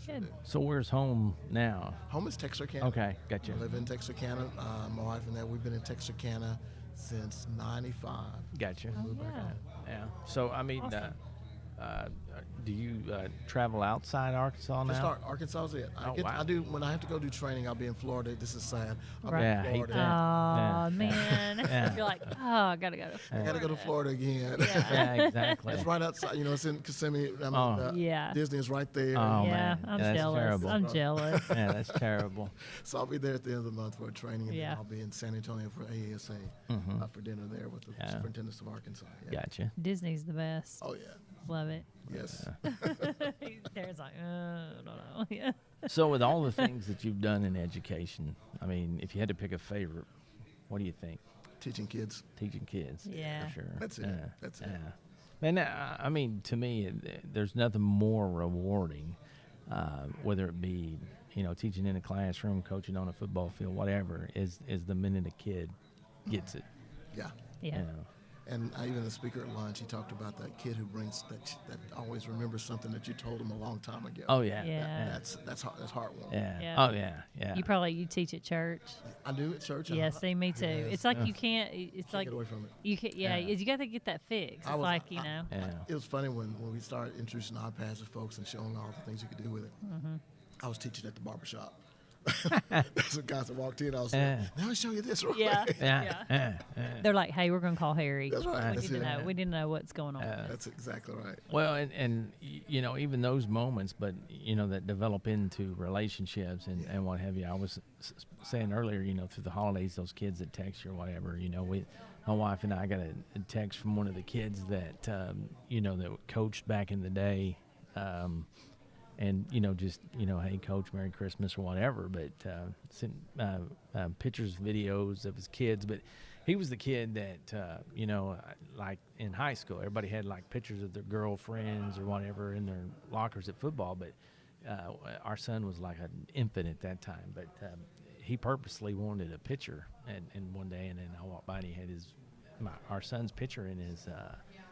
Good. So where's home now? Home is Texarkana. Okay, gotcha. I live in Texarkana. My wife and I, we've been in Texarkana since '95. Gotcha. Oh, Yeah. So I mean, awesome. do you travel outside Arkansas now? Just Arkansas is it. I do when I have to go do training. I'll be in Florida. This is sad. I'll be in Florida. Oh man, you're like, I gotta go to Florida. I gotta go to Florida again. Yeah, exactly. It's right outside. It's in Kissimmee. Disney is right there. Oh, yeah, man. I'm That's jealous. terrible. I'm jealous. Yeah, that's terrible. So I'll be there at the end of the month for a training, and then I'll be in San Antonio for AASA for dinner there with the superintendents of Arkansas. Yeah. Gotcha. Disney's the best. Oh yeah. Love it. Yes. There's like, I don't know. Yeah. So with all the things that you've done in education, I mean, if you had to pick a favorite, what do you think? Teaching kids. Teaching kids. Yeah. For sure. That's it. That's it. And I mean, to me, there's nothing more rewarding, whether it be, teaching in a classroom, coaching on a football field, whatever, is the minute a kid gets it. Yeah. Yeah. And even the speaker at lunch, he talked about that kid who brings that always remembers something that you told him a long time ago. Oh yeah. That's heartwarming. Yeah. Oh yeah. You teach at church. I do at church. Yeah, see, me too. Yes. It's like you can't. It's like get away from it. You can. Yeah, you got to get that fixed. It's It was funny when we started introducing iPads to folks and showing all the things you could do with it. Mm-hmm. I was teaching at the barbershop. There's some guys that walked in. I was like, "Now I'll show you this real quick." Yeah. They're like, "Hey, we're gonna call Harry. That's right. We need to know what's going on." That's exactly right. Well, and even those moments, but that develop into relationships and what have you. I was saying earlier, through the holidays, those kids that text you or whatever. My wife and I got a text from one of the kids that that coached back in the day. And hey coach, Merry Christmas or whatever, but sent pictures, videos of his kids. But he was the kid that like in high school, everybody had like pictures of their girlfriends or whatever in their lockers at football. But our son was like an infant at that time. But he purposely wanted a picture, and one day, and then I walked by and he had our son's picture in his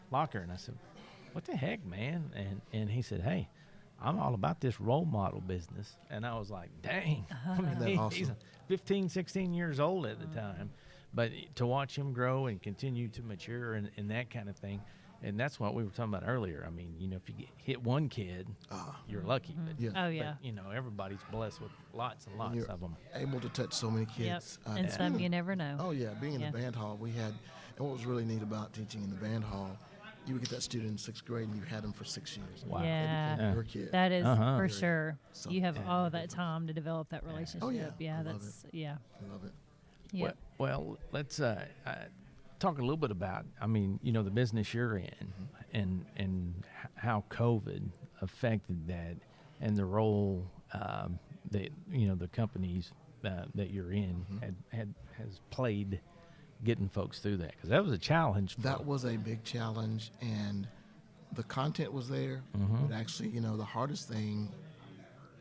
locker, and I said, "What the heck, man?" And he said, "Hey, I'm all about this role model business." And I was like, dang. I mean, he's 15, 16 years old at the time. But to watch him grow and continue to mature and that kind of thing, and that's what we were talking about earlier. I mean, if you hit one kid, you're lucky. But, but, everybody's blessed with lots and lots of them. Able to touch so many kids. Yep. And some you never know. Oh, yeah. Being in the band hall, and what was really neat about teaching in the band hall, you would get that student in 6th grade, and you had them for 6 years. Wow. Yeah, your kid. that is for sure. You have all that time to develop that relationship. Oh, yeah. Yeah, I love it. Yeah. Well, let's talk a little bit about, the business you're in and how COVID affected that and the role that, the companies that you're in has played getting folks through that, because that was a challenge. That was a big challenge, and the content was there, but actually, the hardest thing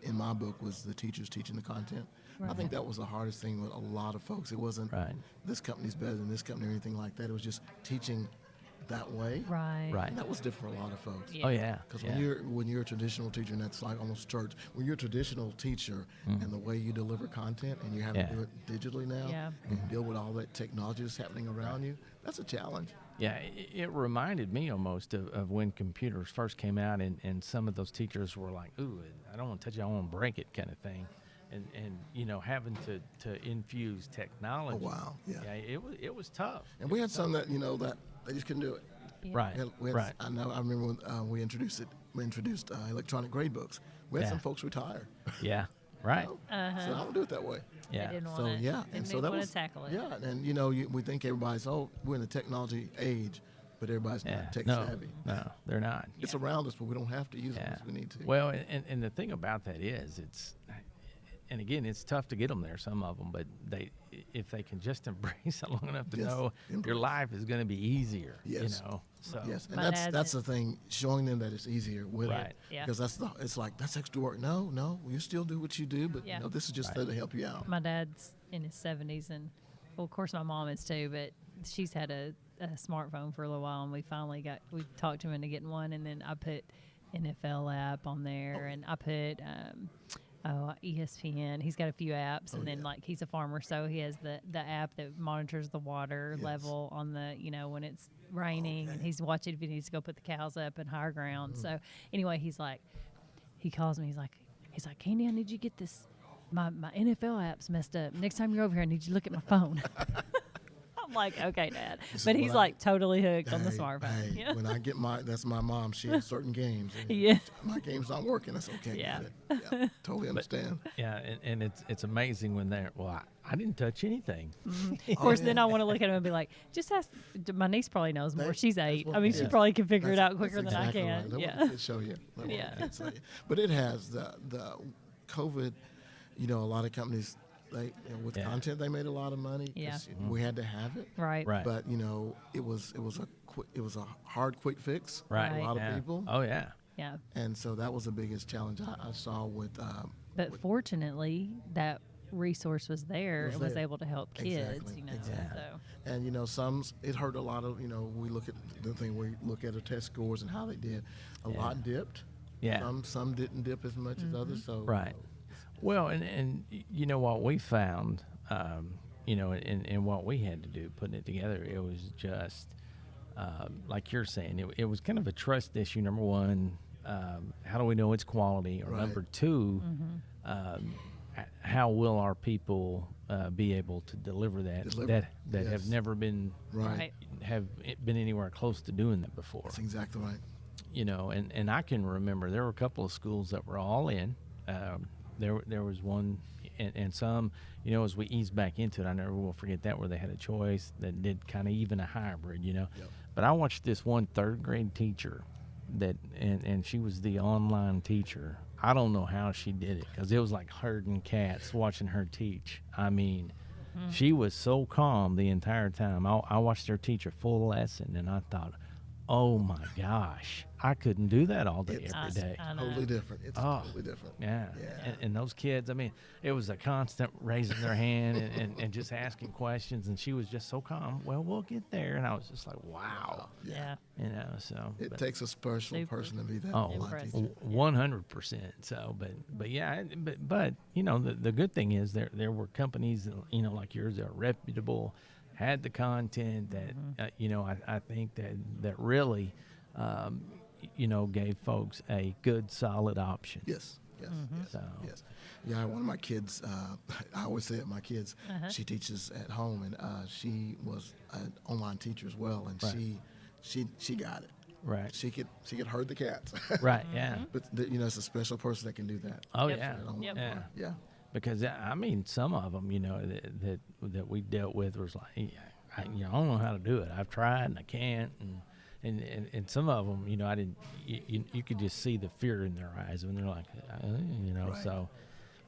in my book was the teachers teaching the content. Right. I think that was the hardest thing with a lot of folks. It wasn't this company's better than this company or anything like that. It was just teaching that way. Right. And that was different for a lot of folks. Yeah. Oh yeah. Because when you're a traditional teacher, and that's like almost church. When you're a traditional teacher, and the way you deliver content, and you have to do it digitally now, and deal with all that technology that's happening around you, that's a challenge. Yeah, it reminded me almost of when computers first came out, and some of those teachers were like, "Ooh, I don't want to touch it, I want to break it," kind of thing. And having to infuse technology. Oh wow, yeah. It was tough. And we had some that that they just couldn't do it. Yeah. Right. I remember when we introduced electronic grade books. We had some folks retire. Yeah. Right. So I don't do it that way. Yeah. So and so that was tackle it. Yeah, and we think everybody's we're in the technology age. but everybody's not tech savvy. No, they're not. It's around us, but we don't have to use it as we need to. Well, and the thing about that is, and again, it's tough to get them there, some of them, but if they can just embrace it long enough to know your life is going to be easier, So and that's the thing, showing them that it's easier with it, because it's like that's extra work. No, you still do what you do, but this is just there to help you out. My dad's in his 70s, and well, of course my mom is too, but she's had a smartphone for a little while, and we talked him into getting one, and then I put NFL app on there, and I put ESPN. He's got a few apps, and then like he's a farmer, so he has the app that monitors the water level on the when it's raining, and he's watching if he needs to go put the cows up in higher ground. So anyway, he calls me. He's like, Candy, I need you to get this. My NFL app's messed up. Next time you're over here, I need you to look at my phone. I'm like, okay, Dad. But he's like totally hooked on the smartphone. Hey, when I get that's my mom. She has certain games. My game's not working. That's okay. Yeah. Totally understand. And it's amazing when I didn't touch anything. Mm-hmm. Of course, then I want to look at him and be like, just ask. My niece probably knows more. She's 8. I mean, she probably can figure it out quicker than I can. Right. Yeah. Show you. But it has the COVID. A lot of companies. With content, they made a lot of money. We had to have it. Right. But it was a hard, quick fix. Right. For a lot of people. Oh yeah. Yeah. And so that was the biggest challenge I saw with. But fortunately, that resource was there and was able to help kids. Exactly. So. And it hurt a lot of we look at the thing we look at the test scores and how they did. A lot dipped. Yeah. Some didn't dip as much as others. So. Right. Well, and what we found, and what we had to do putting it together, it was just like you're saying, it was kind of a trust issue. Number one, how do we know it's quality? Or number two, how will our people be able to deliver that have never been have been anywhere close to doing that before? That's exactly right. And I can remember there were a couple of schools that were all in. There was one, and some, as we ease back into it, I never will forget that, where they had a choice that did kind of even a hybrid, Yep. But I watched this one 3rd grade teacher and she was the online teacher. I don't know how she did it, because it was like herding cats watching her teach. I mean, she was so calm the entire time. I watched her teach a full lesson, and I thought, oh my gosh, I couldn't do that all day, every day. Totally different. It's totally different. Yeah. And those kids, I mean, it was a constant raising their hand and just asking questions, and she was just so calm. Well, we'll get there. And I was just like, wow. Yeah. So. It takes a special person to be that. 100%. So, but yeah, but the good thing is there were companies, like yours, that are reputable, had the content that I think that really gave folks a good, solid option. Yes. So. Yes. Yeah, one of my kids, I always say it, my kids, she teaches at home, and she was an online teacher as well, and she got it. Right. She could herd the cats. Right. Yeah. But it's a special person that can do that. Oh yep. Yeah. Because I mean, some of them, that we dealt with was like, I don't know how to do it. I've tried and I can't, and some of them, I didn't. You could just see the fear in their eyes when they're like, Right. So.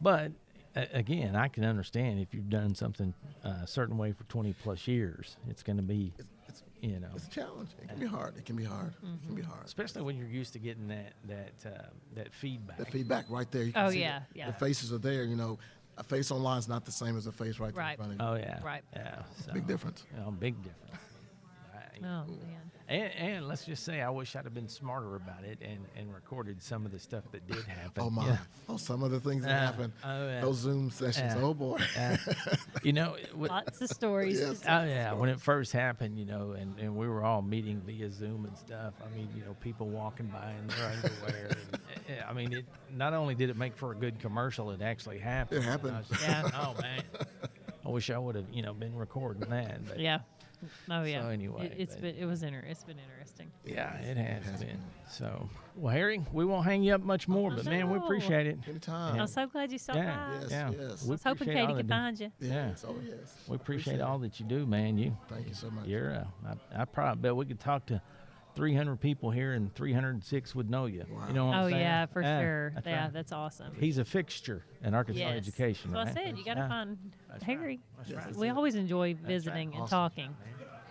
But again, I can understand if you've done something a certain way for 20 plus years, it's going to be. It's a challenge. It can be hard. It can be hard. It can be hard. Especially when you're used to getting that feedback. The feedback right there. You can see the faces are there. A face online is not the same as a face right there in front of you. Oh yeah. Right. Yeah. So, big difference. Big difference. Right. Oh man. And let's just say, I wish I'd have been smarter about it and recorded some of the stuff that did happen. Oh my! Yeah. Oh, some of the things that happened. Those Zoom sessions. Oh boy. Lots of stories. Yes. Oh yeah, when it first happened, and we were all meeting via Zoom and stuff. I mean, people walking by in their underwear. And, I mean, it not only did it make for a good commercial, it actually happened. It happened. Yeah. Oh man. I wish I would have, been recording that. But Yeah. Oh yeah. So anyway, it's been interesting. Yeah, it has been. So, well, Harry, we won't hang you up much more, but man, we appreciate it. Anytime. I'm so glad you stopped by. Yes, Yeah. yes. I was hoping Katie could find you. Yes. Oh, yes. We appreciate all that you do, man. Thank you so much. I probably bet we could talk to 300 people here and 306 would know you. Wow. You know what I'm saying? Yeah, for sure. That's Yeah, right. that's awesome. He's a fixture in Arkansas Yes. education. That's what right? I said. You got to find Harry. That's We right. always enjoy visiting and Awesome. talking.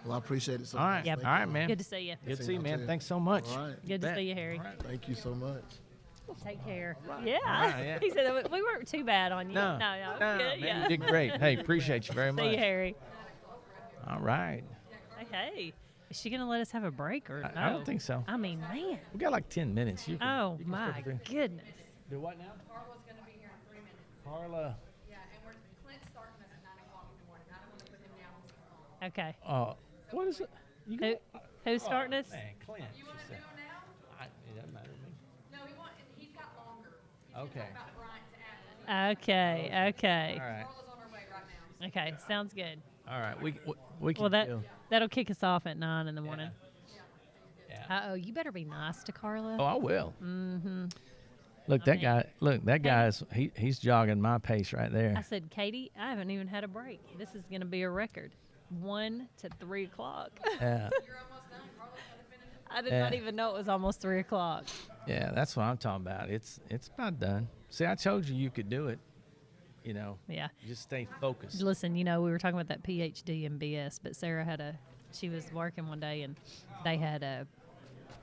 Well, I appreciate it so All much. right. Yep. Thank All you. right, man. Good to see you. Good to see you, you man. too. Thanks so much. All right. Good to Bet. see you, Harry. Thank you so much. Take care. Yeah. right, yeah. He said we weren't too bad on you. No, no, no, good, man, yeah. you did great. Hey, appreciate you very much. See you, Harry. All right. Hey, is she gonna let us have a break or no? I don't think so. I mean, man. We got like 10 minutes. You can, Oh you can my skip through. goodness. Do what now? Carla's going to be here in 3 minutes. Carla. Yeah, and Clint's starting us at 9 o'clock in the morning. I don't want to put him down on his phone. Okay. What is it? You Who's starting us? Man, Clint. You want to do him now? It doesn't matter to me. No, he's got longer. He's Okay. going to talk about Bryant to Athens. Okay. Okay. All right. Carla's on her way right now. Okay. Sounds good. All right. We can Well, that'll kick us off at 9 in the morning. Yeah. You better be nice to Carla. Oh, I will. Mm-hmm. Look, that guy. Look, that guy's he's jogging my pace right I there. said, Katie, I haven't even had a break. This is going to be a record. 1 to 3 o'clock. Yeah. You're almost done. Carla's got to finish it. I did not even know it was almost 3 o'clock. Yeah, that's what I'm talking about. It's about done. See, I told you could do it. Yeah. Just stay focused. Listen, we were talking about that PhD in BS, but Sarah she was working one day and they had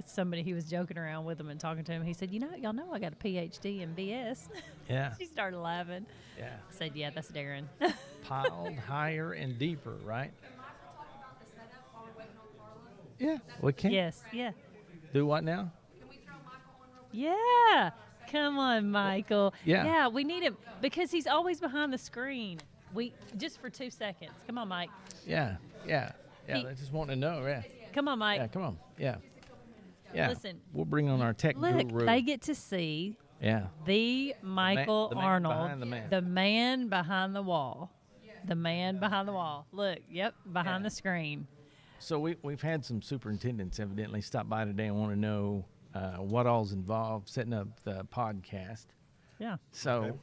somebody, he was joking around with them and talking to him. He said, y'all know I got a PhD in BS. Yeah. She started laughing. Yeah. I said, yeah, that's Darren. Piled higher and deeper, right? Can Michael talk about the setup while we're waiting on Carla? Yeah. We can. Yes, yeah. Do what now? Can we throw Michael on real quick? Yeah. Come on, Michael. Yeah. Yeah, we need him because he's always behind the screen. Just for 2 seconds. Come on, Mike. Yeah. Yeah. Yeah. He- They just want to know. Yeah. Come on, Mike. Yeah. Come on. Yeah. Yeah. Listen. We'll bring on our tech Look, guru. they get to see Yeah. the Michael the man Arnold, behind the man. the man behind the wall. The man behind the wall. Look, yep, behind Yeah. the screen. So we've had some superintendents evidently stop by today and want to know what all's involved setting up the podcast. Yeah. So,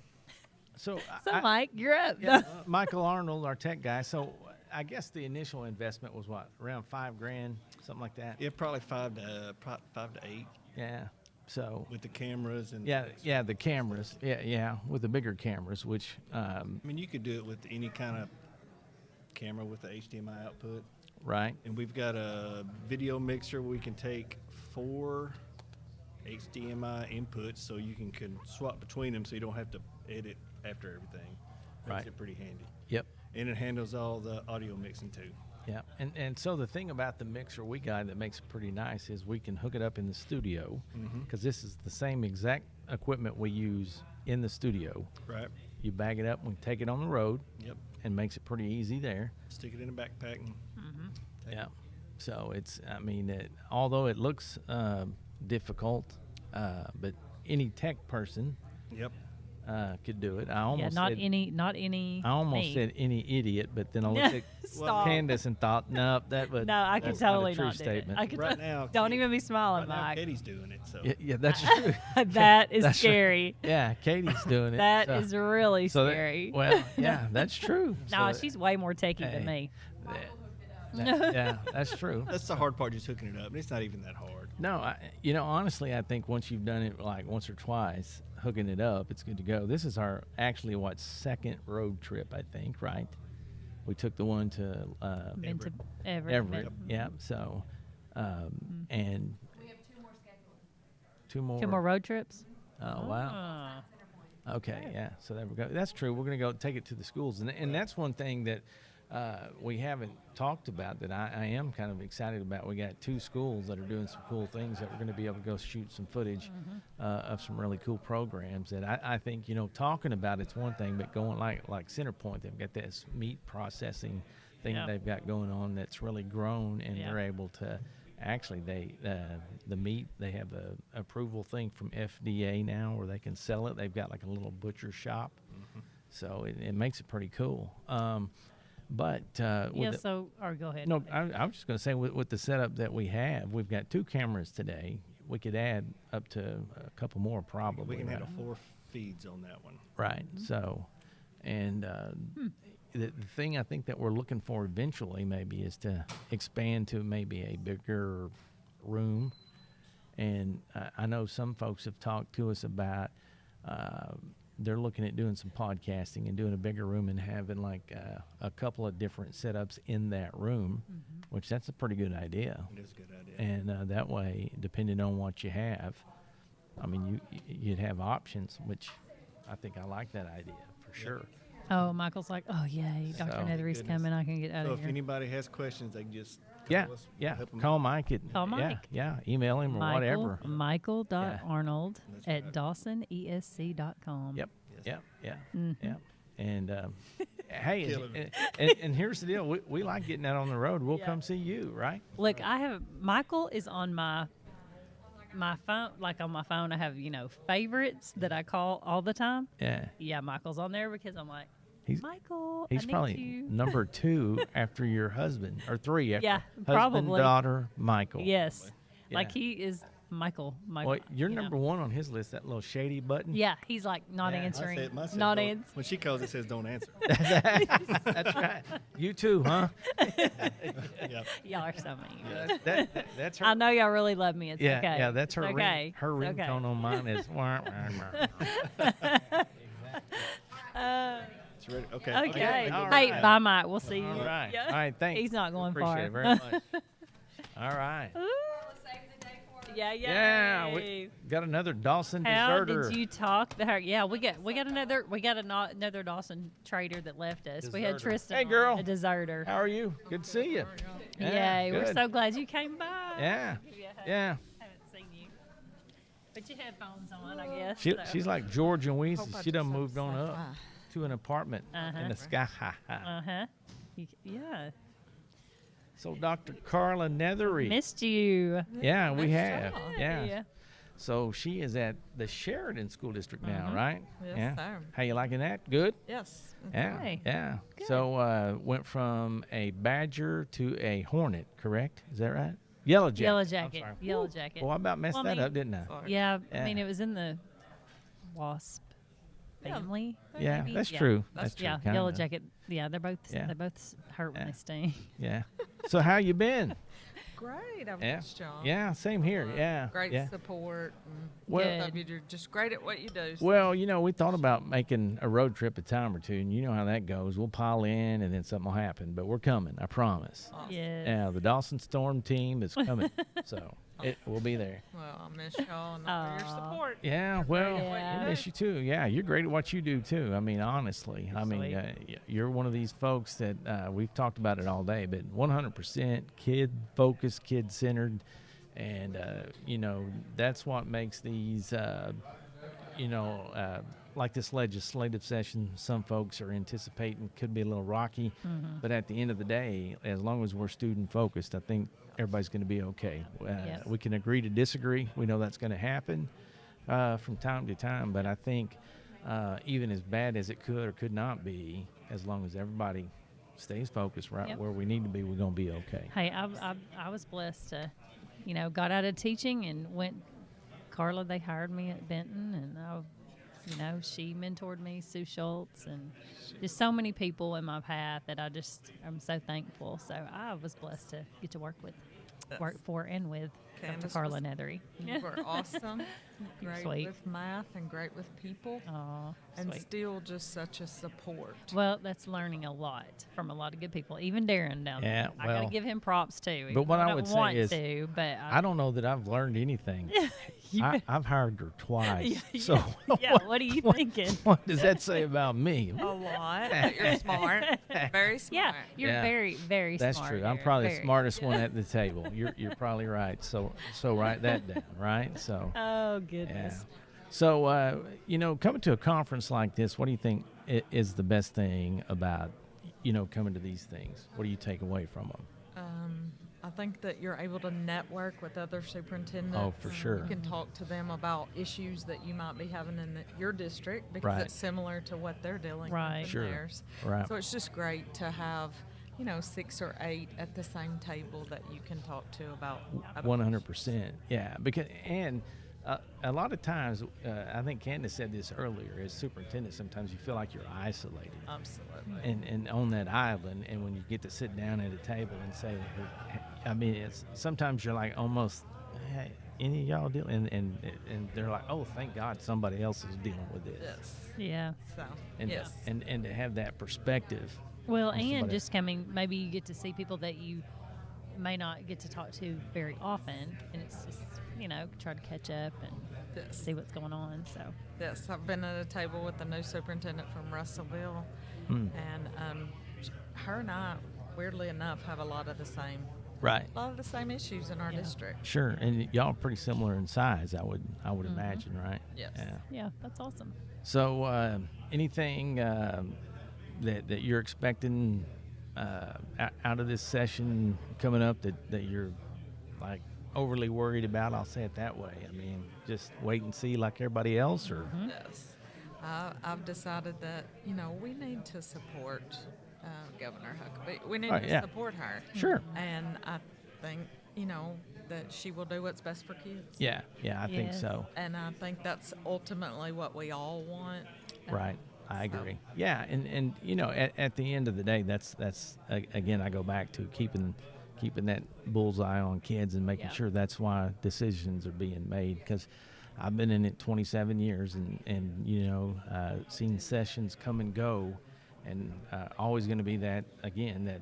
So, Mike, you're up. yeah, Michael Arnold, our tech guy. So I guess the initial investment was what, around $5,000, something like that. Yeah, probably 5 to 8 Yeah. So with the cameras and. yeah, the cameras. Yeah, with the bigger cameras, which I mean, you could do it with any kind of camera with the HDMI output. right. And we've got a video mixer where we can take 4 HDMI inputs, so you can swap between them, so you don't have to edit after everything. Makes Right. it pretty handy. Yep. And it handles all the audio mixing too. Yeah, and so the thing about the mixer we got that makes it pretty nice is we can hook it up in the studio because this is the same exact equipment we use in the studio. Right. You bag it up, we take it on the road, Yep. and makes it pretty easy there. Stick it in a backpack and. take Yeah. it. So although it looks difficult, but any tech person Yep. could do it. I almost not said, any. I almost me. said any idiot, but then I looked at Stop. Candace and thought, nope, No, I could that's totally not a true not do it. statement. I could Right now, don't even be smiling, Right now, Mike. Katie's doing it, so. Yeah, that's true. That is That's right. scary. Yeah, Katie's doing it. That so- is really so that- scary. well, yeah, that's true. No, So she's way more techie than Hey. me. yeah, that's true. That's the hard part, just hooking it up. And it's not even that hard. No, honestly, I think once you've done it like once or twice, hooking it up, it's good to go. This is our second road trip, I think, right? We took the one to Been to Everett. Everett, yeah. So, and We have 2 more scheduled. two more. 2 more road trips. Oh wow. Ah. Okay, yeah. So there we go. That's true. We're going to go take it to the schools, and that's one thing that we haven't talked about that I am kind of excited about. We got 2 schools that are doing some cool things that we're going to be able to go shoot some footage of some really cool programs that I think talking about it's one thing, but going like Centerpoint, they've got this meat processing thing Yeah. they've got going on that's really grown, and Yeah. they're able to. Actually, the meat, they have a approval thing from FDA now where they can sell it. They've got like a little butcher shop So it makes it pretty cool. But Or go ahead. No, I was just going to say with the setup that we have, we've got 2 cameras today. We could add up to a couple more probably. We can handle 4 feeds on that one. Right. So, and the thing I think that we're looking for eventually maybe is to expand to maybe a bigger room. And I know some folks have talked to us about they're looking at doing some podcasting and doing a bigger room and having like a couple of different setups in that room, which that's a pretty good idea. It is a good idea. And that way, depending on what you have, I mean, you'd have options, which I think I like that idea for sure. Oh, Michael's like, oh, yay, Dr. Nethery's coming. I can get out of here. So if anybody has questions, they can just call us. Call Mike. Call Mike. Yeah, email him or whatever. Michael.arnold@dawsonesc.com. Yep. Mm-hmm. Yeah. And hey, and here's the deal. We like getting out on the road. We'll come see you, right? Look, Michael is on my phone. Like on my phone, I have, favorites that I call all the time. Yeah. Yeah, Michael's on there because I'm like, Michael, He's I need probably you. number 2 after your husband, or 3 after husband, probably. daughter, Michael. Yes. Yeah. Like he is Michael. Well, you're number 1 on his list, that little shady button. Yeah, he's like not answering. Not answering. When she calls, it says don't answer. That's right. You too, huh? Yep. Y'all are so mean. That's her. I know y'all really love me. It's okay. Yeah, that's her. It's okay. Her It's ringtone okay. on mine is. It's ready. Okay. Okay. All Hey, right. bye, Mike. We'll see you. All right. Yeah. All right. Thanks. He's not going Appreciate far. it very much. All right. Yeah. Yeah. We got another Dawson How deserter. did you talk to her? Yeah, we got another Dawson trader that left us. We had Deserter. Tristan. Hey, girl. A deserter. How are you? Good to see you. Yay, we're good. so glad you came by. Yeah. Yeah. Haven't seen you. But you had phones on, I guess. She's like George and Weezy. She done moved on up to an apartment in the sky. Yeah. So Dr. Carla Nethery. Missed you. Yeah, we have. y'all. Yeah. Yeah. So she is at the Sheridan School District now, right? Yes, yeah. sir. How you liking that? Good? Yes. Yeah. Okay. Yeah. Good. So went from a Badger to a Hornet, correct? Is that right? Yellow Jacket. Yellow I'm Jacket. sorry. Yellow Jacket. Well, I about messed that up, didn't I? Yeah, Yeah. I mean, it was in the WASP family. Yeah, maybe? that's true. That's That's true, Yeah, kinda. Yellow Jacket. Yeah, they both hurt when Yeah. they sting. Yeah. So how you been? Great. I've Yeah. missed y'all. Yeah, same here. Yeah. Great yeah. support. And Well- both of you, you're just great at what you do. so- Well, we thought about making a road trip a time or two, and you know how that goes. We'll pile in, and then something will happen. But we're coming, I promise. Awesome. Yeah. Yeah, the Dawson Storm team is coming, so we'll be there. Well, I miss y'all and for your support. Yeah, well, Yeah. we miss you too. Yeah, you're great at what you do too. I mean, honestly, Sweet. you're one of these folks that we've talked about it all day, but 100% kid focused, kid centered, and that's what makes these, like this legislative session. Some folks are anticipating could be a little rocky, but at the end of the day, as long as we're student focused, I think everybody's going to be okay. Yes. We can agree to disagree. We know that's going to happen from time to time, but I think even as bad as it could or could not be, as long as everybody stays focused right Yep. where we need to be, we're going to be okay. Hey, I was blessed to, got out of teaching and went. Carla, they hired me at Benton, and she mentored me, Sue Schultz, and just so many people in my path that I'm so thankful. So I was blessed to get to work for and with Candace Dr. Carla was- Nethery. You were awesome. Great Sweet. with math and great with people. Oh, and sweet. still just such a support. Well, that's learning a lot from a lot of good people. Even Darren down Yeah, there. I got well, to give him props too. But what I don't would say want is, to, but I don't know that I've learned anything. I've hired her twice. Yeah, so yeah, what are you thinking? What does that say about me? A lot. But you're smart. Very smart. Yeah, you're Yeah. very, very That's smart. true. I'm Darren, probably the very. smartest one at the table. You're probably right. So write that down, right? So Oh, yeah. goodness. So coming to a conference like this, what do you think is the best thing about coming to these things? What do you take away from them? I think that you're able to network with other superintendents. Oh, for sure. You can talk to them about issues that you might be having in your district because Right. it's similar to what they're dealing Right. with in Sure. theirs. Right. So it's just great to have, 6 or 8 at the same table that you can talk to about 100%. Yeah, because a lot of times, I think Candace said this earlier. As superintendent, sometimes you feel like you're isolated. Absolutely. And on that island, and when you get to sit down at a table and say, I mean, it's sometimes you're like almost, hey, any of y'all dealing, and they're like, oh, thank God somebody else is dealing with this. Yes. Yeah. So, And, yes. and to have that perspective. Well, on and somebody- just coming, maybe you get to see people that you may not get to talk to very often, and it's just, try to catch up and Yes. see what's going on. So, Yes, I've been at a table with the new superintendent from Russellville, and her and I, weirdly enough, have a lot of the same issues in our district. Sure, and y'all are pretty similar in size, I would imagine, right? Yes. Yeah. yeah, that's awesome. So, anything that you're expecting out of this session coming up that you're like overly worried about? I'll say it that way. I mean, just wait and see like everybody else, or Yes. I've decided that, we need to support Governor Huckabee. We need to yeah. support her. Sure. And I think, that she will do what's best for kids. yeah, I think Yes. so. And I think that's ultimately what we all want. Right. I agree. Yeah, and at the end of the day, that's again, I go back to keeping that bullseye on kids and making sure that's why decisions are being made, because I've been in it 27 years and seen sessions come and go, and always going to be that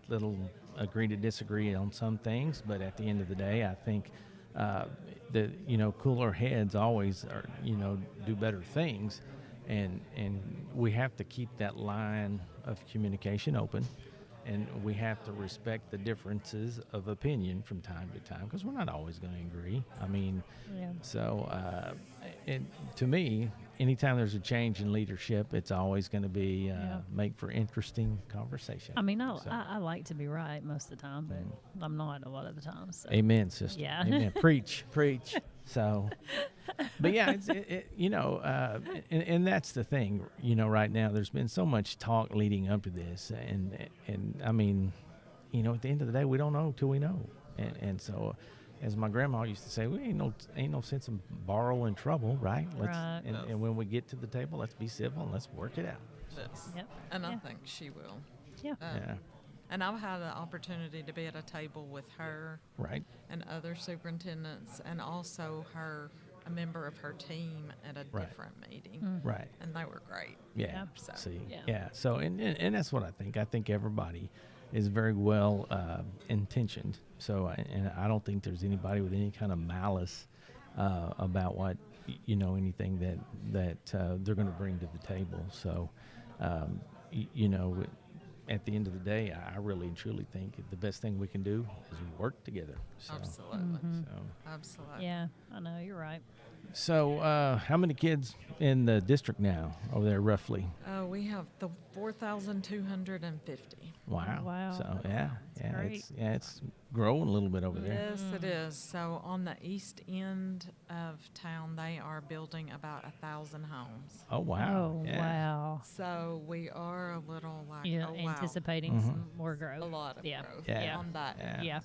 little agree to disagree on some things, but at the end of the day, I think cooler heads always are do better things. And we have to keep that line of communication open, and we have to respect the differences of opinion from time to time, because we're not always going to agree. I mean, so to me, anytime there's a change in leadership, it's always going to be make for interesting conversation. I mean, I like to be right most of the time, but I'm not a lot of the time. So. Amen, sister. Yeah. Amen. Preach. So, but yeah, and that's the thing, right now, there's been so much talk leading up to this. And I mean, at the end of the day, we don't know till we know. And so, as my grandma used to say, we ain't no sense in borrowing trouble, right? Right. And when we get to the table, let's be civil and let's work it out. Yes. Yep. And I Yeah. think she will. Yeah. Yeah. And I've had the opportunity to be at a table with her Right. and other superintendents, and also a member of her team at a Right. different meeting. Right. And they were great. Yeah. So, See. yeah. Yeah. So, and that's what I think. I think everybody is very well intentioned. So, and I don't think there's anybody with any kind of malice about what anything that they're going to bring to the table. So, at the end of the day, I really and truly think the best thing we can do is work together. So, Absolutely. So, Absolutely. Yeah, I know, you're right. so how many kids in the district now over there, roughly? We have the 4,250. Wow. Wow. So That's great. it's growing a little bit over there. Yes, it is. So on the east end of town, they are building about 1,000 homes. Oh wow. Oh, Yeah. wow. So we are a little like, Yeah, oh wow, anticipating some more growth. a lot of Yeah. growth Yeah. on that. Yeah. Yeah.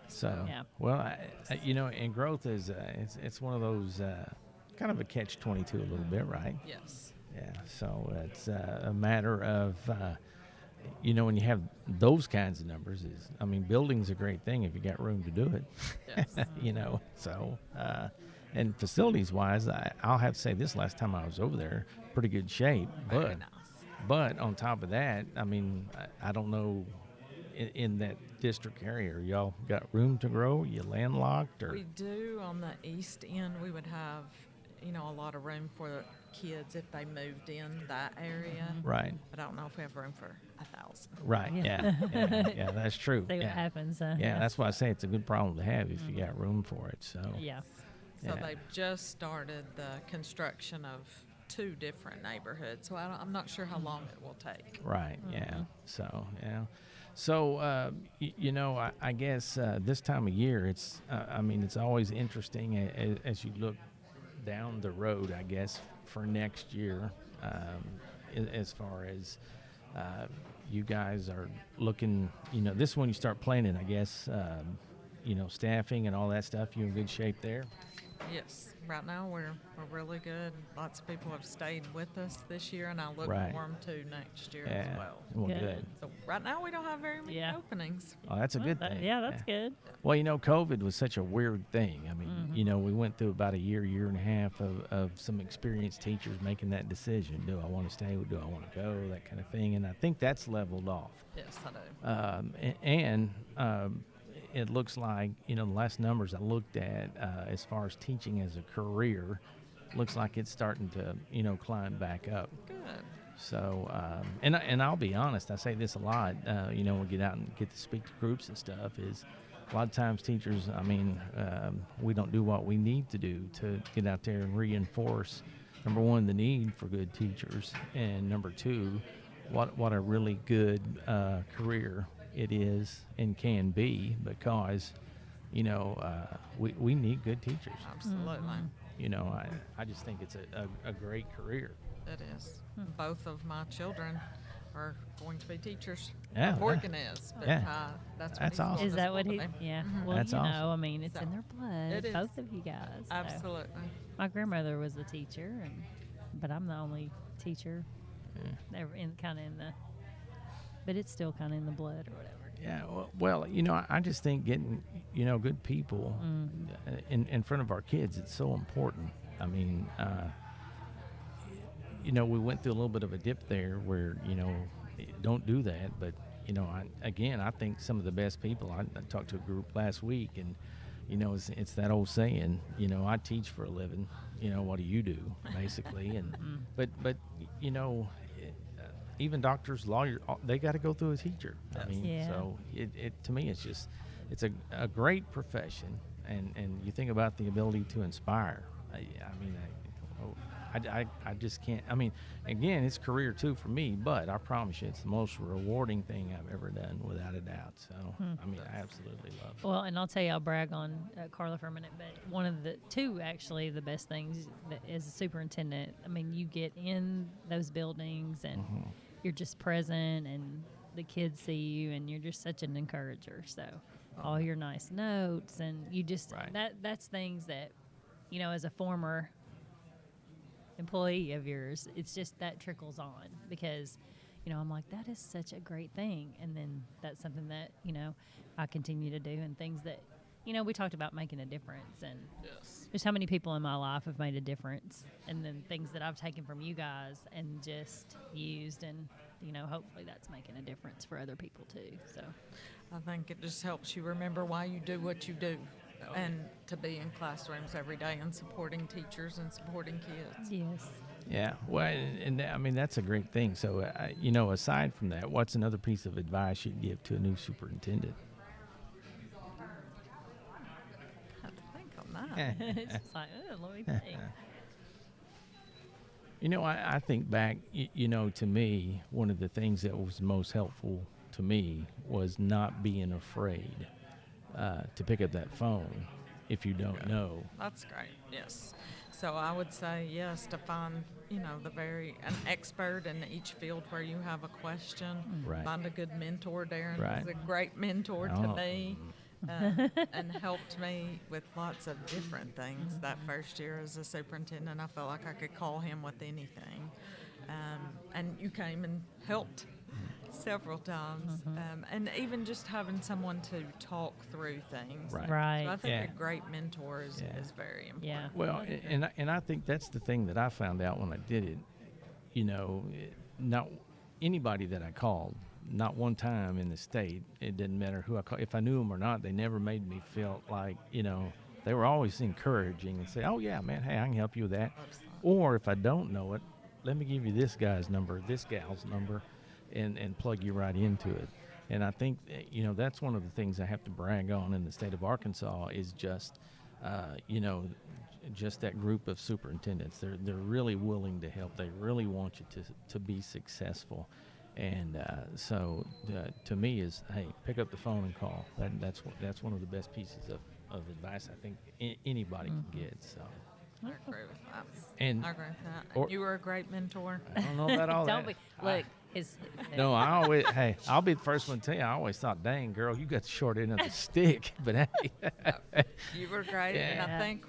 So Yeah. well, and growth is it's one of those kind of a catch-22 a little bit, right? Yes. Yeah. So it's a matter of when you have those kinds of numbers, building's a great thing if you got room to do it. Yes. So and facilities-wise, I'll have to say this last time I was over there, pretty good shape. Very nice. But on top of that, I don't know in that district area, y'all got room to grow? You landlocked or? We do on the east end. We would have, a lot of room for the kids if they moved in that area. Right. But I don't know if we have room for 1,000. Right. Yeah. Yeah, that's true. See yeah. what happens. Yeah, that's why I say it's a good problem to have if you got room for it. So. Yeah. So Yeah. they've just started the construction of two different neighborhoods, so I'm not sure how long it will take. Right. Yeah. So yeah. So I guess this time of year, it's it's always interesting as you look down the road, I guess, for next year, as far as you guys are looking. This is when you start planning, I guess. Staffing and all that stuff. You in good shape there? Yes. Right now we're really good. Lots of people have stayed with us this year, and I look Right. for them to next year Yeah. as well. Well, good. So right now we don't have very many openings. Oh, that's a good thing. Yeah, that's good. Well, COVID was such a weird thing. I mean, we went through about a year and a half of some experienced teachers making that decision. Do I want to stay? Do I want to go? That kind of thing. And I think that's leveled off. Yes, I do. And it looks like, the last numbers I looked at as far as teaching as a career, looks like it's starting to, climb back up. Good. So, and I'll be honest, I say this a lot, we get out and get to speak to groups and stuff, is a lot of times teachers, we don't do what we need to do to get out there and reinforce, number one, the need for good teachers, and number two, what a really good career it is and can be, because we need good teachers. Absolutely. I just think it's a great career. It is. Both of my children are going to be teachers. Yeah, Morgan is, but that's awesome. Is that what he? Yeah. Well, That's awesome. It's in their blood. It is. Both of you guys. So. Absolutely. My grandmother was a teacher, but I'm the only teacher. Never but it's still kind of in the blood or whatever. Yeah, well, I just think getting, good people in front of our kids, it's so important. I mean, we went through a little bit of a dip there where, don't do that. But, I think some of the best people, I talked to a group last week, and, it's that old saying, I teach for a living, what do you do, basically? And but even doctors, lawyers, they got to go through a teacher. I mean, so it to me, it's a great profession, and you think about the ability to inspire. I just can't. I mean, again, it's career too for me, but I promise you, it's the most rewarding thing I've ever done, without a doubt. So, I absolutely love it. Well, and I'll tell you, I'll brag on Carla for a minute, but one of the two, actually, the best things that, as a superintendent, you get in those buildings and you're just present, and the kids see you, and you're just such an encourager. So, all your nice notes, and you just that's things that, as a former employee of yours, it's just that trickles on, because I'm like, that is such a great thing, and then that's something that I continue to do, and things that we talked about making a difference, and just how many people in my life have made a difference, and then things that I've taken from you guys and just used, and hopefully that's making a difference for other people too. So I think it just helps you remember why you do what you do, and to be in classrooms every day and supporting teachers and supporting kids. Yes. Yeah, well, and that's a great thing. So, aside from that, what's another piece of advice you'd give to a new superintendent? I have to think on that. It's just like, let me think. I think back, to me, one of the things that was most helpful to me was not being afraid to pick up that phone if you don't know. That's great, yes. So I would say, yes, to find, an expert in each field where you have a question. Right. Find a good mentor. Darren Right. was a great mentor to me, and helped me with lots of different things. That first year as a superintendent, I felt like I could call him with anything. And you came and helped several times, and even just having someone to talk through things. Right. So I think a great mentor is very important. Yeah. Well, and I think that's the thing that I found out when I did it. Not anybody that I called, not one time in the state, it didn't matter who I called, if I knew them or not, they never made me feel like, they were always encouraging and say, oh yeah, man, hey, I can help you with that. Or if I don't know it, let me give you this guy's number, this gal's number, and plug you right into it. And I think, that's one of the things I have to brag on in the state of Arkansas is just, just that group of superintendents. They're really willing to help. They really want you to be successful. And so to me is, hey, pick up the phone and call. That's one of the best pieces of advice I think anybody can get. So I agree with that. And I agree with that. You were a great mentor. I don't know about all Don't that. be. Look, No, I always, hey, I'll be the first one to tell you, I always thought, dang, girl, you got the short end of the stick. But hey. You were great. And Yeah. I think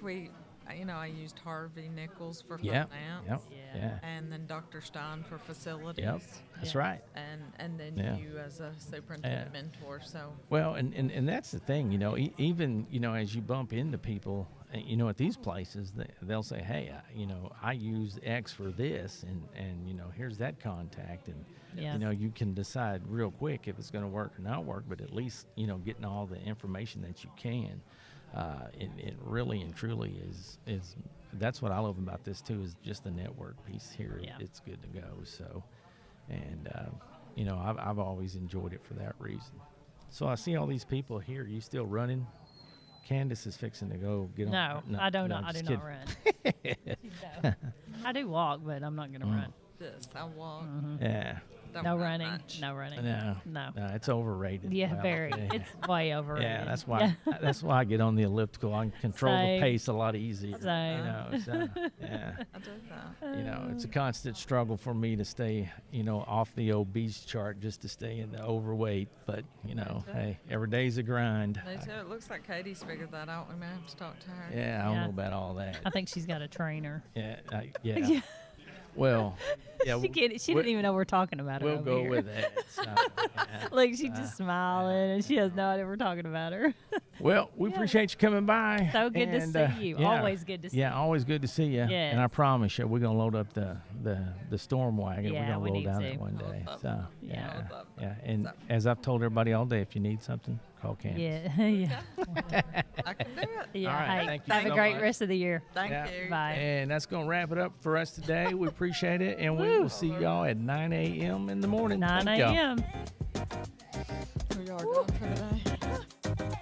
I used Harvey Nichols for Yep, finance. yeah. And then Dr. Stein for facilities. Yep, that's right. And then Yeah. you as a superintendent mentor. So Well, and that's the thing, even, as you bump into people, at these places, they'll say, hey, I use X for this, and here's that contact. And, you can decide real quick if it's going to work or not work, but at least, getting all the information that you can. It really and truly is that's what I love about this too, is just the network piece here. Yeah. It's good to go. So, and, I've always enjoyed it for that reason. So I see all these people here. Are you still running? Candace is fixing to go get on. No, I do not. I just do not kidding. run. No. I do walk, but I'm not going to run. this, I walk. Yeah. Don't No run running. much. No running. No, it's overrated. Yeah, Well, very. yeah. It's way overrated. Yeah, that's why. That's why I get on the elliptical. I can control Same. the pace a lot easier. Same. So, yeah. I do that. It's a constant struggle for me to stay, off the obese chart just to stay in the overweight. But hey, every day's a grind. Me too. It looks like Katie's figured that out. We may have to talk to her. Yeah, I don't know about all that. I think she's got a trainer. Yeah, yeah. Well, yeah. She didn't even know we're talking about her. We'll over go here. with that. So, yeah. Like she's just smiling and she has no idea we're talking about her. Well, we appreciate you coming by. So good to and, see you. yeah. Always good to see Yeah, you. always good to see you. Yes. And I promise you, we're gonna load up the storm wagon. Yeah, we're we gonna need roll down to. it one day. So Yeah. yeah. And as I've told everybody all day, if you need something, call Candace. Yeah, yeah. I can do it. Yeah. All right, Hey, thank you have so a great much. rest of the year. Thank Yeah. you. Bye. And that's gonna wrap it up for us today. We appreciate it, and we will see y'all at 9 a.m. in the morning. 9 Thank y'all. a.m. We are done for today.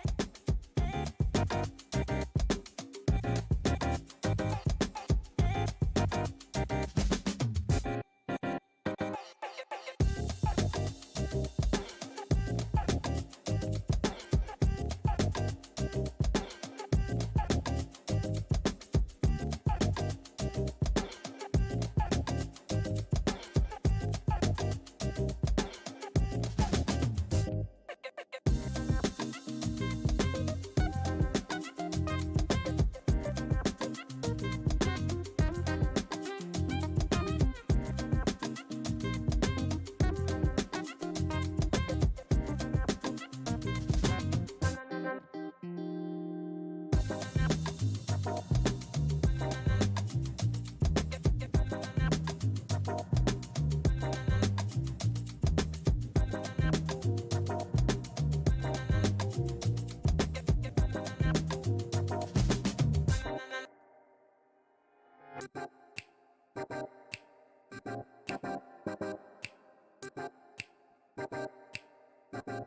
You